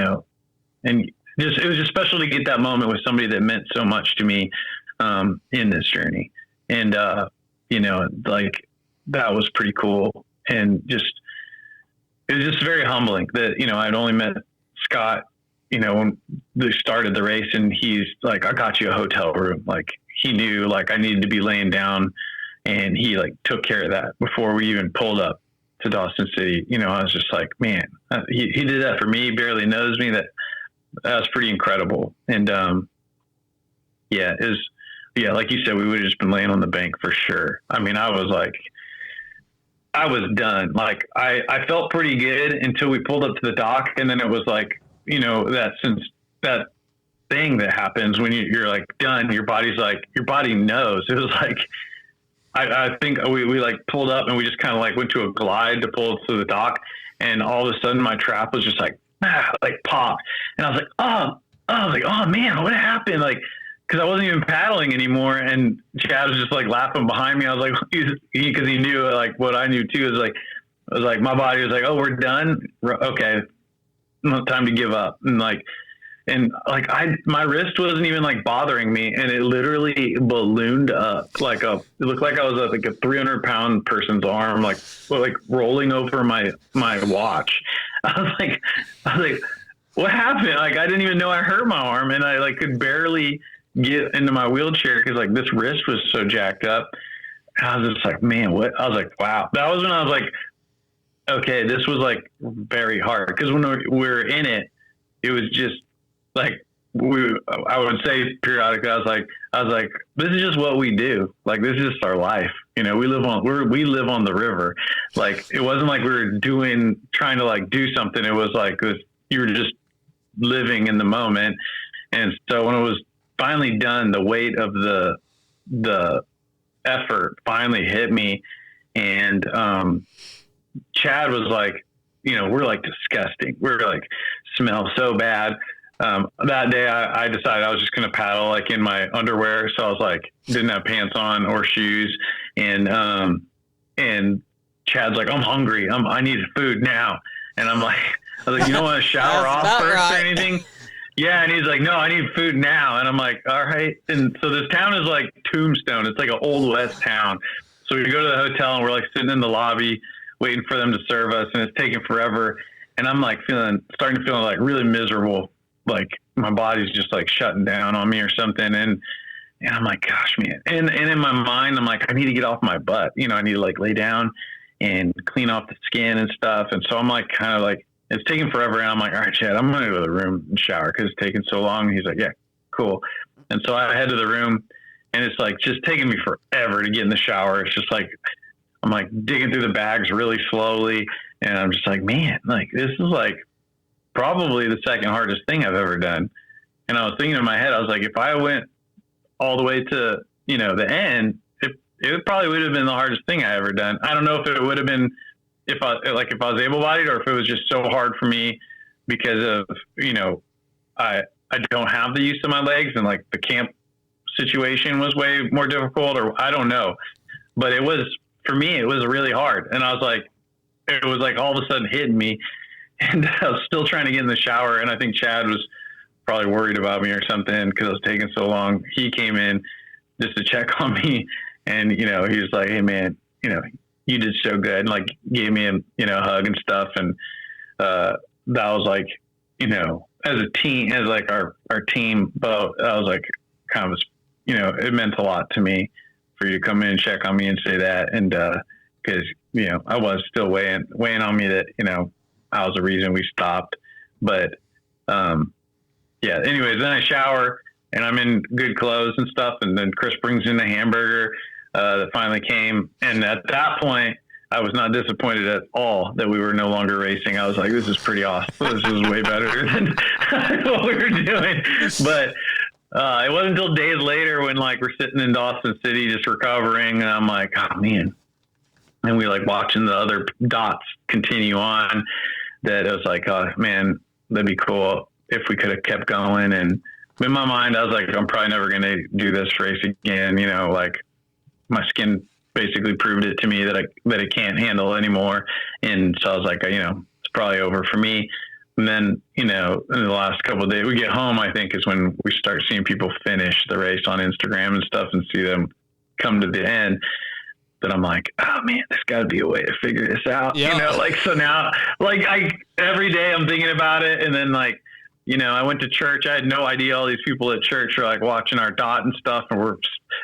it was just special to get that moment with somebody that meant so much to me in this journey. And, like that was pretty cool. And it was just very humbling that, I'd only met Scott, when they started the race, and he's like, "I got you a hotel room." Like he knew like I needed to be laying down, and he like took care of that before we even pulled up to Dawson City. I was just like, man, he did that for me. He barely knows me. That was pretty incredible. And, like you said, we would have just been laying on the bank for sure. I mean, I was done. Like I felt pretty good until we pulled up to the dock, and then it was like, that thing that happens when you're like done, your body knows. It was like, I think we like pulled up and we just kind of like went to a glide to pull to the dock, and all of a sudden my trap was just like popped, and I was like, oh man, what happened? Like, because I wasn't even paddling anymore, and Chad was just like laughing behind me. I was like, because he knew like what I knew too. It was like my body was like, oh, we're done. Okay, time to give up. And like my wrist wasn't even like bothering me, and it literally ballooned up it looked like I was like a 300-pound person's arm, like rolling over my watch. I was like, what happened? Like, I didn't even know I hurt my arm, and I like could barely get into my wheelchair because like this wrist was so jacked up. I was just like, man, what? I was like, wow. That was when I was like, okay, this was like very hard, because when we were in it, it was just like I would say periodically, I was like, this is just what we do. Like, this is just our life. You know, we live on the river. Like, it wasn't like we were trying to like do something. It was like you were just living in the moment. And so when it was finally done, the weight of the effort finally hit me. And Chad was like, you know, we're like disgusting. We're like smell so bad. That day I decided I was just going to paddle like in my underwear. So I was like, didn't have pants on or shoes. And Chad's like, I'm hungry. I need food now. And I was like, you don't want to shower off first or anything? Yeah. And he's like, no, I need food now. And I'm like, all right. And so this town is like Tombstone. It's like an old West town. So we go to the hotel and we're like sitting in the lobby waiting for them to serve us, and it's taking forever. And I'm like starting to feel like really miserable. Like my body's just like shutting down on me or something. And I'm like, gosh, man. And in my mind, I'm like, I need to get off my butt. You know, I need to like lay down and clean off the skin and stuff. And so I'm like, kind of like, it's taking forever. And I'm like, all right, Chad, I'm going to go to the room and shower because it's taking so long. And he's like, yeah, cool. And so I head to the room, and it's like just taking me forever to get in the shower. It's just like, I'm like digging through the bags really slowly. And I'm just like, man, like this is like probably the second hardest thing I've ever done. And I was thinking in my head, I was like, if I went all the way to, you know, the end, it probably would have been the hardest thing I ever done. I don't know if it would have been if I was able-bodied, or if it was just so hard for me because of, you know, I don't have the use of my legs, and like the camp situation was way more difficult, or I don't know. But it was, for me, it was really hard. And I was like, it was like all of a sudden hitting me, and I was still trying to get in the shower. And I think Chad was probably worried about me or something because it was taking so long. He came in just to check on me, and, you know, he was like, hey man, you know, you did so good, and like gave me a, you know, hug and stuff. And that was like, you know, as a team, as like our team boat, I was like kind of, you know, it meant a lot to me for you to come in and check on me and say that. And because, you know, I was still weighing on me that, you know, I was the reason we stopped. But yeah, anyways, then I shower and I'm in good clothes and stuff. And then Chris brings in the hamburger that finally came. And at that point, I was not disappointed at all that we were no longer racing. I was like, this is pretty awesome. This is way better than what we were doing. But it wasn't until days later when like we're sitting in Dawson City just recovering, and I'm like, oh man. And we like watching the other dots continue on, that it was like, oh man, that'd be cool if we could have kept going. And in my mind, I was like, I'm probably never going to do this race again. You know, like my skin basically proved it to me that it can't handle anymore. And so I was like, you know, it's probably over for me. And then, you know, in the last couple of days, we get home, I think is when we start seeing people finish the race on Instagram and stuff, and see them come to the end. That I'm like, oh man, there's got to be a way to figure this out. Yeah. You know, like, so now, like, every day I'm thinking about it. And then, like, you know, I went to church. I had no idea all these people at church are like watching our dot and stuff. And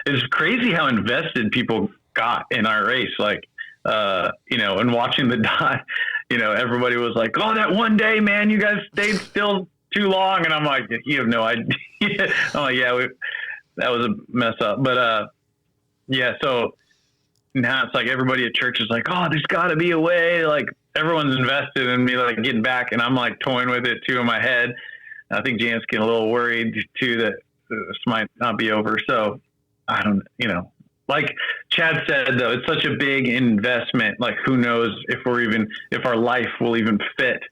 it's crazy how invested people got in our race. Like, you know, and watching the dot, you know, everybody was like, oh, that one day, man, you guys stayed still too long. And I'm like, you have no idea. I'm like, yeah, that was a mess up. But, yeah, so now it's like everybody at church is like, oh, there's got to be a way. Like, everyone's invested in me, like, getting back. And I'm like toying with it too in my head. I think Jan's getting a little worried too that this might not be over. So I don't, you know, like Chad said, though, it's such a big investment. Like, who knows if our life will even fit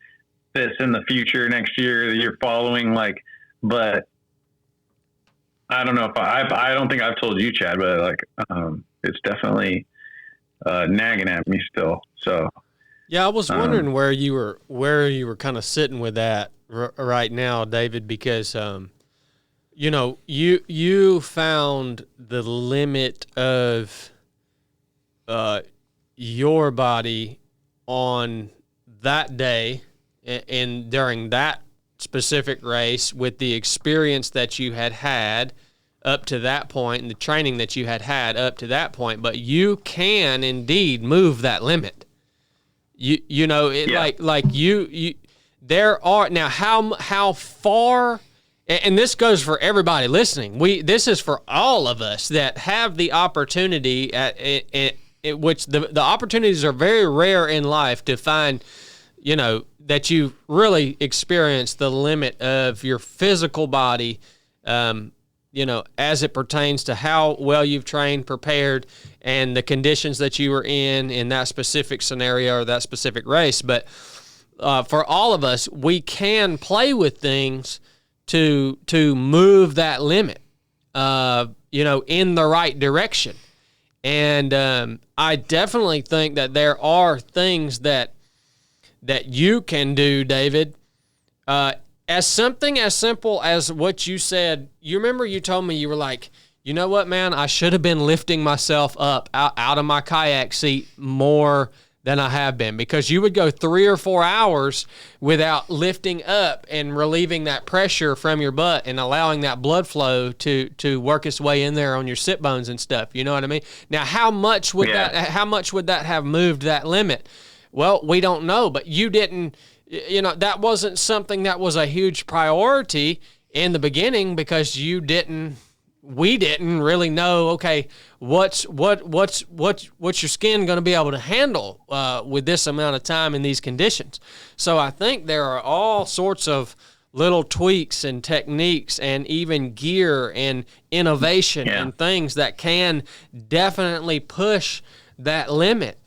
this in the future, next year, the year following. Like, but I don't know if I don't think I've told you, Chad, but like, it's definitely, nagging at me still. So, yeah, I was wondering where you were kind of sitting with that right now, David, because, you know, you found the limit of, your body on that day and during that specific race with the experience that you had up to that point and the training that you had up to that point, but you can indeed move that limit. You know, it like you there are now how far, and this goes for everybody listening. This is for all of us that have the opportunity which the opportunities are very rare in life to find, you know, that you really experience the limit of your physical body, you know, as it pertains to how well you've trained, prepared, and the conditions that you were in that specific scenario or that specific race. But for all of us, we can play with things to move that limit, you know, in the right direction. And I definitely think that there are things that you can do, David, as something as simple as what you said. You remember you told me, you were like, you know what, man, I should have been lifting myself up out of my kayak seat more than I have been, because you would go 3 or 4 hours without lifting up and relieving that pressure from your butt and allowing that blood flow to work its way in there on your sit bones and stuff. You know what I mean? Now, how much would that have moved that limit? Well, we don't know, but you didn't, you know, that wasn't something that was a huge priority in the beginning, because we didn't really know, okay, what's your skin going to be able to handle with this amount of time in these conditions. So I think there are all sorts of little tweaks and techniques and even gear and innovation and things that can definitely push that limit.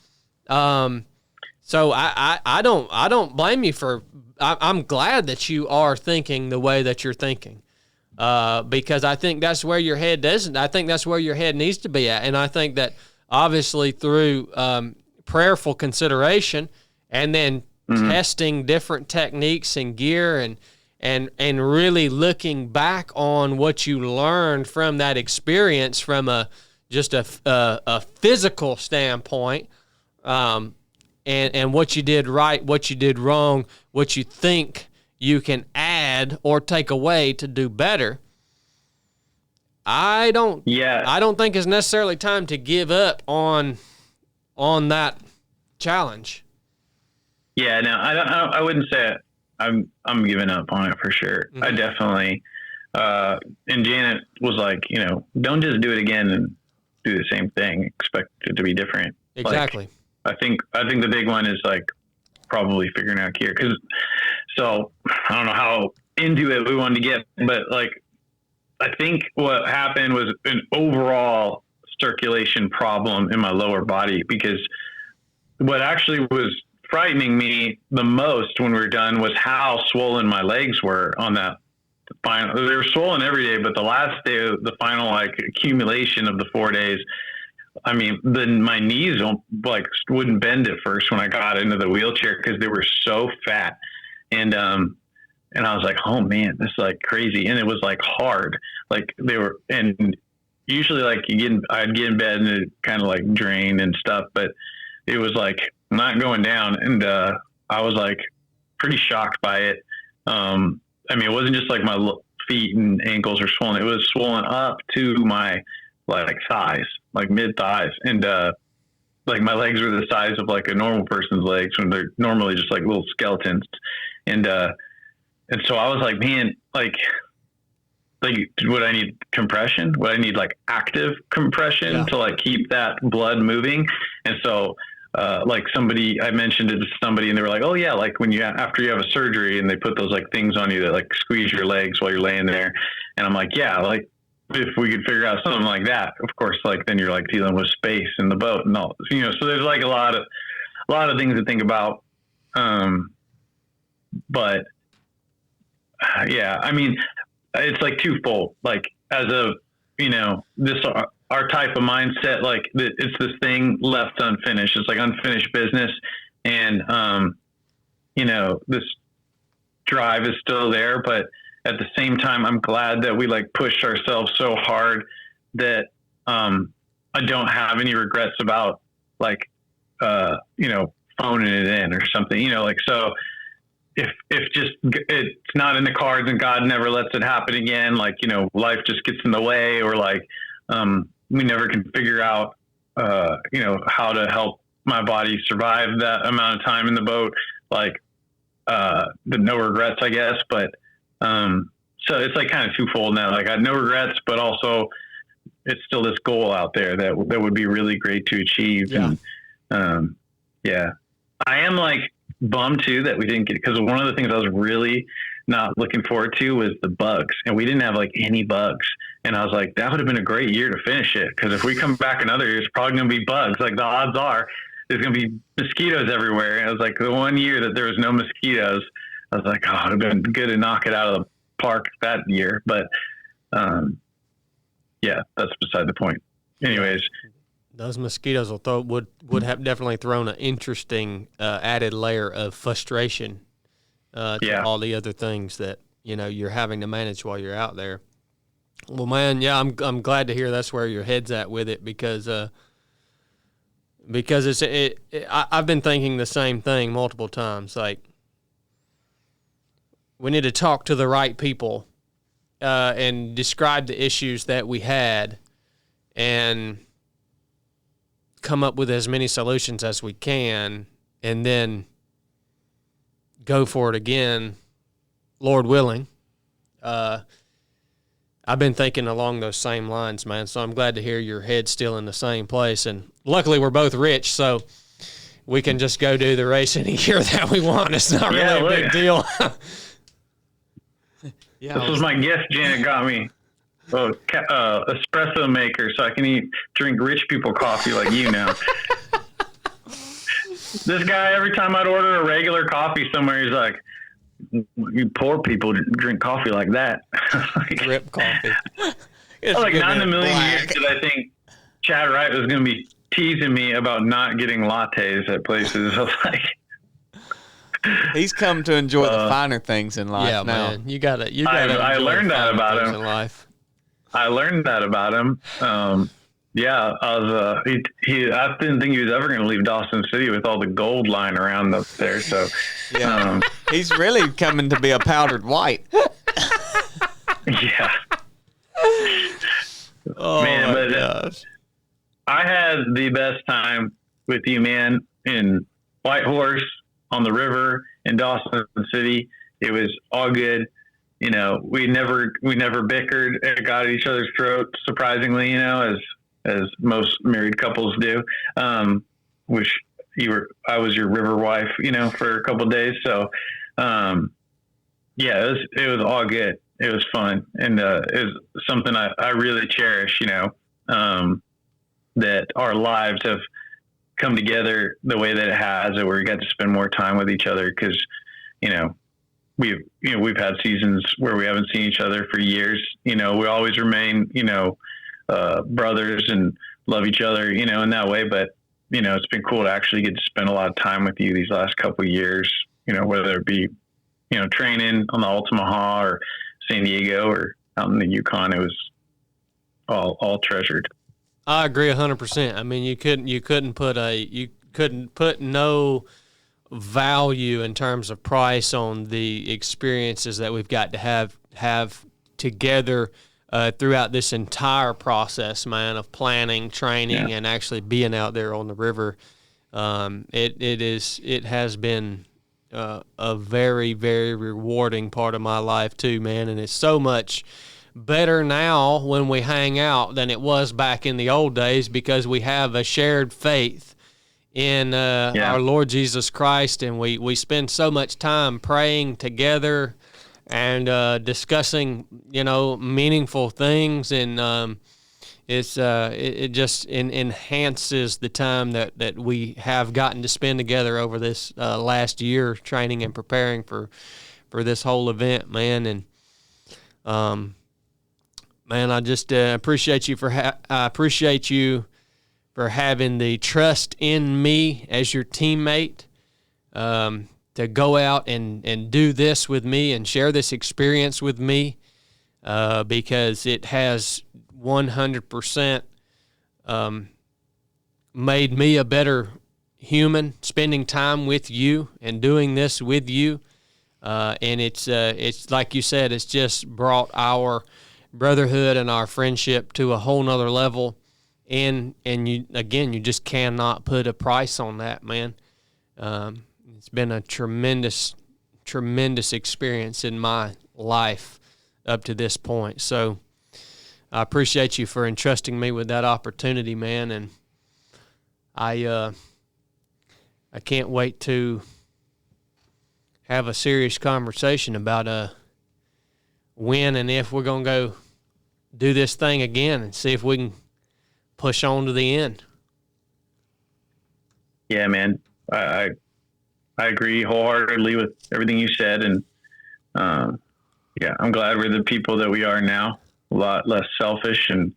So I don't blame you for. I'm glad that you are thinking the way that you're thinking. Because I think that's where your head doesn't. I think that's where your head needs to be at. And I think that obviously through prayerful consideration and then testing different techniques and gear and really looking back on what you learned from that experience from just a physical standpoint, and what you did right, what you did wrong, what you think you can add or take away to do better. I don't think it's necessarily time to give up on that challenge. Yeah, no, I wouldn't say it. I'm giving up on it for sure. Mm-hmm. I definitely, and Janet was like, you know, don't just do it again and do the same thing. Expect it to be different. Exactly. Like, I think the big one is like probably figuring out gear. So I don't know how into it we wanted to get, but like, I think what happened was an overall circulation problem in my lower body, because what actually was frightening me the most when we were done was how swollen my legs were on that final. They were swollen every day, but the last day, the final like accumulation of the 4 days, I mean, then my knees wouldn't bend at first when I got into the wheelchair because they were so fat. And I was like, oh man, this is like crazy. And it was like hard. Like they were, and usually like I'd get in bed and it kind of like drained and stuff, but it was like not going down. And, I was like pretty shocked by it. I mean, it wasn't just like my feet and ankles are swollen. It was swollen up to my like thighs, like mid thighs. And, like my legs were the size of like a normal person's legs when they're normally just like little skeletons. And so I was like, man, like would I need compression? Would I need like active compression to like keep that blood moving? And so, like I mentioned it to somebody and they were like, oh yeah, like after you have a surgery and they put those like things on you that like squeeze your legs while you're laying there. And I'm like, yeah, like if we could figure out something like that, of course, like then you're like dealing with space in the boat and all, you know, so there's like a lot of things to think about. But yeah, I mean, it's like twofold. Like as a, this, our type of mindset, like it's this thing left unfinished. It's like unfinished business. And, this drive is still there, but at the same time, I'm glad that we like pushed ourselves so hard that, I don't have any regrets about like, phoning it in or something, so if just it's not in the cards and God never lets it happen again, like, life just gets in the way, or like, we never can figure out, how to help my body survive that amount of time in the boat, like, the no regrets, I guess. But, so it's like kind of twofold now. Like I had no regrets, but also it's still this goal out there that would be really great to achieve. Yeah. And, I am like bummed too that we didn't get, because one of the things I was really not looking forward to was the bugs, and we didn't have like any bugs. And I was like, that would have been a great year to finish it, because if we come back another year, it's probably going to be bugs. Like the odds are there's going to be mosquitoes everywhere. And it was like the one year that there was no mosquitoes, I was like, oh, it would have been good to knock it out of the park that year. But that's beside the point. Anyways, those mosquitoes would have definitely thrown an interesting added layer of frustration to all the other things that you're having to manage while you're out there. Well, man, I'm glad to hear that's where your head's at with it, because I've been thinking the same thing multiple times. Like, we need to talk to the right people and describe the issues that we had, and come up with as many solutions as we can, and then go for it again, Lord willing. I've been thinking along those same lines, man, so I'm glad to hear your head's still in the same place. And luckily we're both rich, so we can just go do the race any year that we want. It's not really a big deal. This was my gift Janet got me. Espresso maker, so I can drink rich people coffee like you now. This guy, every time I'd order a regular coffee somewhere, he's like, you poor people drink coffee like that. Drip coffee. Like not in a million years did I think Chad Wright was going to be teasing me about not getting lattes at places. I was like, he's come to enjoy the finer things in life. Yeah, now. Man, you got it. I learned that about him. In life. I learned that about him. I was. I didn't think he was ever going to leave Dawson City with all the gold lying around up there. So, he's really coming to be a powdered white. Yeah. Oh man, my gosh! I had the best time with you, man, in Whitehorse, on the river, in Dawson City. It was all good. We never bickered and got at each other's throats, surprisingly, as most married couples do. Which I was your river wife, for a couple of days. So, it was all good. It was fun. And, it was something I really cherish, that our lives have come together the way that it has, that we got to spend more time with each other. 'Cause, we've had seasons where we haven't seen each other for years. We always remain, brothers and love each other, in that way. But, it's been cool to actually get to spend a lot of time with you these last couple of years, whether it be, training on the Altamaha or San Diego or out in the Yukon. It was all treasured. I agree 100%. I mean, you couldn't put no value in terms of price on the experiences that we've got to have together throughout this entire process, man, of planning, training, and actually being out there on the river. It has been a very, very rewarding part of my life too, man, and it's so much better now when we hang out than it was back in the old days, because we have a shared faith in our Lord Jesus Christ, and we spend so much time praying together and discussing, meaningful things, and it just enhances the time that we have gotten to spend together over this last year, training and preparing for this whole event, man. And Man, I just appreciate you I appreciate you for having the trust in me as your teammate, to go out and do this with me and share this experience with me, because it has 100% made me a better human, spending time with you and doing this with you. And it's like you said, it's just brought our brotherhood and our friendship to a whole nother level. And you just cannot put a price on that, man. It's been a tremendous experience in my life up to this point. So I appreciate you for entrusting me with that opportunity, man. And I can't wait to have a serious conversation about when and if we're going to go do this thing again and see if we can push on to the end. Yeah, man. I agree wholeheartedly with everything you said. And, yeah, I'm glad we're the people that we are now, a lot less selfish and,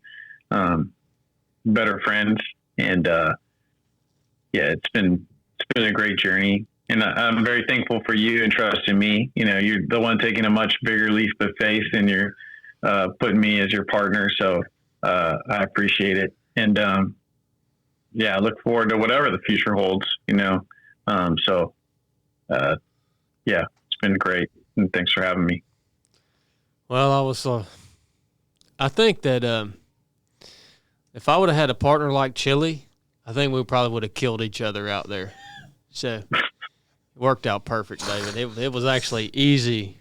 better friends. And, yeah, it's been a great journey. And I'm very thankful for you and trusting me. You know, you're the one taking a much bigger leap of faith, and you're, putting me as your partner. So, I appreciate it. And, yeah, I look forward to whatever the future holds, you know? Yeah, it's been great. And thanks for having me. Well, I think that, if I would have had a partner like Chili, I think we probably would have killed each other out there. So it worked out perfect, David. It was actually easy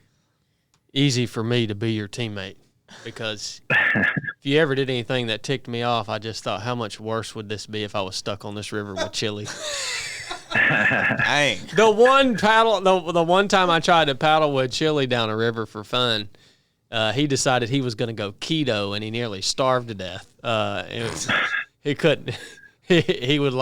for me to be your teammate, because if you ever did anything that ticked me off, I just thought, how much worse would this be if I was stuck on this river with Chili? Dang. The one time I tried to paddle with Chili down a river for fun, he decided he was going to go keto, and he nearly starved to death. He couldn't. He would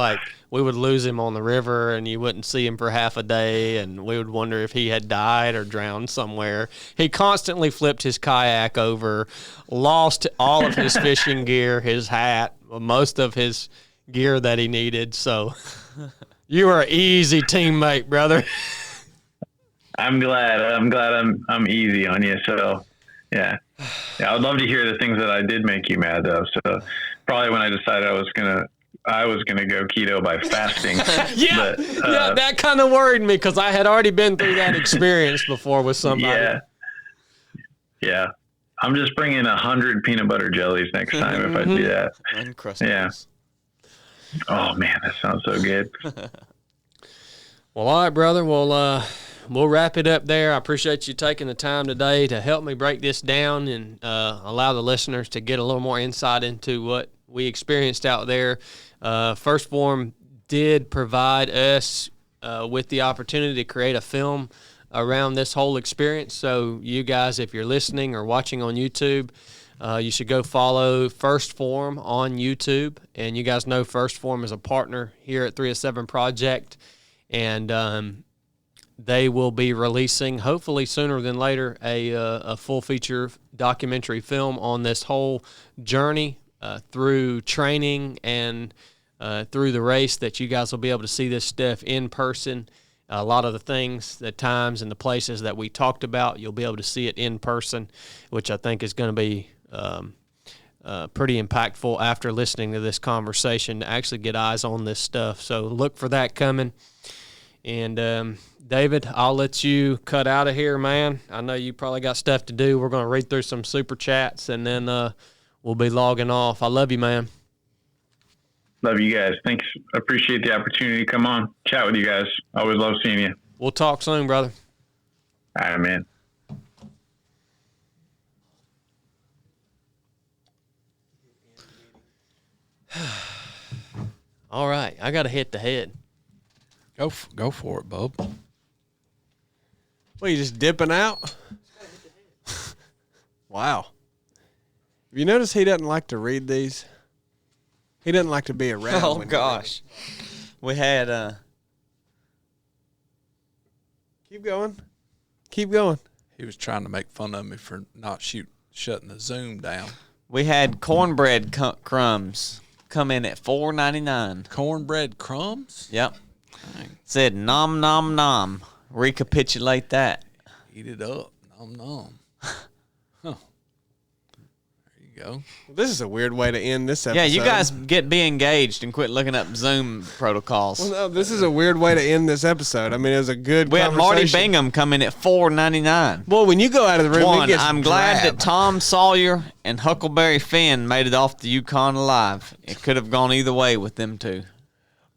we would lose him on the river, and you wouldn't see him for half a day, and we would wonder if he had died or drowned somewhere. He constantly flipped his kayak over, lost all of his fishing gear, his hat, most of his gear that he needed. So you were an easy teammate, brother. I'm glad I'm easy on you. So yeah, I'd love to hear the things that I did make you mad though. So probably when I decided I was gonna go keto by fasting. Yeah, that kind of worried me, because I had already been through that experience before with somebody. Yeah. I'm just bringing 100 peanut butter jellies next time if I do that. Uncrustables. Yeah. Oh man, that sounds so good. Well, all right, brother. Well, we'll wrap it up there. I appreciate you taking the time today to help me break this down and allow the listeners to get a little more insight into what we experienced out there. First Form did provide us with the opportunity to create a film around this whole experience. So you guys, if you're listening or watching on YouTube, you should go follow First Form on YouTube. And you guys know First Form is a partner here at 307 Project. And they will be releasing, hopefully sooner than later, a full feature documentary film on this whole journey through training and through the race, that you guys will be able to see this stuff in person. A lot of the things, the times and the places that we talked about, you'll be able to see it in person, which I think is going to be pretty impactful after listening to this conversation, to actually get eyes on this stuff. So look for that coming. And David, I'll let you cut out of here, man. I know you probably got stuff to do. We're going to read through some super chats, and then we'll be logging off. I love you, man. Love you guys. Thanks. Appreciate the opportunity to come on, chat with you guys. Always love seeing you. We'll talk soon, brother. All right, man. All right. I got to hit the head. Go for it, bub. Well, you just dipping out? Wow. Have you noticed he doesn't like to read these? He doesn't like to be around. Oh, gosh. We had... Keep going. Keep going. He was trying to make fun of me for not shutting the Zoom down. We had cornbread crumbs come in at $4.99. Cornbread crumbs? Yep. Dang. Said nom nom nom. Recapitulate that. Eat it up. Nom nom. Huh. There you go. This is a weird way to end this episode. Yeah, you guys be engaged and quit looking up Zoom protocols. Well, no, this is a weird way to end this episode. I mean, it was a good We had Marty conversation. Bingham come in at $4.99. Well, when you go out of the room, it One, gets I'm glad drab. that Tom Sawyer and Huckleberry Finn made it off the Yukon alive. It could have gone either way with them two.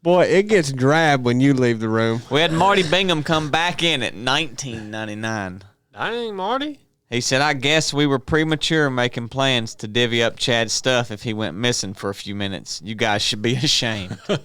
Boy, it gets drab when you leave the room. We had Marty Bingham come back in at $19.99. Dang, Marty. He said, I guess we were premature making plans to divvy up Chad's stuff if he went missing for a few minutes. You guys should be ashamed. I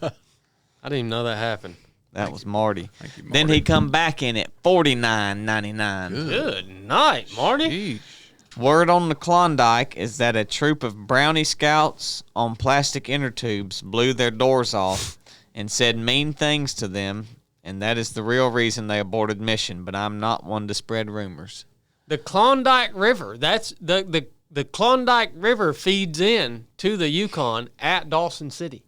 didn't even know that happened. That was Marty. Thank you, Marty. Then he come back in at $49.99. Good night, Marty. Sheesh. Word on the Klondike is that a troop of brownie scouts on plastic inner tubes blew their doors off and said mean things to them, and that is the real reason they aborted mission, but I'm not one to spread rumors. The Klondike River. That's the Klondike River feeds in to the Yukon at Dawson City.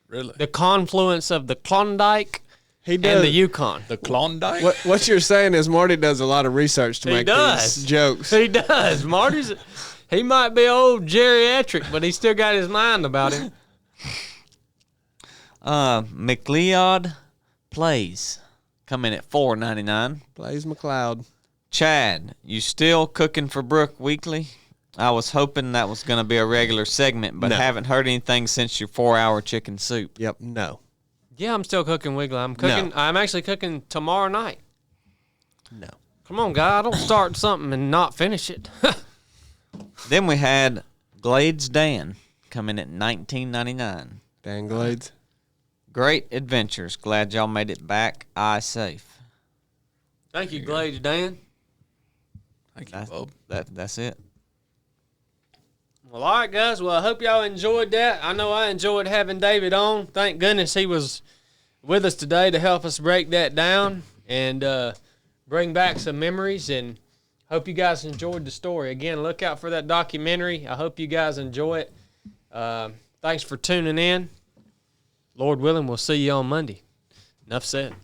Really? The confluence of the Klondike He and does. the Yukon. The Klondike? What you're saying is Marty does a lot of research to He make does. these jokes. He does. He might be old geriatric, but he still got his mind about him. McLeod Plays come in at $4.99. Blaze McLeod. Chad, you still cooking for Brooke weekly? I was hoping that was going to be a regular segment, but No. haven't heard anything since your 4-hour chicken soup. Yep, no. Yeah, I'm still cooking Wiggly. I'm cooking. No. I'm actually cooking tomorrow night. No. Come on, guy. I don't start something and not finish it. Then we had Glades Dan coming at $19.99. Dan Glades. Great adventures. Glad y'all made it back. Eye safe. Thank you, Glades Dan. Thank you, Bob. That's it. Well, all right, guys. Well, I hope y'all enjoyed that. I know I enjoyed having David on. Thank goodness he was with us today to help us break that down and bring back some memories. And hope you guys enjoyed the story. Again, look out for that documentary. I hope you guys enjoy it. Thanks for tuning in. Lord willing, we'll see you on Monday. Enough said.